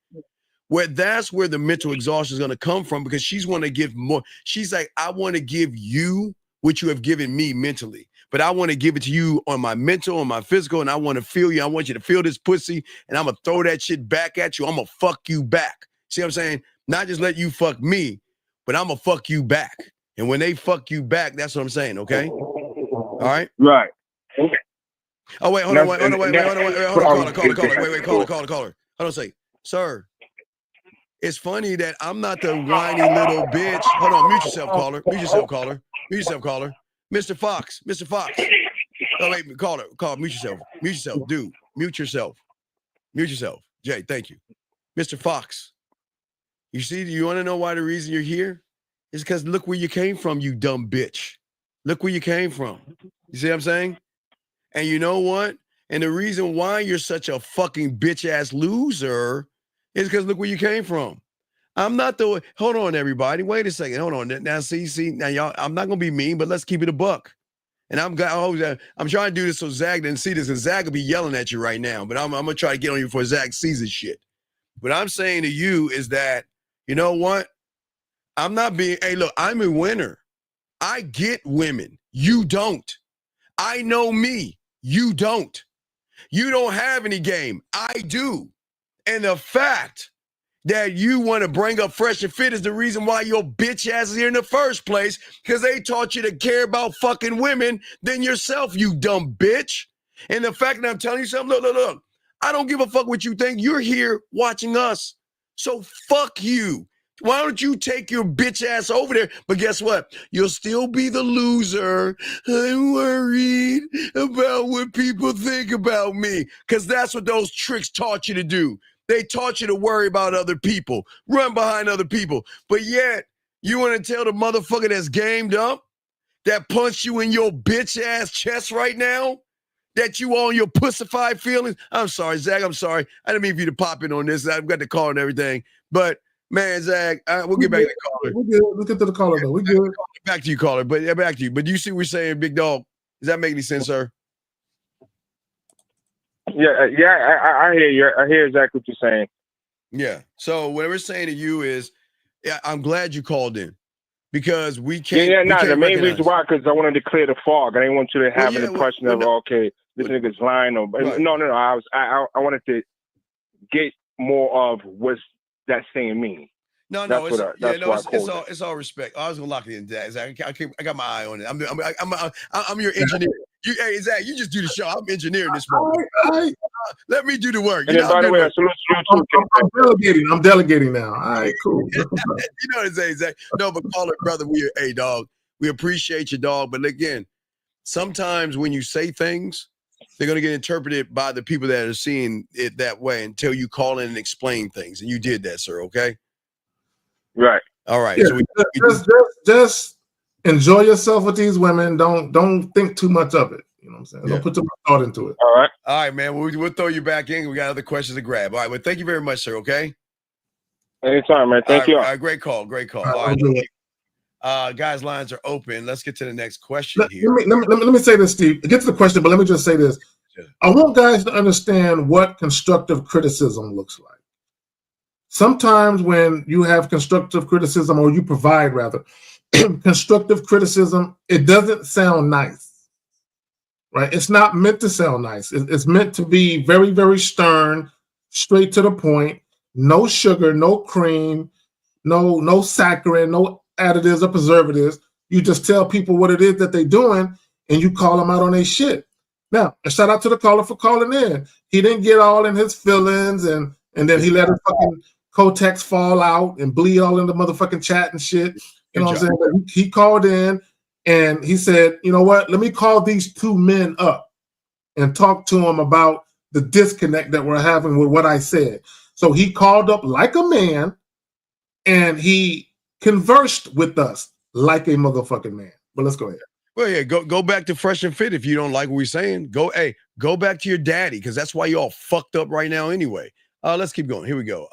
That's where the mental exhaustion is going to come from, because she's want to give more. She's like, I want to give you what you have given me mentally, but I want to give it to you on my mental, on my physical, and I want to feel you. I want you to feel this pussy, and I'm going to throw that shit back at you. I'm going to fuck you back. See what I'm saying? Not just let you fuck me, but I'm going to fuck you back. And when they fuck you back, that's what I'm saying, okay? All right? Right. Oh, wait, hold on, caller. Hold on a second. Sir. It's funny that I'm not the whiny little bitch. Hold on, mute yourself, caller. Mr. Fox. Oh, wait, caller, mute yourself, dude. Mute yourself. Jay, thank you. Mr. Fox. You see, you want to know why the reason you're here? It's because look where you came from, you dumb bitch. Look where you came from. You see what I'm saying? And you know what? And the reason why you're such a fucking bitch-ass loser is because look where you came from. I'm not the, hold on, everybody. Wait a second. Hold on. Now, see, now y'all, I'm not going to be mean, but let's keep it a buck. And I'm trying to do this so Zach didn't see this, and Zach will be yelling at you right now, but I'm going to try to get on you before Zach sees this shit. What I'm saying to you is that, you know what? Hey, look, I'm a winner. I get women. You don't. I know me. You don't. You don't have any game. I do. And the fact that you want to bring up Fresh and Fit is the reason why your bitch ass is here in the first place, because they taught you to care about fucking women than yourself, you dumb bitch. And the fact that I'm telling you something, look, I don't give a fuck what you think. You're here watching us. So fuck you. Why don't you take your bitch ass over there? But guess what? You'll still be the loser. I'm worried about what people think about me, because that's what those tricks taught you to do. They taught you to worry about other people, run behind other people. But yet, you want to tell the motherfucker that's gamed up, that punch you in your bitch ass chest right now, that you on your pussified feelings. I'm sorry, Zach. I'm sorry. I didn't mean for you to pop in on this. I've got the call and everything. But man, Zach, we'll get back to the caller. We good. Let's get to the caller though. We good. Back to you, caller. But yeah, back to you. But you see what we're saying, big dog. Does that make any sense, sir? Yeah, I hear you. I hear exactly what you're saying. Yeah. So what we're saying to you is, yeah, I'm glad you called in because we can't. The main reason why, because I wanted to clear the fog. I didn't want you to have an impression of okay, this nigga's lying. Or Right. No. I wanted to get more of what's that saying mean. No, it's all respect. I was gonna lock it in, Zach. I got my eye on it. I'm your engineer. Hey, Zach, you just do the show. I'm engineering this moment. Let me do the work. And then, by the way, I'm delegating now. All right, cool. You know what I'm saying, Zach? No, but call it, brother. Hey, dog. We appreciate you, dog. But again, sometimes when you say things, they're gonna get interpreted by the people that are seeing it that way until you call in and explain things. And you did that, sir. Okay. Right. All right. Yeah, So just enjoy yourself with these women. Don't think too much of it. You know what I'm saying? Don't put too much thought into it. All right, man. We'll throw you back in. We got other questions to grab. All right. Well, thank you very much, sir. Okay. Anytime, man. Thank you. All right. Great call. All right. Guys, lines are open. Let's get to the next question here. Let me say this, Steve. Get to the question, but let me just say this. I want guys to understand what constructive criticism looks like. Sometimes when you have constructive criticism, or you provide rather, constructive criticism, it doesn't sound nice, right? It's not meant to sound nice. It's meant to be very, very stern, straight to the point, no sugar, no cream, no saccharin, no additives or preservatives. You just tell people what it is that they're doing, and you call them out on their shit. Now, a shout out to the caller for calling in. He didn't get all in his feelings, and then he let his fucking Kotex fall out and bleed all in the motherfucking chat and shit. You know what I'm saying? But he called in and he said, you know what? Let me call these two men up and talk to them about the disconnect that we're having with what I said. So he called up like a man and he conversed with us like a motherfucking man. But let's go ahead. Well, yeah, go back to Fresh and Fit if you don't like what we're saying. Go back to your daddy, because that's why you all fucked up right now anyway. Let's keep going. Here we go.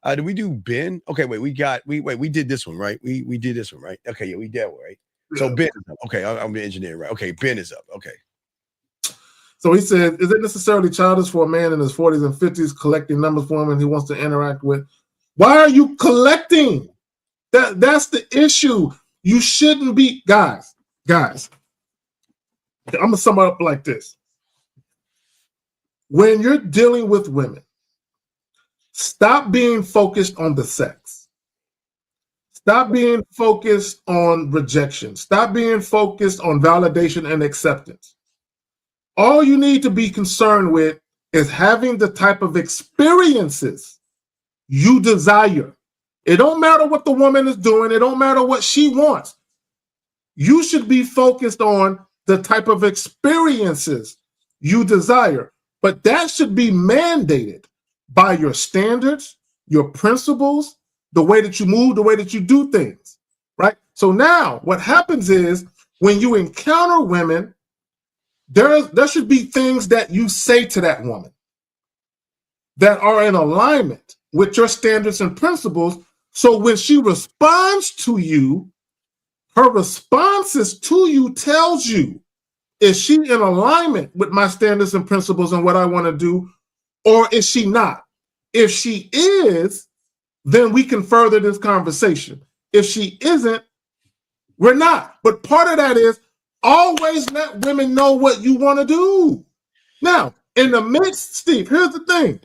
Did we do Ben? Okay, wait, we did this one, right? We did this one, right? Okay, yeah, we did one, right? So Ben is up. Okay, I'm the engineer, right? Okay, Ben is up. Okay. So he said, is it necessarily childish for a man in his 40s and 50s collecting numbers for him and he wants to interact with? Why are you collecting? That's the issue. You shouldn't be, guys. I'm gonna sum it up like this. When you're dealing with women, stop being focused on the sex. Stop being focused on rejection. Stop being focused on validation and acceptance. All you need to be concerned with is having the type of experiences you desire. It don't matter what the woman is doing. It don't matter what she wants. You should be focused on the type of experiences you desire. But that should be mandated by your standards, your principles, the way that you move, the way that you do things, right? So now what happens is when you encounter women, there should be things that you say to that woman that are in alignment with your standards and principles. So when she responds to you, her responses to you tells you, is she in alignment with my standards and principles and what I want to do, or is she not? If she is, then we can further this conversation. If she isn't, we're not. But part of that is always let women know what you want to do. Now, in the midst, Steve, here's the thing.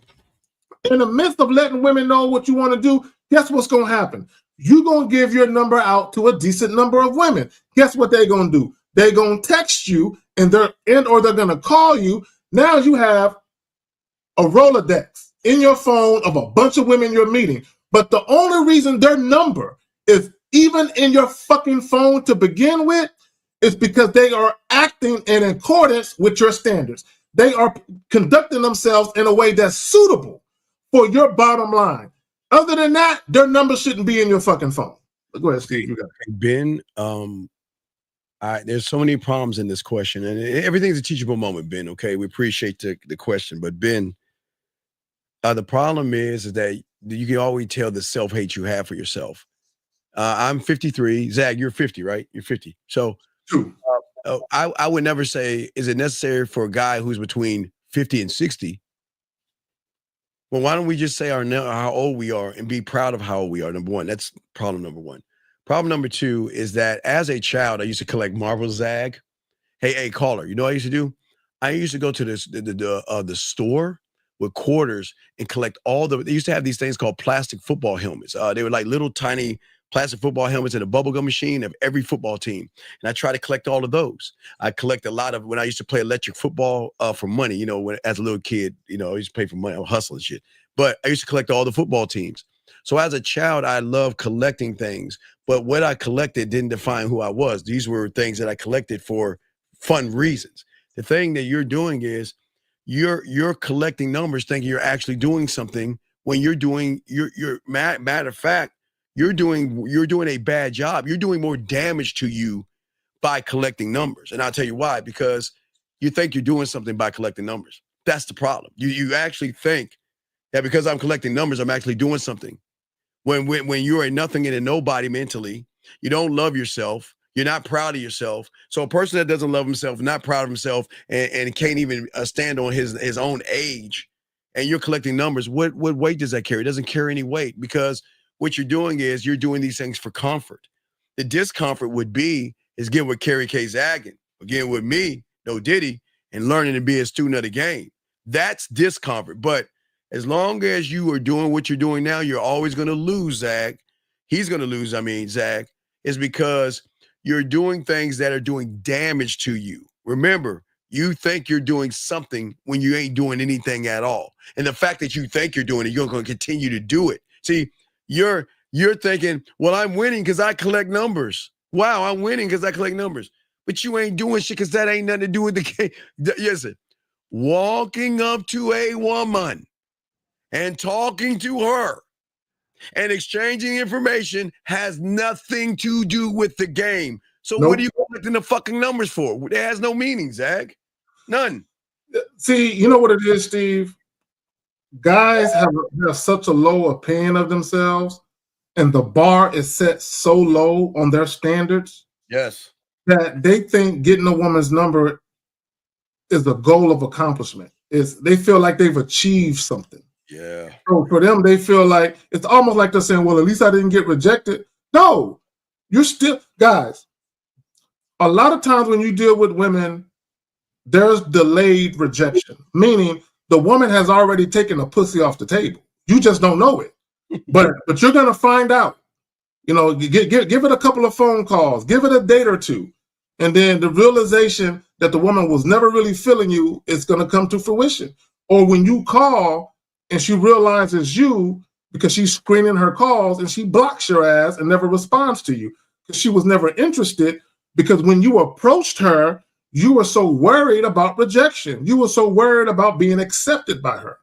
In the midst of letting women know what you want to do, guess what's going to happen? You're going to give your number out to a decent number of women. Guess what they're going to do? They're going to text you or they're going to call you. Now you have a Rolodex in your phone of a bunch of women you're meeting. But the only reason their number is even in your fucking phone to begin with is because they are acting in accordance with your standards. They are conducting themselves in a way that's suitable for your bottom line. Other than that, their number shouldn't be in your fucking phone. Go ahead, Steve. Ben, There's so many problems in this question, and everything's a teachable moment, Ben. Okay, we appreciate the question, but Ben, the problem is that you can always tell the self-hate you have for yourself. I'm 53. Zach, you're 50, right? You're 50. So True. I would never say, is it necessary for a guy who's between 50 and 60? Well, why don't we just say how old we are and be proud of how old we are? Number one, that's problem number one. Problem number two is that as a child, I used to collect marbles, Zag. Hey, caller, you know what I used to do? I used to go to the store with quarters and collect they used to have these things called plastic football helmets. They were like little tiny plastic football helmets in a bubblegum machine of every football team. And I try to collect all of those. I collect a lot of when I used to play electric football for money, as a little kid, I used to play for money, I was hustling shit. But I used to collect all the football teams. So as a child, I loved collecting things. But what I collected didn't define who I was. These were things that I collected for fun reasons. The thing that you're doing is you're collecting numbers thinking you're actually doing something when you're matter of fact, you're doing a bad job. You're doing more damage to you by collecting numbers. And I'll tell you why, because you think you're doing something by collecting numbers. That's the problem. You actually think that because I'm collecting numbers, I'm actually doing something. When you're a nothing and a nobody mentally, you don't love yourself. You're not proud of yourself. So a person that doesn't love himself, not proud of himself, and can't even stand on his own age, and you're collecting numbers, what weight does that carry? It doesn't carry any weight, because what you're doing is you're doing these things for comfort. The discomfort is getting with Kerry K. Zagging, again with me, No Diddy, and learning to be a student of the game. That's discomfort. But as long as you are doing what you're doing now, you're always going to lose, Zach. He's going to lose, Zach, is because you're doing things that are doing damage to you. Remember, you think you're doing something when you ain't doing anything at all. And the fact that you think you're doing it, you're going to continue to do it. See, you're thinking, well, I'm winning because I collect numbers. Wow, I'm winning because I collect numbers. But you ain't doing shit because that ain't nothing to do with the game. Listen, walking up to a woman and talking to her and exchanging information has nothing to do with the game. So What are you collecting the fucking numbers for? It has no meaning, Zach. None. See, you know what it is, Steve? Guys have such a low opinion of themselves, and the bar is set so low on their standards. Yes. That they think getting a woman's number is the goal of accomplishment. They feel like they've achieved something. Yeah. So for them, they feel like it's almost like they're saying, well, at least I didn't get rejected. No, you're still, guys, a lot of times when you deal with women, there's delayed rejection, meaning the woman has already taken a pussy off the table. You just don't know it. But you're going to find out. Give it a couple of phone calls, give it a date or two. And then the realization that the woman was never really feeling you is going to come to fruition. Or when you call, and she realizes you because she's screening her calls and she blocks your ass and never responds to you because she was never interested, because when you approached her, you were so worried about rejection. You were so worried about being accepted by her.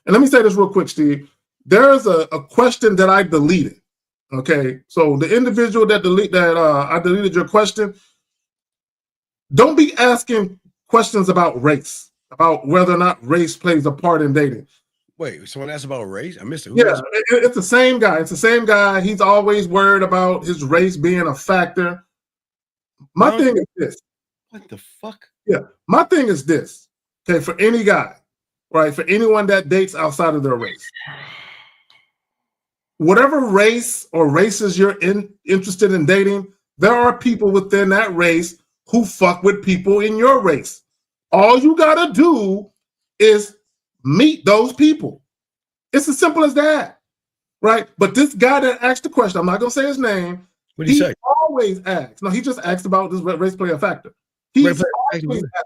And let me say this real quick, Steve. There's a question that I deleted. Okay, so the individual that I deleted your question, don't be asking questions about race, about whether or not race plays a part in dating. Wait, someone asked about race? I missed it. It's the same guy. It's the same guy. He's always worried about his race being a factor. My thing is this. What the fuck? Yeah, my thing is this. Okay, for any guy, right? For anyone that dates outside of their race, whatever race or races you're interested in dating, there are people within that race who fuck with people in your race. All you gotta do is meet those people. It's as simple as that, right? But this guy that asked the question, I'm not gonna say his name. What did he say? Always asks. No, he just asked about this race play a factor. He's always asked,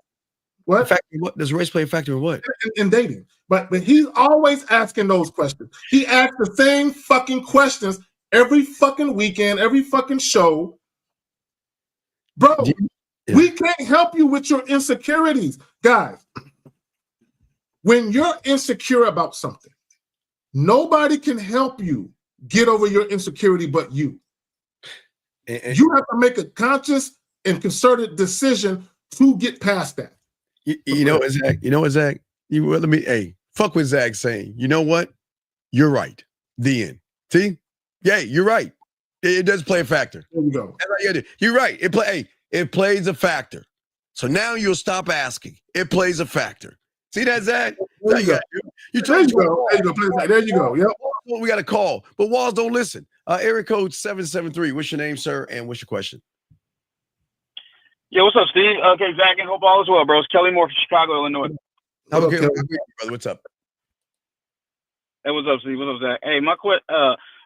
what? What does race play a factor in what? In dating. But he's always asking those questions. He asks the same fucking questions every fucking weekend, every fucking show. Bro, we can't help you with your insecurities. Guys, when you're insecure about something, nobody can help you get over your insecurity but you. You have to make a conscious and concerted decision to get past that. You know what, Zach? You know what, Zach? Fuck what Zach's saying. You know what? You're right. The end. See? Yeah, you're right. It does play a factor. There we go. You're right. It plays a factor. So now you'll stop asking. It plays a factor. See that, Zach? There you go. There you go. Yep. We got a call, but walls don't listen. Area code 773. What's your name, sir? And what's your question? Yo, what's up, Steve? Okay, Zach, and hope all is well, bro. It's Kelly Moore from Chicago, Illinois. Okay, brother. What's up? Hey, what's up, Steve? What's up, Zach? Hey,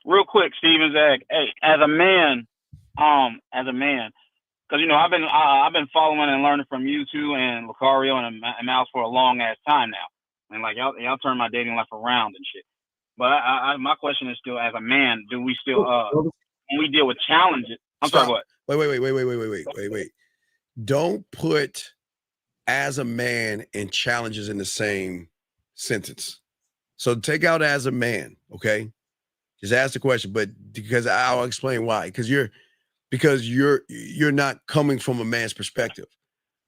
real quick, Steve and Zach. Hey, as a man, because I've been following and learning from you two and Lucario and Mouse for a long ass time now, and like y'all turned my dating life around and shit. But my question is still, as a man, do we still when we deal with challenges? I'm sorry, what? Wait. Don't put as a man and challenges in the same sentence. So take out as a man, okay? Just ask the question, but because I'll explain why. Because you're not coming from a man's perspective.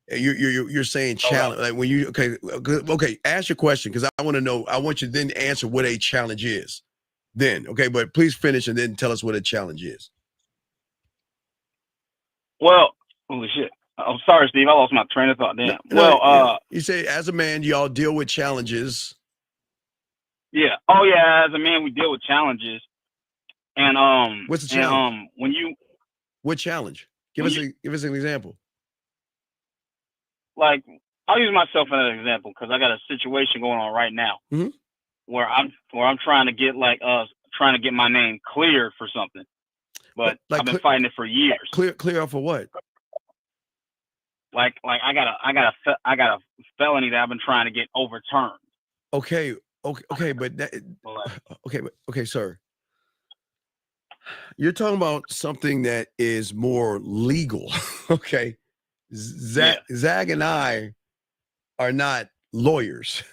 You're saying challenge. Like when you okay, ask your question because I want to know. I want you to then answer what a challenge is. Then, okay, but please finish and then tell us what a challenge is. Well, holy shit. I'm sorry, Steve. I lost my train of thought. Damn. You say as a man, y'all deal with challenges. Yeah. Oh yeah. As a man, we deal with challenges. And what's the challenge? What challenge? Give us an example. Like, I'll use myself as an example because I got a situation going on right now where I'm trying to get my name cleared for something, but I've been fighting it for years. Clear off of what? Like I got a felony that I've been trying to get overturned. Okay, sir. You're talking about something that is more legal, okay? Zach and I are not lawyers.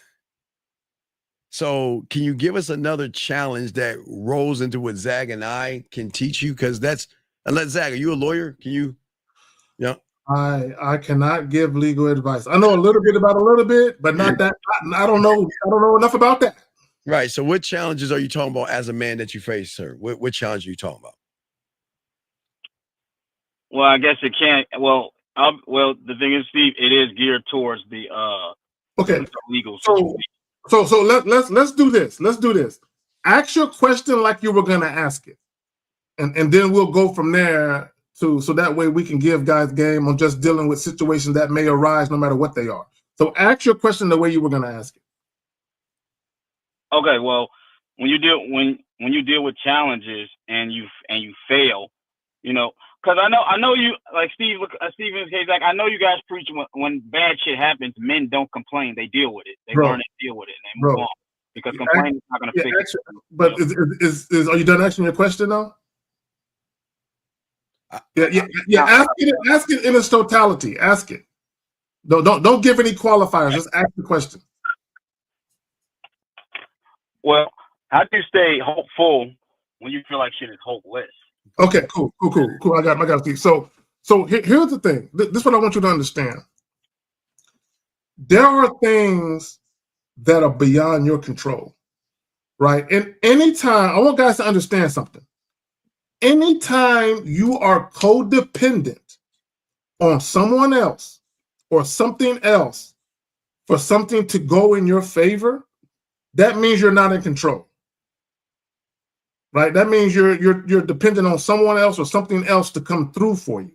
So can you give us another challenge that rolls into what Zach and I can teach you? Because unless Zach, are you a lawyer? Can you? Yeah. I cannot give legal advice. I know a little bit about a little bit, but not that. I don't know enough about that. Right. So what challenges are you talking about as a man that you face, sir? What challenge are you talking about? Well, I guess it can't. Well, the thing is, Steve, it is geared towards the legal situation. So let's do this. Let's do this. Ask your question like you were gonna ask it, and then we'll go from there so that way we can give guys game on just dealing with situations that may arise no matter what they are. So ask your question the way you were gonna ask it. Okay, well, when you deal with challenges and you fail, because I know you, like Steve, Steven's case, like I know you guys preach when bad shit happens, men don't complain, they deal with it, they learn to deal with it, and they move on because complaining is not going to fix it. But are you done answering your question though? Ask it in its totality. Ask it. Don't give any qualifiers. Just ask the question. Well, how do you stay hopeful when you feel like shit is hopeless? Okay, cool. I got it. So here's the thing. This is what I want you to understand. There are things that are beyond your control, right? And anytime, I want guys to understand something. Anytime you are codependent on someone else or something else for something to go in your favor, that means you're not in control. Right? That means you're dependent on someone else or something else to come through for you.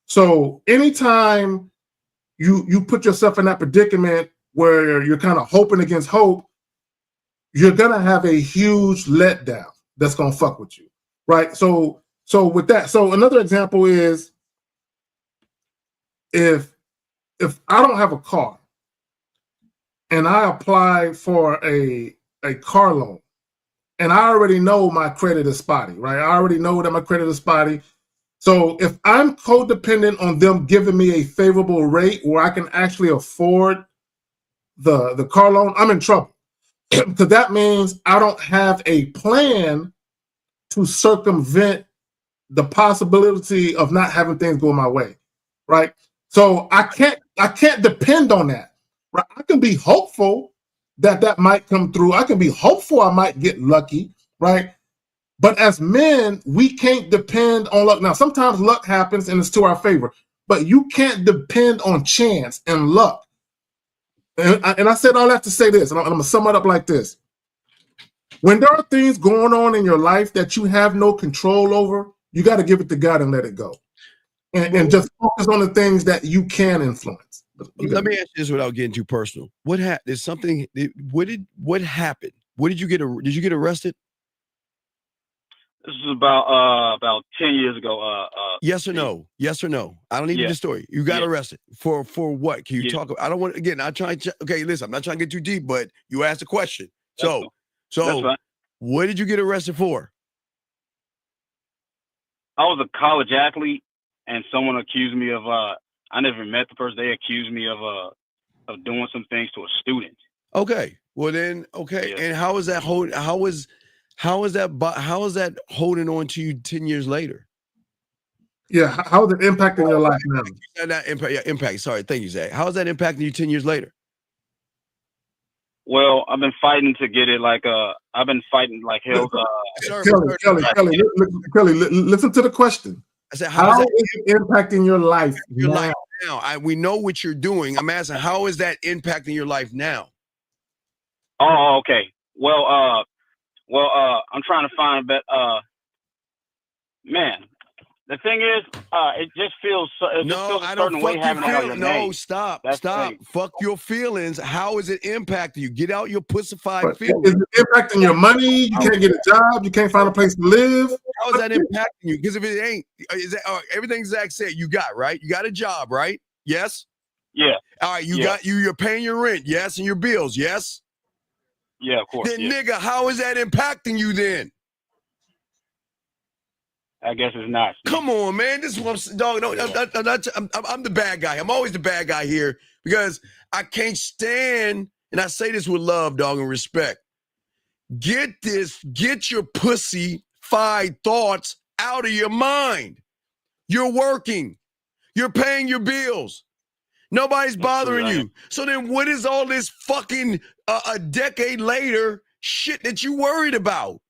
So anytime you put yourself in that predicament where you're kind of hoping against hope, you're gonna have a huge letdown that's gonna fuck with you. Right? So with that, so another example is if I don't have a car and I apply for a car loan, and I already know my credit is spotty, right? I already know that my credit is spotty. So if I'm codependent on them giving me a favorable rate where I can actually afford the car loan, I'm in trouble. Because that means I don't have a plan to circumvent the possibility of not having things go my way, right? So I can't depend on that, right? I can be hopeful that might come through. I can be hopeful I might get lucky, right? But as men, we can't depend on luck. Now, sometimes luck happens and it's to our favor, but you can't depend on chance and luck. And I said all that to say this, and I'm going to sum it up like this. When there are things going on in your life that you have no control over, you got to give it to God and let it go. And just focus on the things that you can influence. Let me ask you this without getting too personal. What happened? What happened? Did you get arrested? This is about 10 years ago. Yes or no? Yes or no? I don't need the story. You got arrested for what? Can you talk? I don't want, again, I'm trying to, okay, listen, I'm not trying to get too deep, but you asked a question. So what did you get arrested for? I was a college athlete, and someone accused me of, I never met the person. They accused me of doing some things to a student. Okay. Well then, okay. Yeah. And how is that holding on to you 10 years later? Yeah. How is it impacting your life now? Impact. Sorry. Thank you, Zach. How is that impacting you 10 years later? Well, I've been fighting to get it. I've been fighting like hell. Kelly, listen to the question. I said, how is it impacting your life now? We know what you're doing. I'm asking, how is that impacting your life now? Oh, okay. Well, I'm trying to find a better. Man, the thing is, it just feels. I don't fuck your feelings. No, stop. Fuck your feelings. How is it impacting you? Get out your pussified feelings. Is it impacting your money? You can't get a job. You can't find a place to live. How is that impacting you? Because if it ain't, everything Zach said, you got, right? You got a job, right? Yes. Yeah. All right. You're paying your rent, yes, and your bills, yes. Yeah, of course. Then, nigga, how is that impacting you then? I guess it's not. Come on, man. This is what I'm dog. No, I'm the bad guy. I'm always the bad guy here because I can't stand, and I say this with love, dog, and respect. Get your pussy-fied thoughts out of your mind. You're working. You're paying your bills. Nobody's bothering you. So then what is all this fucking a decade later shit that you worried about?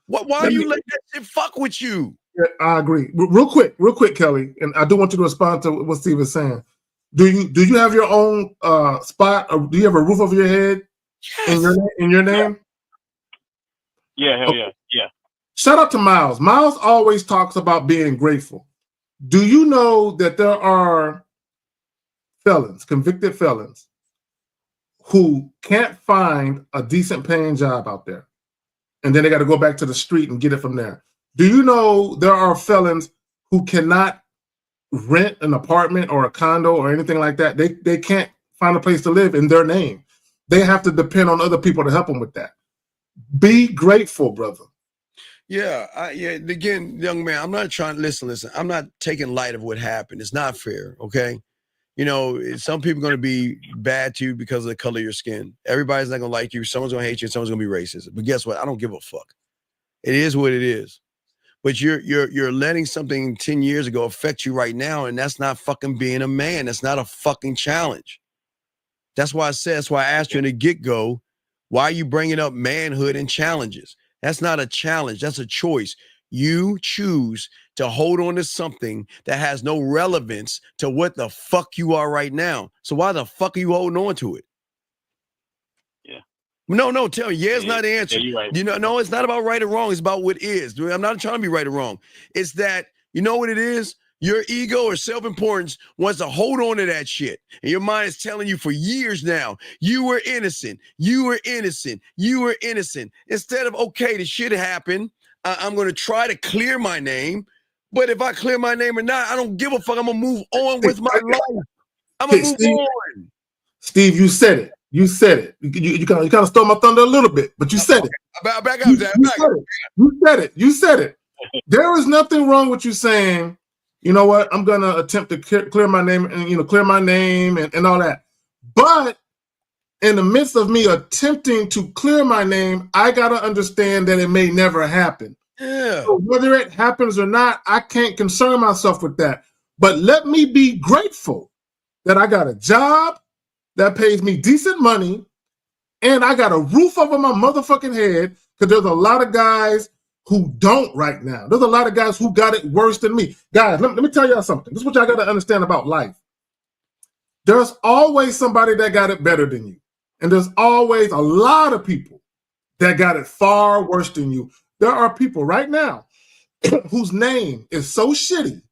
Why are you letting that shit fuck with you? Yeah, I agree. Real quick, Kelly, and I do want you to respond to what Steve is saying. Do you have your own spot, or do you have a roof over your head? Yes. In your name? Yeah, hell yeah. Yeah. Shout out to Miles. Miles always talks about being grateful. Do you know that there are felons, convicted felons, who can't find a decent paying job out there, and then they got to go back to the street and get it from there? Do you know there are felons who cannot rent an apartment or a condo or anything like that? They can't find a place to live in their name. They have to depend on other people to help them with that. Be grateful, brother. Yeah, again, young man, I'm not trying to listen. I'm not taking light of what happened. It's not fair, okay? You know, some people are going to be bad to you because of the color of your skin. Everybody's not going to like you. Someone's going to hate you. Someone's going to be racist. But guess what? I don't give a fuck. It is what it is. But you're letting something 10 years ago affect you right now, and that's not fucking being a man. That's not a fucking challenge. That's why I asked you in the get-go, why are you bringing up manhood and challenges? That's not a challenge. That's a choice. You choose to hold on to something that has no relevance to what the fuck you are right now. So why the fuck are you holding on to it? Yeah. No, tell me. Yeah, it's not the answer. Yeah, you're right. You know, no, it's not about right or wrong. It's about what is. I'm not trying to be right or wrong. It's that, you know what it is? Your ego or self-importance wants to hold on to that shit. And your mind is telling you for years now, you were innocent. You were innocent. You were innocent. Instead of, okay, the shit happened. I'm going to try to clear my name. But if I clear my name or not, I don't give a fuck. I'm going to move on with my life. I'm going to move on. Steve, you said it. You said it. You kind of stole my thunder a little bit, but you said it. Back up, Zach. You said it. There is nothing wrong with you saying, you know what, I'm going to attempt to clear my name and, clear my name and all that. But in the midst of me attempting to clear my name, I got to understand that it may never happen. Yeah. So whether it happens or not, I can't concern myself with that. But let me be grateful that I got a job that pays me decent money and I got a roof over my motherfucking head, because there's a lot of guys who don't right now. There's a lot of guys who got it worse than me. Guys, let me tell y'all something. This is what y'all got to understand about life. There's always somebody that got it better than you. And there's always a lot of people that got it far worse than you. There are people right now whose name is so shitty,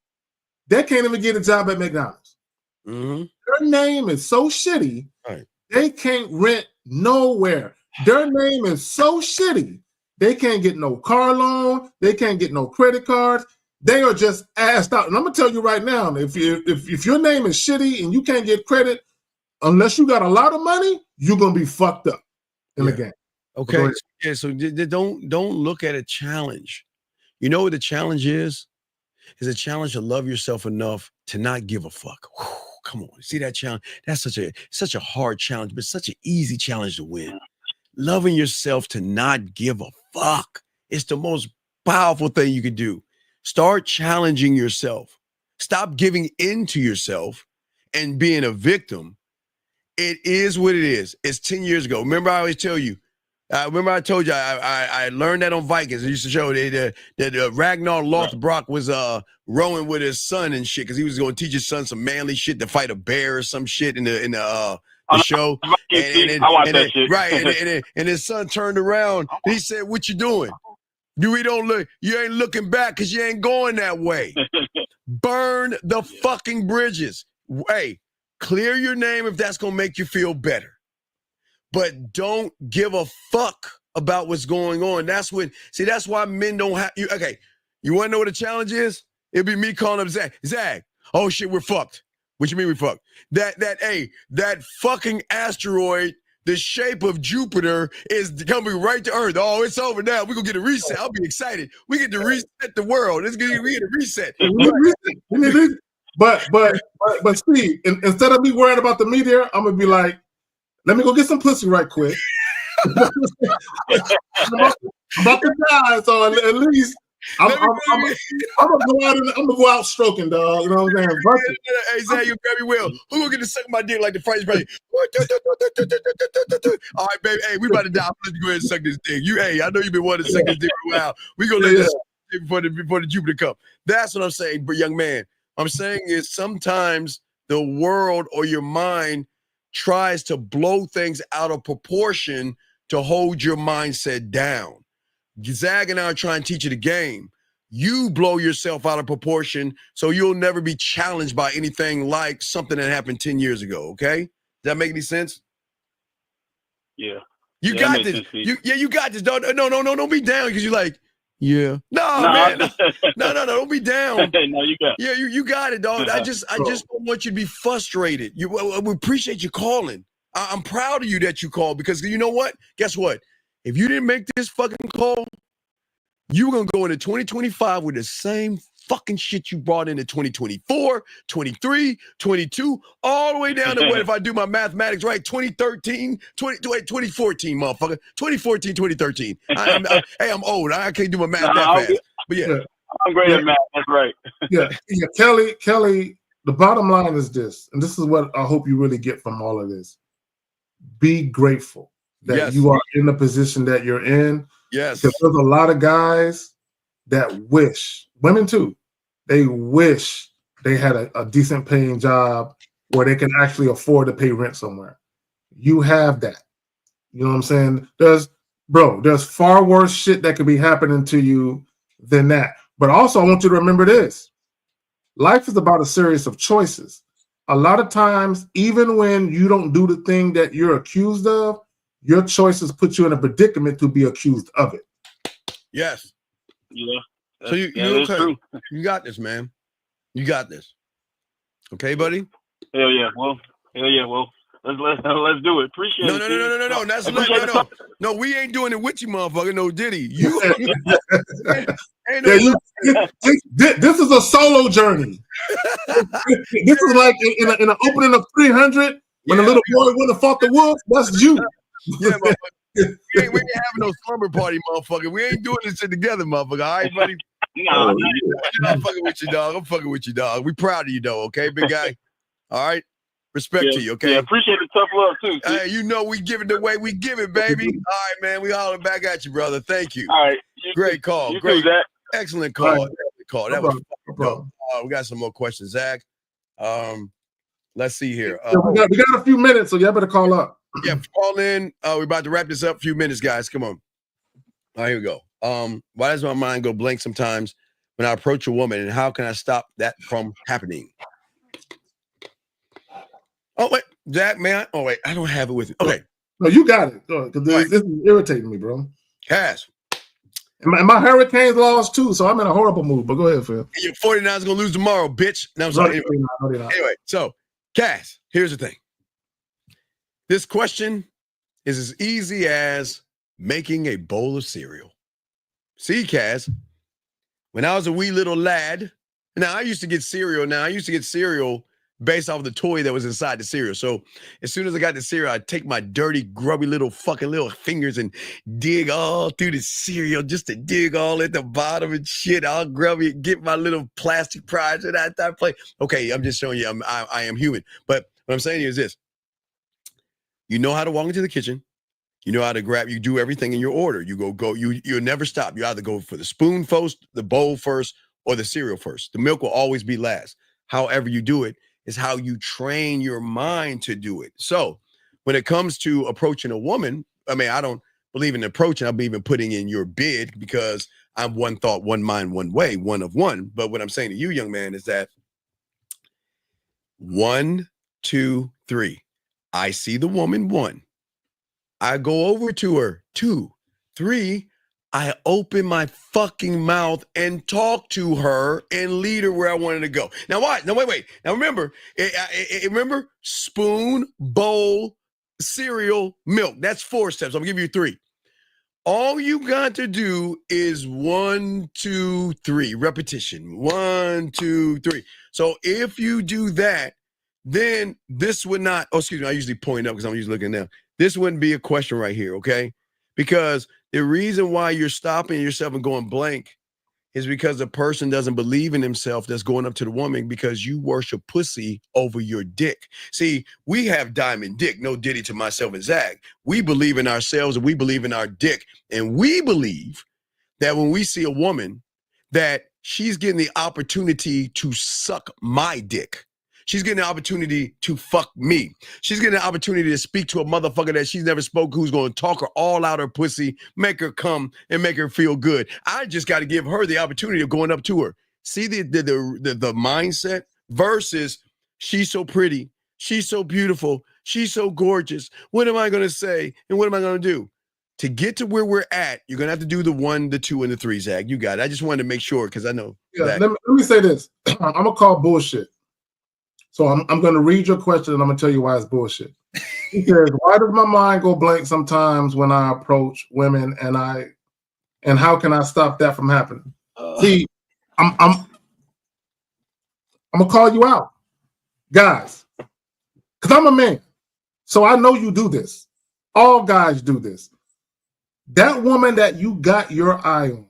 they can't even get a job at McDonald's. Mm-hmm. Their name is so shitty, right. They can't rent nowhere. Their name is so shitty, they can't get no car loan, they can't get no credit cards. They are just assed out. And I'm gonna tell you right now, if your name is shitty and you can't get credit, unless you got a lot of money, you're gonna be fucked up in the game. Okay. Yeah. So don't look at a challenge. You know what the challenge is? It's a challenge to love yourself enough to not give a fuck. Whew, come on. See that challenge? That's such a hard challenge, but such an easy challenge to win. Loving yourself to not give a fuck. It's the most powerful thing you can do. Start challenging yourself. Stop giving in to yourself and being a victim. It is what it is. It's 10 years ago. Remember, I always tell you, remember I told you I learned that on Vikings. It used to show that Ragnar Lothbrok was rowing with his son and shit, because he was going to teach his son some manly shit to fight a bear or some shit in the show. I watched that shit. Right, and his son turned around and he said, "What you doing? You ain't looking back because you ain't going that way. Burn the fucking bridges. Hey, clear your name if that's gonna make you feel better. But don't give a fuck about what's going on." That's why men don't have you. Okay, you want to know what the challenge is? It'd be me calling up Zag. Oh shit, we're fucked. What you mean we fucked? That fucking asteroid, the shape of Jupiter, is coming right to Earth. Oh, it's over now. We're gonna get a reset. I'll be excited. We get to reset the world. We get a reset. But Steve, instead of me worrying about the meteor, I'm gonna be like, let me go get some pussy right quick. I'm about to die, so at least I'm gonna go out and I'm gonna go out stroking, dog. You know what I'm saying? Hey, Zach, you grab me well. Who gonna get to suck my dick like the French baby? All right, baby. Hey, we about to die. I'm gonna go ahead and suck this dick. I know you've been wanting to suck this dick for a while. We gonna let this before the Jupiter come. That's what I'm saying, but young man. I'm saying is sometimes the world or your mind tries to blow things out of proportion to hold your mindset down. Zag and I are trying to teach you the game. You blow yourself out of proportion so you'll never be challenged by anything like something that happened 10 years ago, okay? Does that make any sense? Yeah. You got this. You got this. No, don't be down because you're like, yeah. No, man. No, don't be down. No, you got it. Yeah, you got it, dog. I just don't want you to be frustrated. We appreciate you calling. I'm proud of you that you called, because you know what? Guess what? If you didn't make this fucking call, you were going to go into 2025 with the same fucking shit you brought into 2024, 23, 22, all the way down to what, if I do my mathematics right, 2014, motherfucker. 2014, 2013. Hey, I'm old. I can't do my math that fast. But yeah. I'm great at math. That's right. yeah, Kelly, the bottom line is this, and this is what I hope you really get from all of this. Be grateful that you are in the position that you're in. Yes. Because there's a lot of guys that wish, women too, they wish they had a decent paying job where they can actually afford to pay rent somewhere. You have that. You know what I'm saying? There's far worse shit that could be happening to you than that. But also, I want you to remember this. Life is about a series of choices. A lot of times, even when you don't do the thing that you're accused of, your choices put you in a predicament to be accused of it. Yes. Yeah. So you're okay. True. You got this, man. You got this. Okay, buddy? Hell yeah. Well, let's do it. Appreciate it. No. No, we ain't doing it with you, motherfucker. No, Diddy. This is a solo journey. This is like in an opening of 300 when the little boy went and fought the wolf. That's you. Yeah, We ain't having no slumber party, motherfucker. We ain't doing this shit together, motherfucker. All right, buddy? No, I'm fucking with you, dog. I'm fucking with you, dog. We proud of you, though, okay, big guy? All right? Respect to you, okay? Yeah, appreciate the tough love, too. Hey, you know we give it the way we give it, baby. All right, man. We holler back at you, brother. Thank you. All right. Great call. You Great. too, Zach. Excellent call. All right. Excellent call. No That was problem. dope. We got some more questions, Zach. Let's see here. We got a few minutes, so y'all better call up. Yeah, call in. We're about to wrap this up. A few minutes, guys. Come on. All right, here we go. Why does my mind go blank sometimes when I approach a woman, and how can I stop that from happening? Oh, wait, Zach, man. Oh, wait, I don't have it with me. Okay. No, you got it. Because this is irritating me, bro. Cass. And my Hurricanes lost too, so I'm in a horrible mood. But go ahead, Phil. And your 49ers going to lose tomorrow, bitch. No, I'm sorry. Anyway, so, Cass, here's the thing. This question is as easy as making a bowl of cereal. See, Cass, when I was a wee little lad, now I used to get cereal. Based off of the toy that was inside the cereal. So as soon as I got the cereal, I'd take my dirty, grubby little fingers and dig all through the cereal just to dig all at the bottom and shit. All grubby, get my little plastic prize and I play. Okay, I'm just showing you I am human. But what I'm saying is this. You know how to walk into the kitchen. You know how to grab, you do everything in your order. You'll never stop. You either go for the spoon first, the bowl first, or the cereal first. The milk will always be last. However you do it is how you train your mind to do it. So when it comes to approaching a woman, I mean, I don't believe in approaching. I believe in putting in your bid because I'm one thought, one mind, one way, one of one. But what I'm saying to you, young man, is that 1, 2, 3. I see the woman, 1. I go over to her, 2, 3. I open my fucking mouth and talk to her and lead her where I wanted to go. Now, what? No, wait. Now, remember, remember, spoon, bowl, cereal, milk. That's 4 steps. I'll give you 3. All you got to do is 1, 2, 3. Repetition. 1, 2, 3. So if you do that, then this would not, I usually point up because I'm usually looking now. This wouldn't be a question right here, okay? Because the reason why you're stopping yourself and going blank is because the person doesn't believe in himself that's going up to the woman because you worship pussy over your dick. See, we have diamond dick, no diddy to myself and Zach. We believe in ourselves and we believe in our dick. And we believe that when we see a woman, that she's getting the opportunity to suck my dick. She's getting the opportunity to fuck me. She's getting the opportunity to speak to a motherfucker that she's never spoke, who's going to talk her all out her pussy, make her come and make her feel good. I just got to give her the opportunity of going up to her. See the mindset versus she's so pretty, she's so beautiful, she's so gorgeous. What am I going to say and what am I going to do? To get to where we're at, you're going to have to do the 1, the 2, and the 3, Zach. You got it. I just wanted to make sure because I know. Yeah, let me say this. I'm going to call bullshit. So I'm going to read your question and I'm going to tell you why it's bullshit. He says, why does my mind go blank sometimes when I approach women and how can I stop that from happening? See, I'm going to call you out, guys, because I'm a man. So I know you do this. All guys do this. That woman that you got your eye on,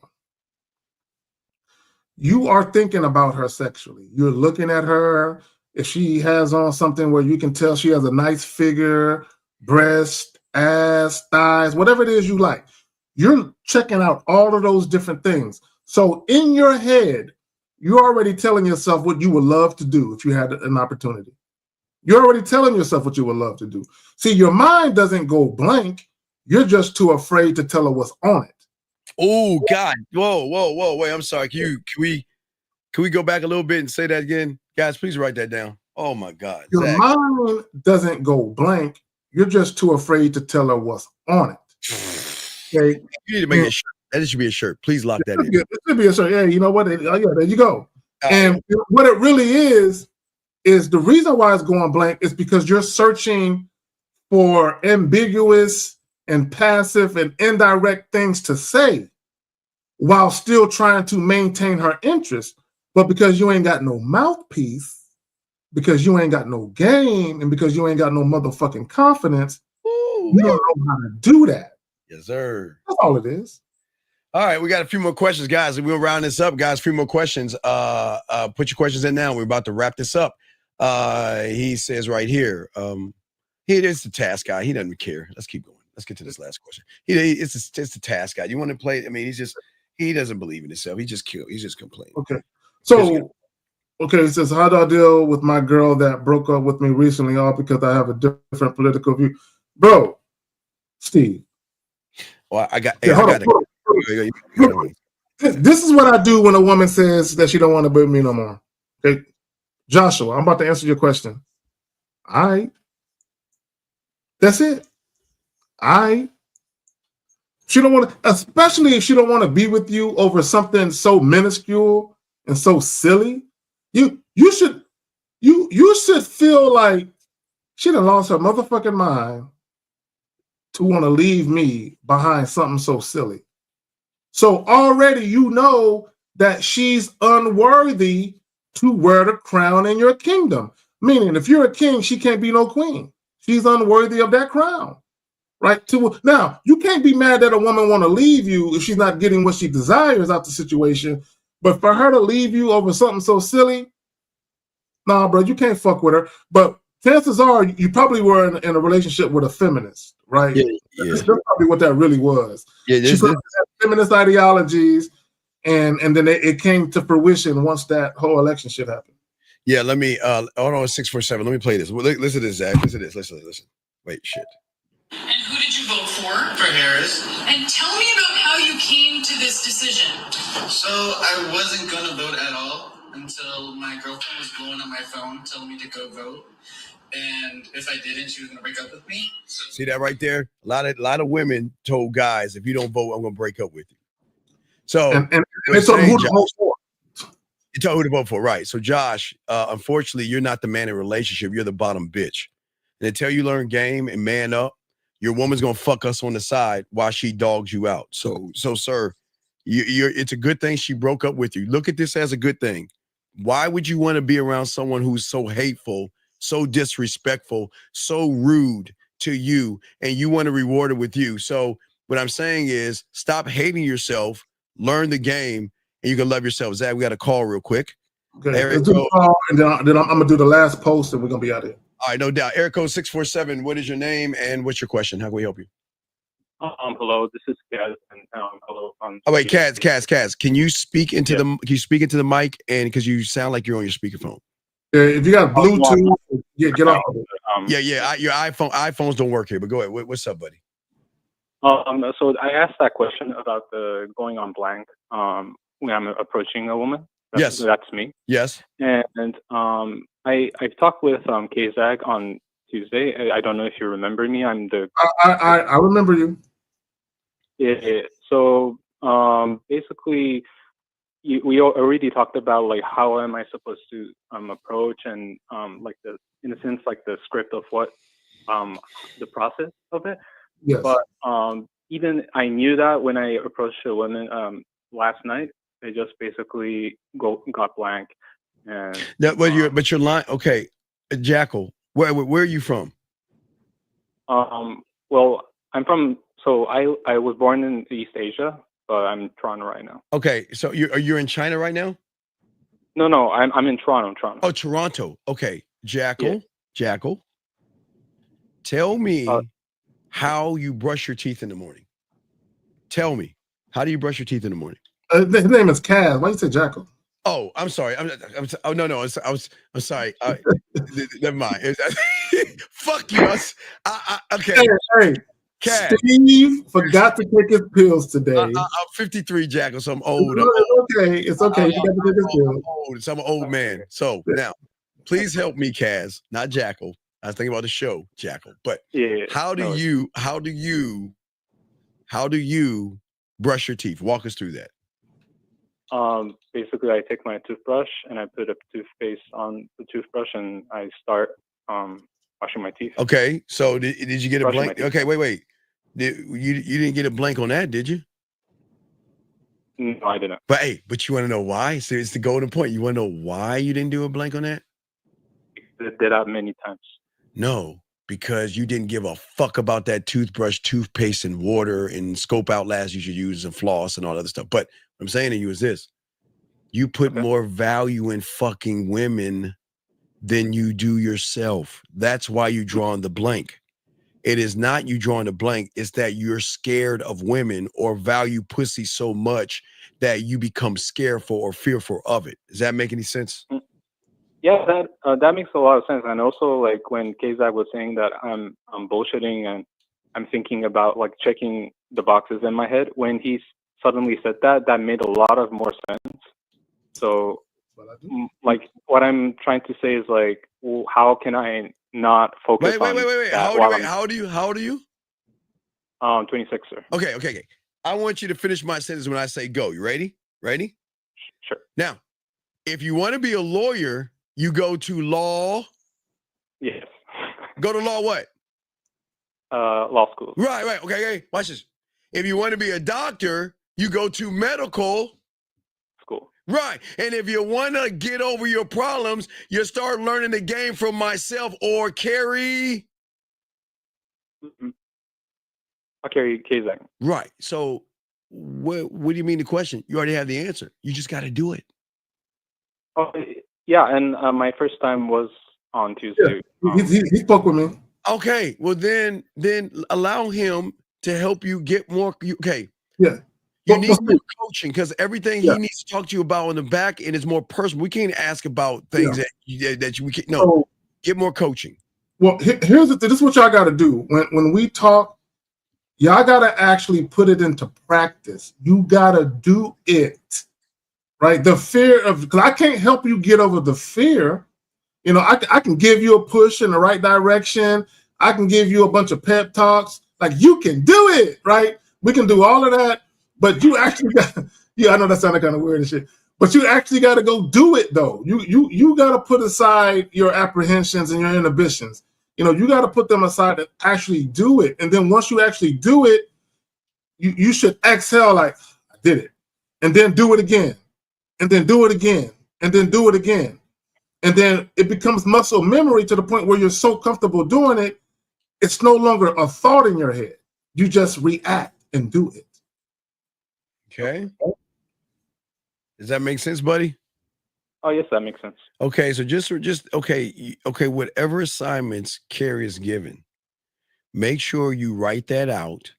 you are thinking about her sexually. You're looking at her. If she has on something where you can tell she has a nice figure, breast, ass, thighs, whatever it is you like, you're checking out all of those different things. So in your head, you're already telling yourself what you would love to do if you had an opportunity. You're already telling yourself what you would love to do. See, your mind doesn't go blank. You're just too afraid to tell her what's on it. Oh, God. Whoa. Wait, I'm sorry. Can we go back a little bit and say that again? Guys, please write that down. Oh, my God. Your Zach. mind doesn't go blank. You're just too afraid to tell her what's on it. Okay? You need to make a shirt. That should be a shirt. Please lock that in. It should be a shirt. Yeah, you know what? Yeah, there you go. And what it really is the reason why it's going blank is because you're searching for ambiguous and passive and indirect things to say while still trying to maintain her interest. But because you ain't got no mouthpiece, because you ain't got no game, and because you ain't got no motherfucking confidence, you don't know how to do that. Yes, sir. That's all it is. All right, we got a few more questions, guys. We'll round this up, guys. A few more questions. Put your questions in now. We're about to wrap this up. He says right here, it is the task guy. He doesn't care. Let's keep going. Let's get to this last question. It's the task guy. You want to play? I mean, he doesn't believe in himself. He's just complaining. Okay. So, it says, how do I deal with my girl that broke up with me recently, all because I have a different political view? Bro, Steve. Well, I got. Yeah, hold on. This is what I do when a woman says that she don't want to be with me no more. Okay, Joshua, I'm about to answer your question. All right. That's it. She don't want to, especially if she don't want to be with you over something so minuscule and so silly. You should feel like she done lost her motherfucking mind to want to leave me behind something so silly. So already you know that she's unworthy to wear the crown in your kingdom. Meaning, if you're a king, she can't be no queen. She's unworthy of that crown. Right? Now, you can't be mad that a woman want to leave you if she's not getting what she desires out the situation. But for her to leave you over something so silly, nah, bro, you can't fuck with her. But chances are you probably were in a relationship with a feminist, right? Yeah. That's probably what that really was. Yeah, she had feminist ideologies, and then it came to fruition once that whole election shit happened. Yeah, let me hold on, 647. Let me play this. Listen to this, Zach. Listen to this. Listen. Wait, shit. And who did you vote for? For Harris. And tell me about how you came to this decision. So I wasn't gonna vote at all until my girlfriend was blowing up my phone, telling me to go vote. And if I didn't, she was gonna break up with me. So see that right there? A lot of women told guys, if you don't vote, I'm gonna break up with you. So and they told them who to vote for. You told who to vote for, right? So Josh, unfortunately, you're not the man in a relationship. You're the bottom bitch. And until you learn game and man up, your woman's gonna fuck us on the side while she dogs you out. So sir, it's a good thing she broke up with you. Look at this as a good thing. Why would you want to be around someone who's so hateful, so disrespectful, so rude to you, and you want to reward it with you? So what I'm saying is stop hating yourself, learn the game, and you can love yourself. Zach, we got a call real quick. Okay, let's do the call, and then I'm gonna do the last post, and we're gonna be out of here. All right, no doubt. Area code 647. What is your name and what's your question? How can we help you? Hello, this is Kaz, and hello. Oh wait, Kaz. Can you speak into the mic? And because you sound like you're on your speakerphone. Yeah, if you got Bluetooth, get off of it. Your iPhones don't work here. But go ahead. What's up, buddy? So I asked that question about the going on blank when I'm approaching a woman. That's me. Yes. And I've talked with Kazak on Tuesday. I don't know if you remember me. I'm the. I remember you. Yeah. So basically, we already talked about like how am I supposed to approach and like in a sense like the script of what the process of it. Yes. But even I knew that when I approached a woman last night, they just basically got blank. And but your line, okay, Jackal. Where are you from? Well, I'm from. So I was born in East Asia, but I'm in Toronto right now. Okay, so you're in China right now? No, I'm in Toronto. Oh, Toronto. Okay, Jackal. Tell me how you brush your teeth in the morning. Tell me, how do you brush your teeth in the morning? His name is Kaz. Why you say Jackal? Oh, I'm sorry. I'm sorry. Never mind. Fuck you. Okay. Hey, Kaz. Steve forgot to take his pills today. I'm 53, Jackal, so I'm old. It's okay. He forgot to take his pills. So I'm an old man. So now, please help me, Kaz, not Jackal. I was thinking about the show, Jackal. But how do you brush your teeth? Walk us through that. Basically, I take my toothbrush and I put a toothpaste on the toothbrush and I start washing my teeth. Okay, so did you get a blank? Okay, wait. You didn't get a blank on that, did you? No, I didn't. But you want to know why? So it's the golden point. You want to know why you didn't do a blank on that? I did that many times. No, because you didn't give a fuck about that toothbrush, toothpaste, and water and scope outlast you should use and floss and all that other stuff. But what I'm saying to you is this. You put more value in fucking women than you do yourself. That's why you drawing the blank. It is not you drawing the blank. It's that you're scared of women or value pussy so much that you become scareful or fearful of it. Does that make any sense? Yeah, that makes a lot of sense. And also, like when Kazak was saying that I'm bullshitting and I'm thinking about like checking the boxes in my head, when he suddenly said that, that made a lot of more sense. So, like what I'm trying to say is like, well, how can I not focus on Wait. that How old are you? 26, sir. Okay. I want you to finish my sentence when I say go. You ready? Ready? Sure. Now, if you want to be a lawyer, you go to law. Yes. Go to law what? Law school. Right. Okay. Watch this. If you want to be a doctor, you go to medical school. Right. And if you want to get over your problems, you start learning the game from myself or Carrie. Carrie Kazak. Right. So what do you mean the question? You already have the answer. You just got to do it. Oh, yeah. And my first time was on Tuesday. Yeah, he spoke with me. Okay. Well, then allow him to help you get more. Okay. Yeah. You need more coaching because everything he needs to talk to you about on the back end is more personal. We can't ask about things that we can't. No, get more coaching. Well, here's the thing. This is what y'all got to do. When we talk, y'all got to actually put it into practice. You got to do it, right? The fear of, because I can't help you get over the fear. You know, I can give you a push in the right direction. I can give you a bunch of pep talks. Like, you can do it, right? We can do all of that. But you actually got, I know that sounded kind of weird and shit, but you actually got to go do it though. You got to put aside your apprehensions and your inhibitions. You know, you got to put them aside and actually do it. And then once you actually do it, you should exhale like, I did it. And then do it again. And then do it again. And then do it again. And then it becomes muscle memory to the point where you're so comfortable doing it, it's no longer a thought in your head. You just react and do it. Okay. Does that make sense, buddy? Oh, yes, that makes sense. Okay, so just okay, whatever assignments Carrie is given, make sure you write that out,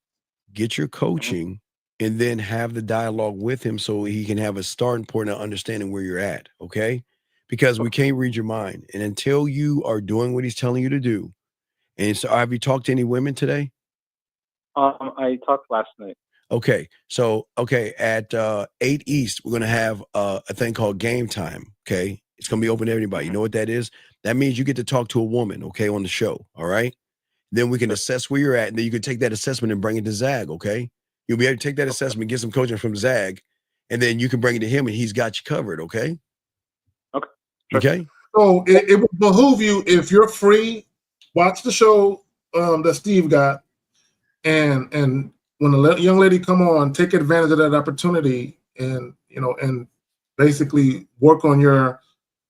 get your coaching, and then have the dialogue with him so he can have a starting point of understanding where you're at, okay? Because we can't read your mind. And until you are doing what he's telling you to do, and so have you talked to any women today? I talked last night. Okay, so at 8 East, we're gonna have a thing called Game Time. Okay, it's gonna be open to everybody. You know what that is? That means you get to talk to a woman, okay, on the show. All right. Then we can assess where you're at, and then you can take that assessment and bring it to Zag. Okay, you'll be able to take that assessment, get some coaching from Zag, and then you can bring it to him, and he's got you covered. Okay. Okay. Okay. So it would behoove you, if you're free, watch the show that Steve got, and when a young lady come on, take advantage of that opportunity, and and basically work on your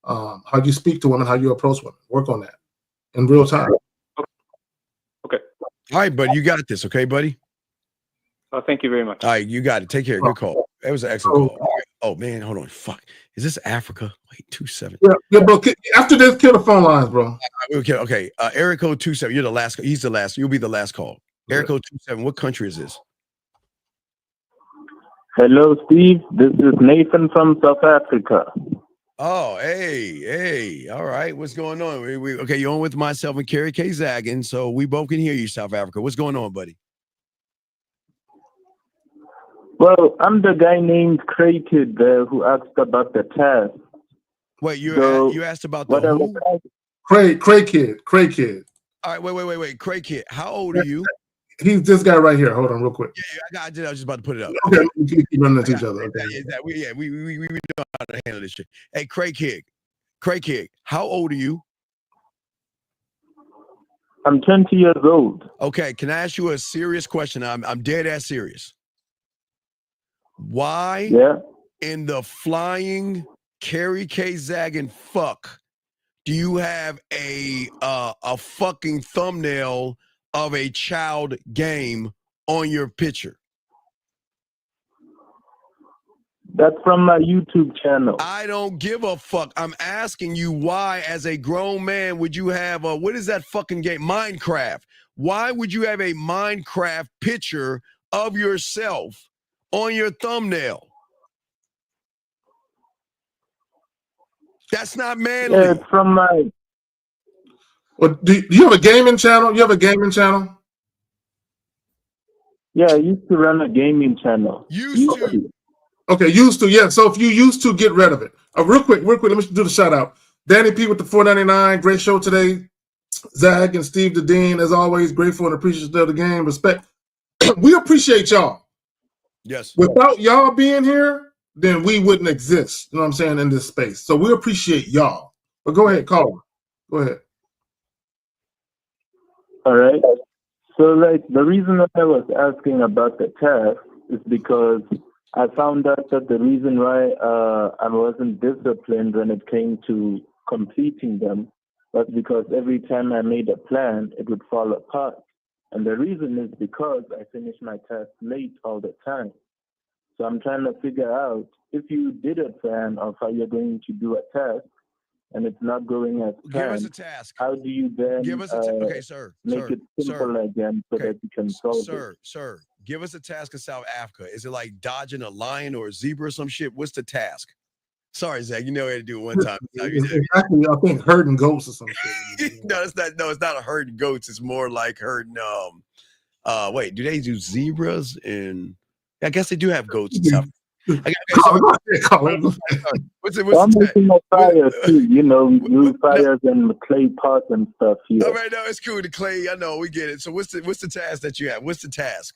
how you speak to women, how you approach women. Work on that in real time. Okay. All right, buddy, you got this. Okay, buddy. Thank you very much. All right, you got it. Take care. Good call. That was an excellent call. All right. Oh man, hold on. Fuck. Is this Africa? Wait, 27. Yeah, bro. After this, kill the phone lines, bro. Okay. Area code 27. You're the last. He's the last. You'll be the last call. Area code 27. What country is this? Hello, Steve. This is Nathan from South Africa. Oh, hey. All right. What's going on? Okay, you're on with myself and Carrie K. Zaggin, so we both can hear you, South Africa. What's going on, buddy? Well, I'm the guy named Created there who asked about the test. Wait, you asked about the who? Cray Kid. All right, wait. Cray Kid, how old are you? He's this guy right here. Hold on, real quick. Yeah, I was just about to put it up. Okay, we keep running into each other. Okay. We know how to handle this shit. Hey, Cray Kid, how old are you? I'm 20 years old. Okay, can I ask you a serious question? I'm dead ass serious. Why in the flying Carrie K. Zaggin fuck do you have a fucking thumbnail of a child game on your picture? That's from my YouTube channel. I don't give a fuck. I'm asking you why, as a grown man, would you have a, what is that fucking game? Minecraft. Why would you have a Minecraft picture of yourself on your thumbnail? That's not manly. Yeah, it's from my. Well, do you have a gaming channel? You have a gaming channel? Yeah, I used to run a gaming channel. Used to. Okay, used to, yeah. So if you used to, get rid of it. Real quick, let me do the shout out. Danny P with the $4.99. Great show today. Zach and Steve the Dean, as always, grateful and appreciative of the game. Respect. We appreciate y'all. Yes. Without y'all being here, then we wouldn't exist. You know what I'm saying, in this space. So we appreciate y'all. But go ahead, caller. Go ahead. All right. So, like, the reason I was asking about the test is because I found out that the reason why I wasn't disciplined when it came to completing them was because every time I made a plan, it would fall apart. And the reason is because I finish my task late all the time. So I'm trying to figure out, if you did a plan of how you're going to do a task and it's not going as planned, give us a task. How do you then give us okay, sir, make it simple again so that you can solve it? Sir, give us a task in South Africa. Is it like dodging a lion or a zebra or some shit? What's the task? Sorry, Zach, you know how to do it one time. Actually, I think herding goats or some shit. No, it's not. No, it's not a herding goats. It's more like herding. Wait, do they do zebras? And I guess they do have goats and stuff. What's making a fire too? You know, we do fires and clay pots and stuff here. All right, no, it's cool. The clay, I know, we get it. So what's the task that you have? What's the task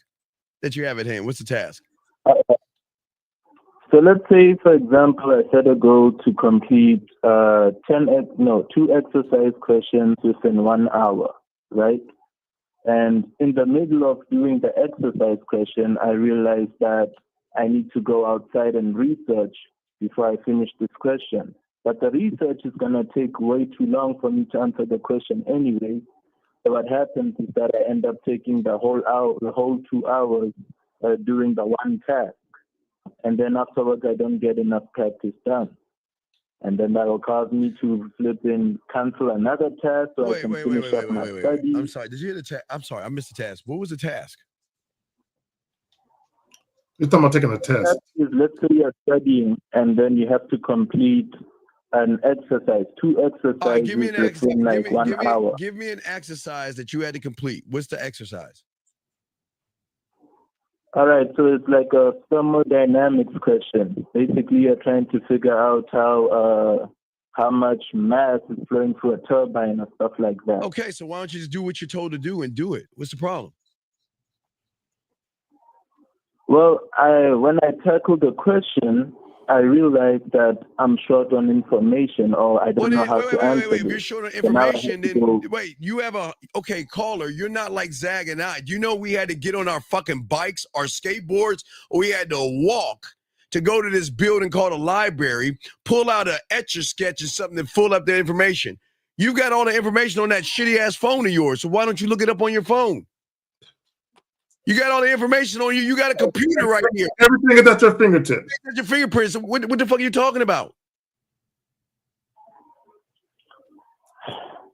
that you have at hand? What's the task? So let's say, for example, I set a goal to complete 2 exercise questions within 1 hour, right? And in the middle of doing the exercise question, I realized that I need to go outside and research before I finish this question. But the research is going to take way too long for me to answer the question anyway. So what happens is that I end up taking the whole 2 hours doing the one task. And then afterwards, I don't get enough practice done. And then that will cause me to cancel another task so I can finish up my study. I'm sorry. Did you hear the task? I'm sorry. I missed the task. What was the task? You're talking about taking a test. Let's say you're studying and then you have to complete an exercise, 2 exercises right, give me an within like 1 hour. Give me an exercise that you had to complete. What's the exercise? All right, so it's like a thermodynamics question. Basically, you're trying to figure out how much mass is flowing through a turbine or stuff like that. Okay, so why don't you just do what you're told to do and do it? What's the problem? Well, when I tackled the question, I realized that I'm short on information, or I don't know how to answer it. If you're short on information, then wait, you have caller, you're not like Zag and I. Do you know we had to get on our fucking bikes, our skateboards, or we had to walk to go to this building called a library, pull out an Etch-a-Sketch or something and pull up the information? You got all the information on that shitty ass phone of yours, so why don't you look it up on your phone? You got all the information on you. You got a computer right here. Everything is at your fingertips. At your fingerprints. What the fuck are you talking about?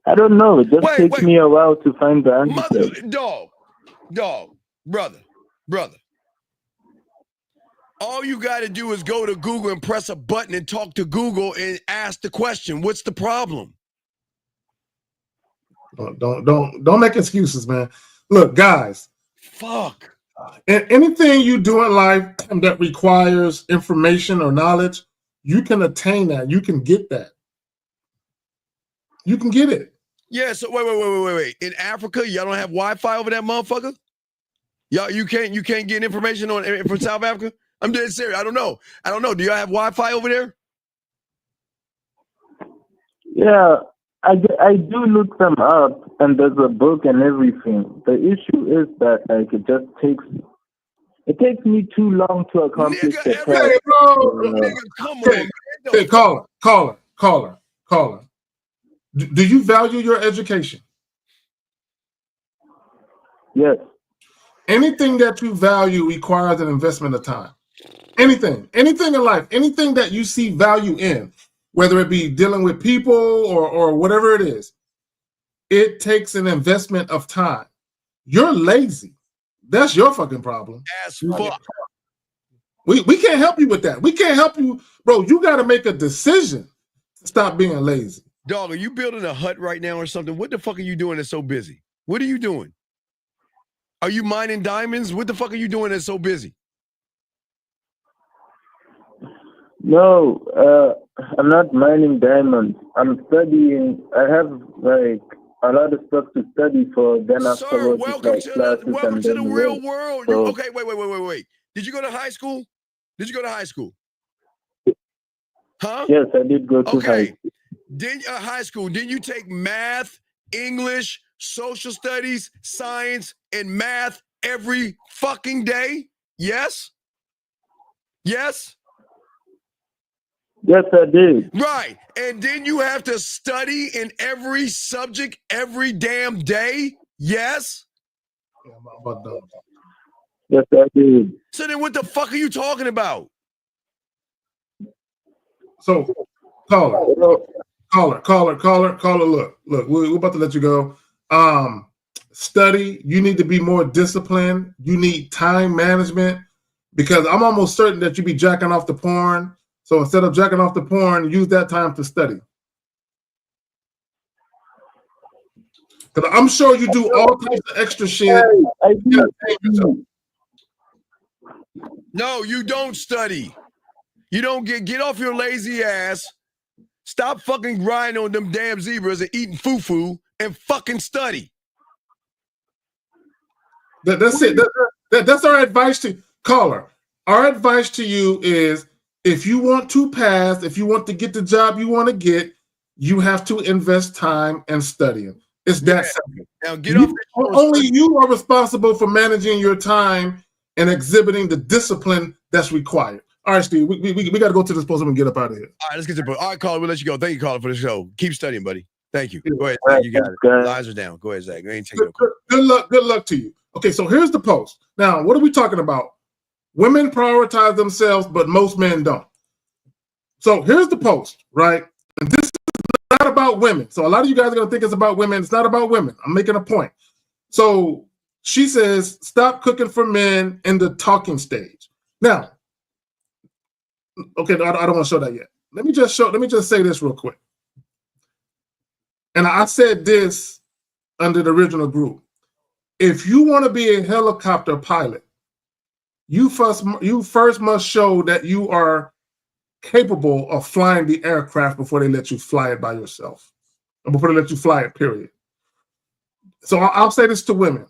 I don't know. It just takes me a while to find the answer. Brother. All you got to do is go to Google and press a button and talk to Google and ask the question. What's the problem? Don't make excuses, man. Look, guys. Fuck. And anything you do in life that requires information or knowledge, you can attain that. You can get that. You can get it. Yeah, so wait. In Africa, y'all don't have Wi-Fi over that motherfucker? Y'all, you can't get information from South Africa? I'm dead serious. I don't know. Do y'all have Wi-Fi over there? Yeah. I do look them up, and there's a book and everything. The issue is that it takes me too long to accomplish the task. Nigga, come on, man. Hey, caller. Do you value your education? Yes. Anything that you value requires an investment of time. Anything in life, anything that you see value in, whether it be dealing with people or whatever it is, it takes an investment of time. You're lazy. That's your fucking problem. As fuck. We can't help you with that. We can't help you, bro. You got to make a decision to stop being lazy. Dog, are you building a hut right now or something? What the fuck are you doing that's so busy? What are you doing? Are you mining diamonds? What the fuck are you doing that's so busy? No, I'm not mining diamonds. I'm studying. I have like a lot of stuff to study for. Then afterwards, Welcome to the real world. So, Okay, wait. Did you go to high school? Did you go to high school? Huh? Yes, I did go to high school. High school. Didn't you take math, English, social studies, science, and math every fucking day? Yes? Yes? Yes, I did. Right. And then you have to study in every subject every damn day? Yes? Yes, I did. So then what the fuck are you talking about? So, caller, look, we're about to let you go. Study, you need to be more disciplined. You need time management, because I'm almost certain that you be jacking off the porn. So instead of jacking off the porn, use that time to study. Because I'm sure you do all types of extra shit. No, you don't study. You don't get off your lazy ass. Stop fucking grinding on them damn zebras and eating foo-foo and fucking study. That's it. That's our advice to caller. Our advice to you is, if you want to pass, if you want to get the job you want to get, you have to invest time and studying. It's that simple. Now get off. Only you are responsible for managing your time and exhibiting the discipline that's required. All right, Steve, we got to go to this post and get up out of here. All right, let's get to it. All right, caller, we'll let you go. Thank you, caller, for the show. Keep studying, buddy. Thank you. Go ahead, Zach. You got it. Lines are down. Go ahead, Zach. Good luck to you. Okay, so here's the post. Now, what are we talking about? Women prioritize themselves, but most men don't. So here's the post, right? And this is not about women. So a lot of you guys are going to think it's about women. It's not about women. I'm making a point. So she says, stop cooking for men in the talking stage. Now, okay, I don't want to show that yet. Let me just say this real quick. And I said this under the original group. If you want to be a helicopter pilot, you first must show that you are capable of flying the aircraft before they let you fly it by yourself, or before they let you fly it, period. So I'll say this to women.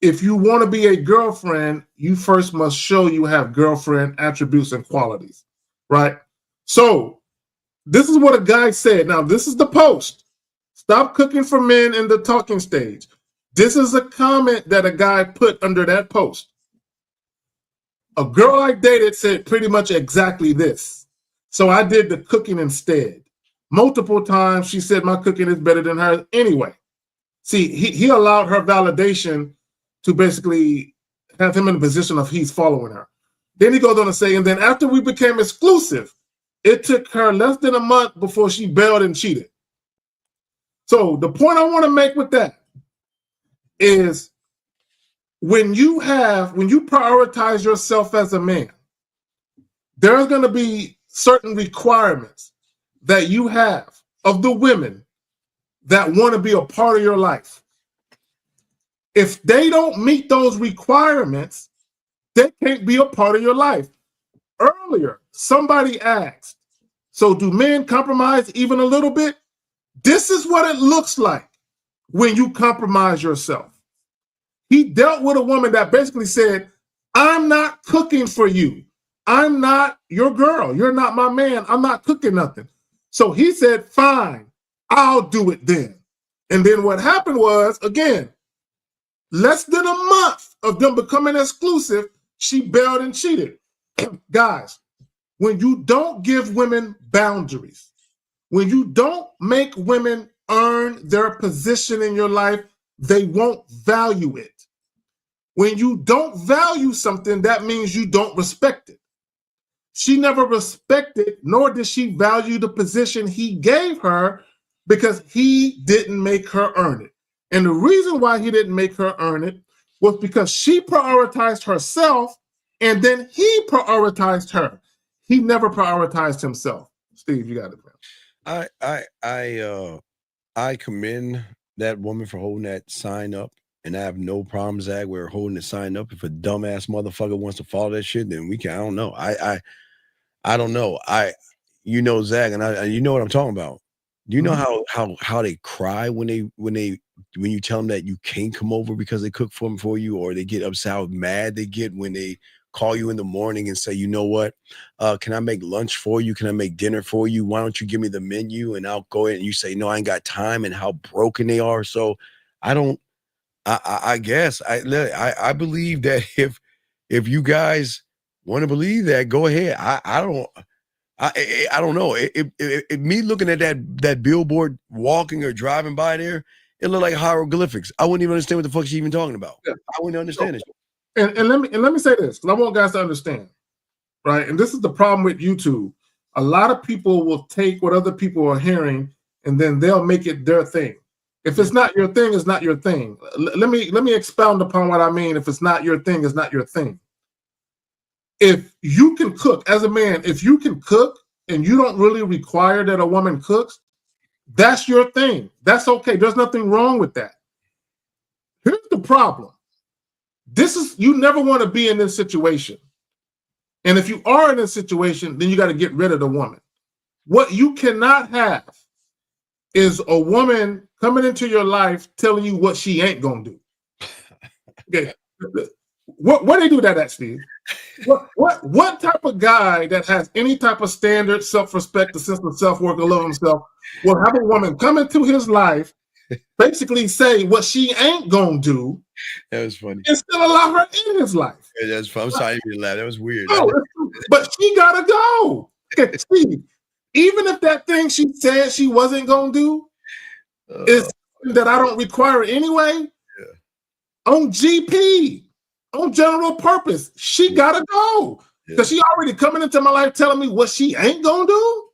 If you want to be a girlfriend, you first must show you have girlfriend attributes and qualities, right? So this is what a guy said. Now, this is the post. Stop cooking for men in the talking stage. This is a comment that a guy put under that post. A girl I dated said pretty much exactly this. So I did the cooking instead. Multiple times she said my cooking is better than hers anyway. See, he allowed her validation to basically have him in a position of he's following her. Then he goes on to say, and then after we became exclusive, it took her less than a month before she bailed and cheated. So the point I want to make with that is, when you prioritize yourself as a man, there's going to be certain requirements that you have of the women that want to be a part of your life. If they don't meet those requirements, they can't be a part of your life. Earlier, somebody asked, so do men compromise even a little bit? This is what it looks like when you compromise yourself. He dealt with a woman that basically said, I'm not cooking for you. I'm not your girl. You're not my man. I'm not cooking nothing. So he said, fine, I'll do it then. And then what happened was, again, less than a month of them becoming exclusive, she bailed and cheated. Guys, when you don't give women boundaries, When you don't make women earn their position in your life, they won't value it. When you don't value something, that means you don't respect it. She never respected, nor did she value the position he gave her because he didn't make her earn it. And the reason why he didn't make her earn it was because she prioritized herself and then he prioritized her. He never prioritized himself. Steve, you got it, man. I commend that woman for holding that sign up, and I have no problem, Zach, with her holding the sign up. If a dumbass motherfucker wants to follow that shit, then we can. I don't know. I don't know. Zach, and you know what I'm talking about. Do you know how they cry when you tell them that you can't come over because they cook for you, or they get upset, how mad they get when they call you in the morning and say, you know what, can I make lunch for you? Can I make dinner for you? Why don't you give me the menu and I'll go in, and you say, no, I ain't got time, and how broken they are. So I guess I believe that if you guys want to believe that, go ahead. I don't know. Me looking at that billboard walking or driving by there, it looked like hieroglyphics. I wouldn't even understand what the fuck she's even talking about. Yeah. I wouldn't understand it. And let me say this, because I want guys to understand, right? And this is the problem with YouTube. A lot of people will take what other people are hearing and then they'll make it their thing. If it's not your thing, it's not your thing. Let me expound upon what I mean. If it's not your thing, it's not your thing. If you can cook, as a man, if you can cook and you don't really require that a woman cooks, that's your thing. That's okay. There's nothing wrong with that. Here's the problem. You never want to be in this situation. And if you are in this situation, then you got to get rid of the woman. What you cannot have is a woman coming into your life telling you what she ain't gonna do. Okay. Where they do that at, Steve? What type of guy that has any type of standard, self-respect, a sense of self-worth, or love himself will have a woman come into his life, basically say what she ain't gonna do? That was funny. And still allow her in his life. Yeah, that's fun. I'm sorry you laugh. That was weird. No, but she gotta go. Okay, Steve, even if that thing she said she wasn't gonna do is that I don't require anyway, on GP, on general purpose, she gotta go. Because she already coming into my life telling me what she ain't gonna do.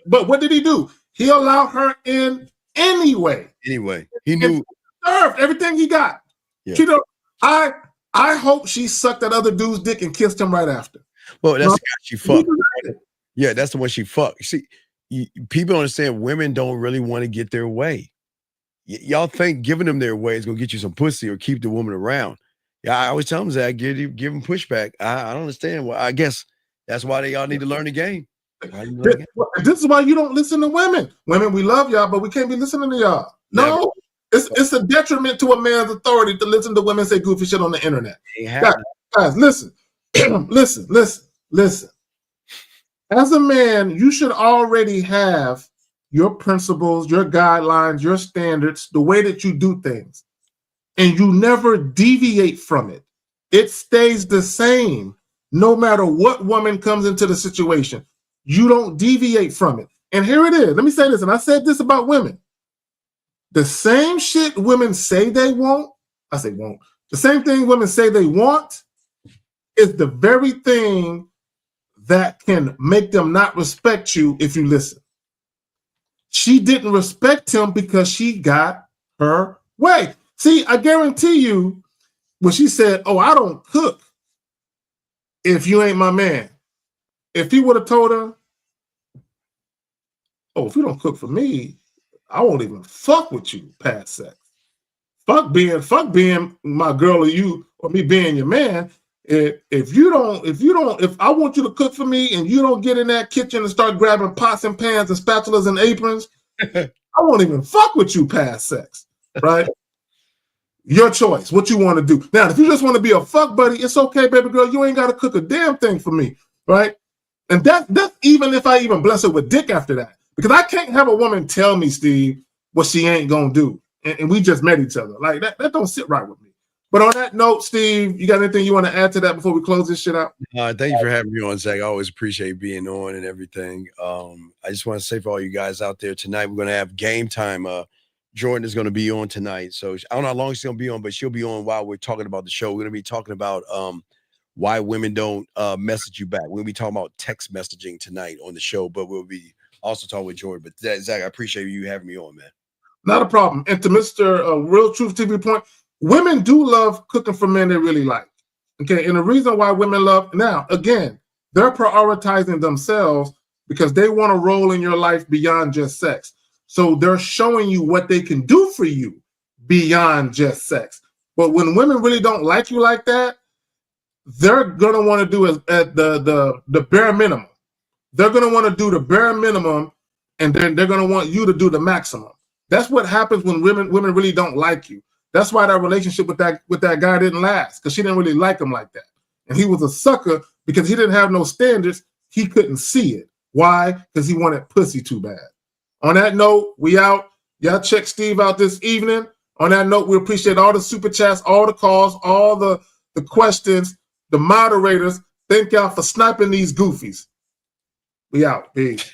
But what did he do? He allowed her in anyway. Anyway, he knew, served everything he got. Yeah. I hope she sucked that other dude's dick and kissed him right after. Well, that's the guy she fucked. Yeah, that's the one she fucked. See, people understand women don't really want to get their way. Y'all think giving them their way is gonna get you some pussy or keep the woman around. Yeah, I always tell them that, give them pushback. I don't understand. Well, I guess that's why they all need to learn the game. This is why you don't listen to women. Women, we love y'all, but we can't be listening to y'all. No, it's a detriment to a man's authority to listen to women say goofy shit on the internet. Guys, listen, listen. As a man, you should already have your principles, your guidelines, your standards, the way that you do things. And you never deviate from it. It stays the same no matter what woman comes into the situation. You don't deviate from it. And here it is. Let me say this, and I said this about women. The same shit women say they want, I say won't. The same thing women say they want is the very thing that can make them not respect you if you listen. She didn't respect him because she got her way. See, I guarantee you, when she said, oh, I don't cook if you ain't my man. If he would have told her, oh, if you don't cook for me, I won't even fuck with you past sex. Fuck being my girl or you or me being your man. If I want you to cook for me and you don't get in that kitchen and start grabbing pots and pans and spatulas and aprons, I won't even fuck with you past sex, right? Your choice, what you want to do. Now, if you just want to be a fuck buddy, it's okay, baby girl. You ain't got to cook a damn thing for me, right? And that's even if I even bless her with dick after that. Because I can't have a woman tell me, Steve, what she ain't going to do. And we just met each other. Like, that don't sit right with me. But on that note, Steve, you got anything you want to add to that before we close this shit out? Thank you for having me on, Zach. I always appreciate being on and everything. I just want to say for all you guys out there tonight, we're going to have game time. Jordan is going to be on tonight. So I don't know how long she's going to be on, but she'll be on while we're talking about the show. We're going to be talking about why women don't message you back. We'll be talking about text messaging tonight on the show, but we'll be also talking with Jordan. But Zach, I appreciate you having me on, man. Not a problem. And to Mr. Real Truth TV point, women do love cooking for men they really like. Okay, and the reason why women love, now, again, they're prioritizing themselves because they want to roll in your life beyond just sex. So they're showing you what they can do for you beyond just sex. But when women really don't like you like that, they're going to want to do at the bare minimum. They're going to want to do the bare minimum, and then they're going to want you to do the maximum. That's what happens when women really don't like you. That's why that relationship with that guy didn't last, because she didn't really like him like that. And he was a sucker because he didn't have no standards. He couldn't see it. Why? Because he wanted pussy too bad. On that note, we out. Y'all check Steve out this evening. On that note, we appreciate all the super chats, all the calls, all the questions, the moderators. Thank y'all for sniping these goofies. We out. Peace.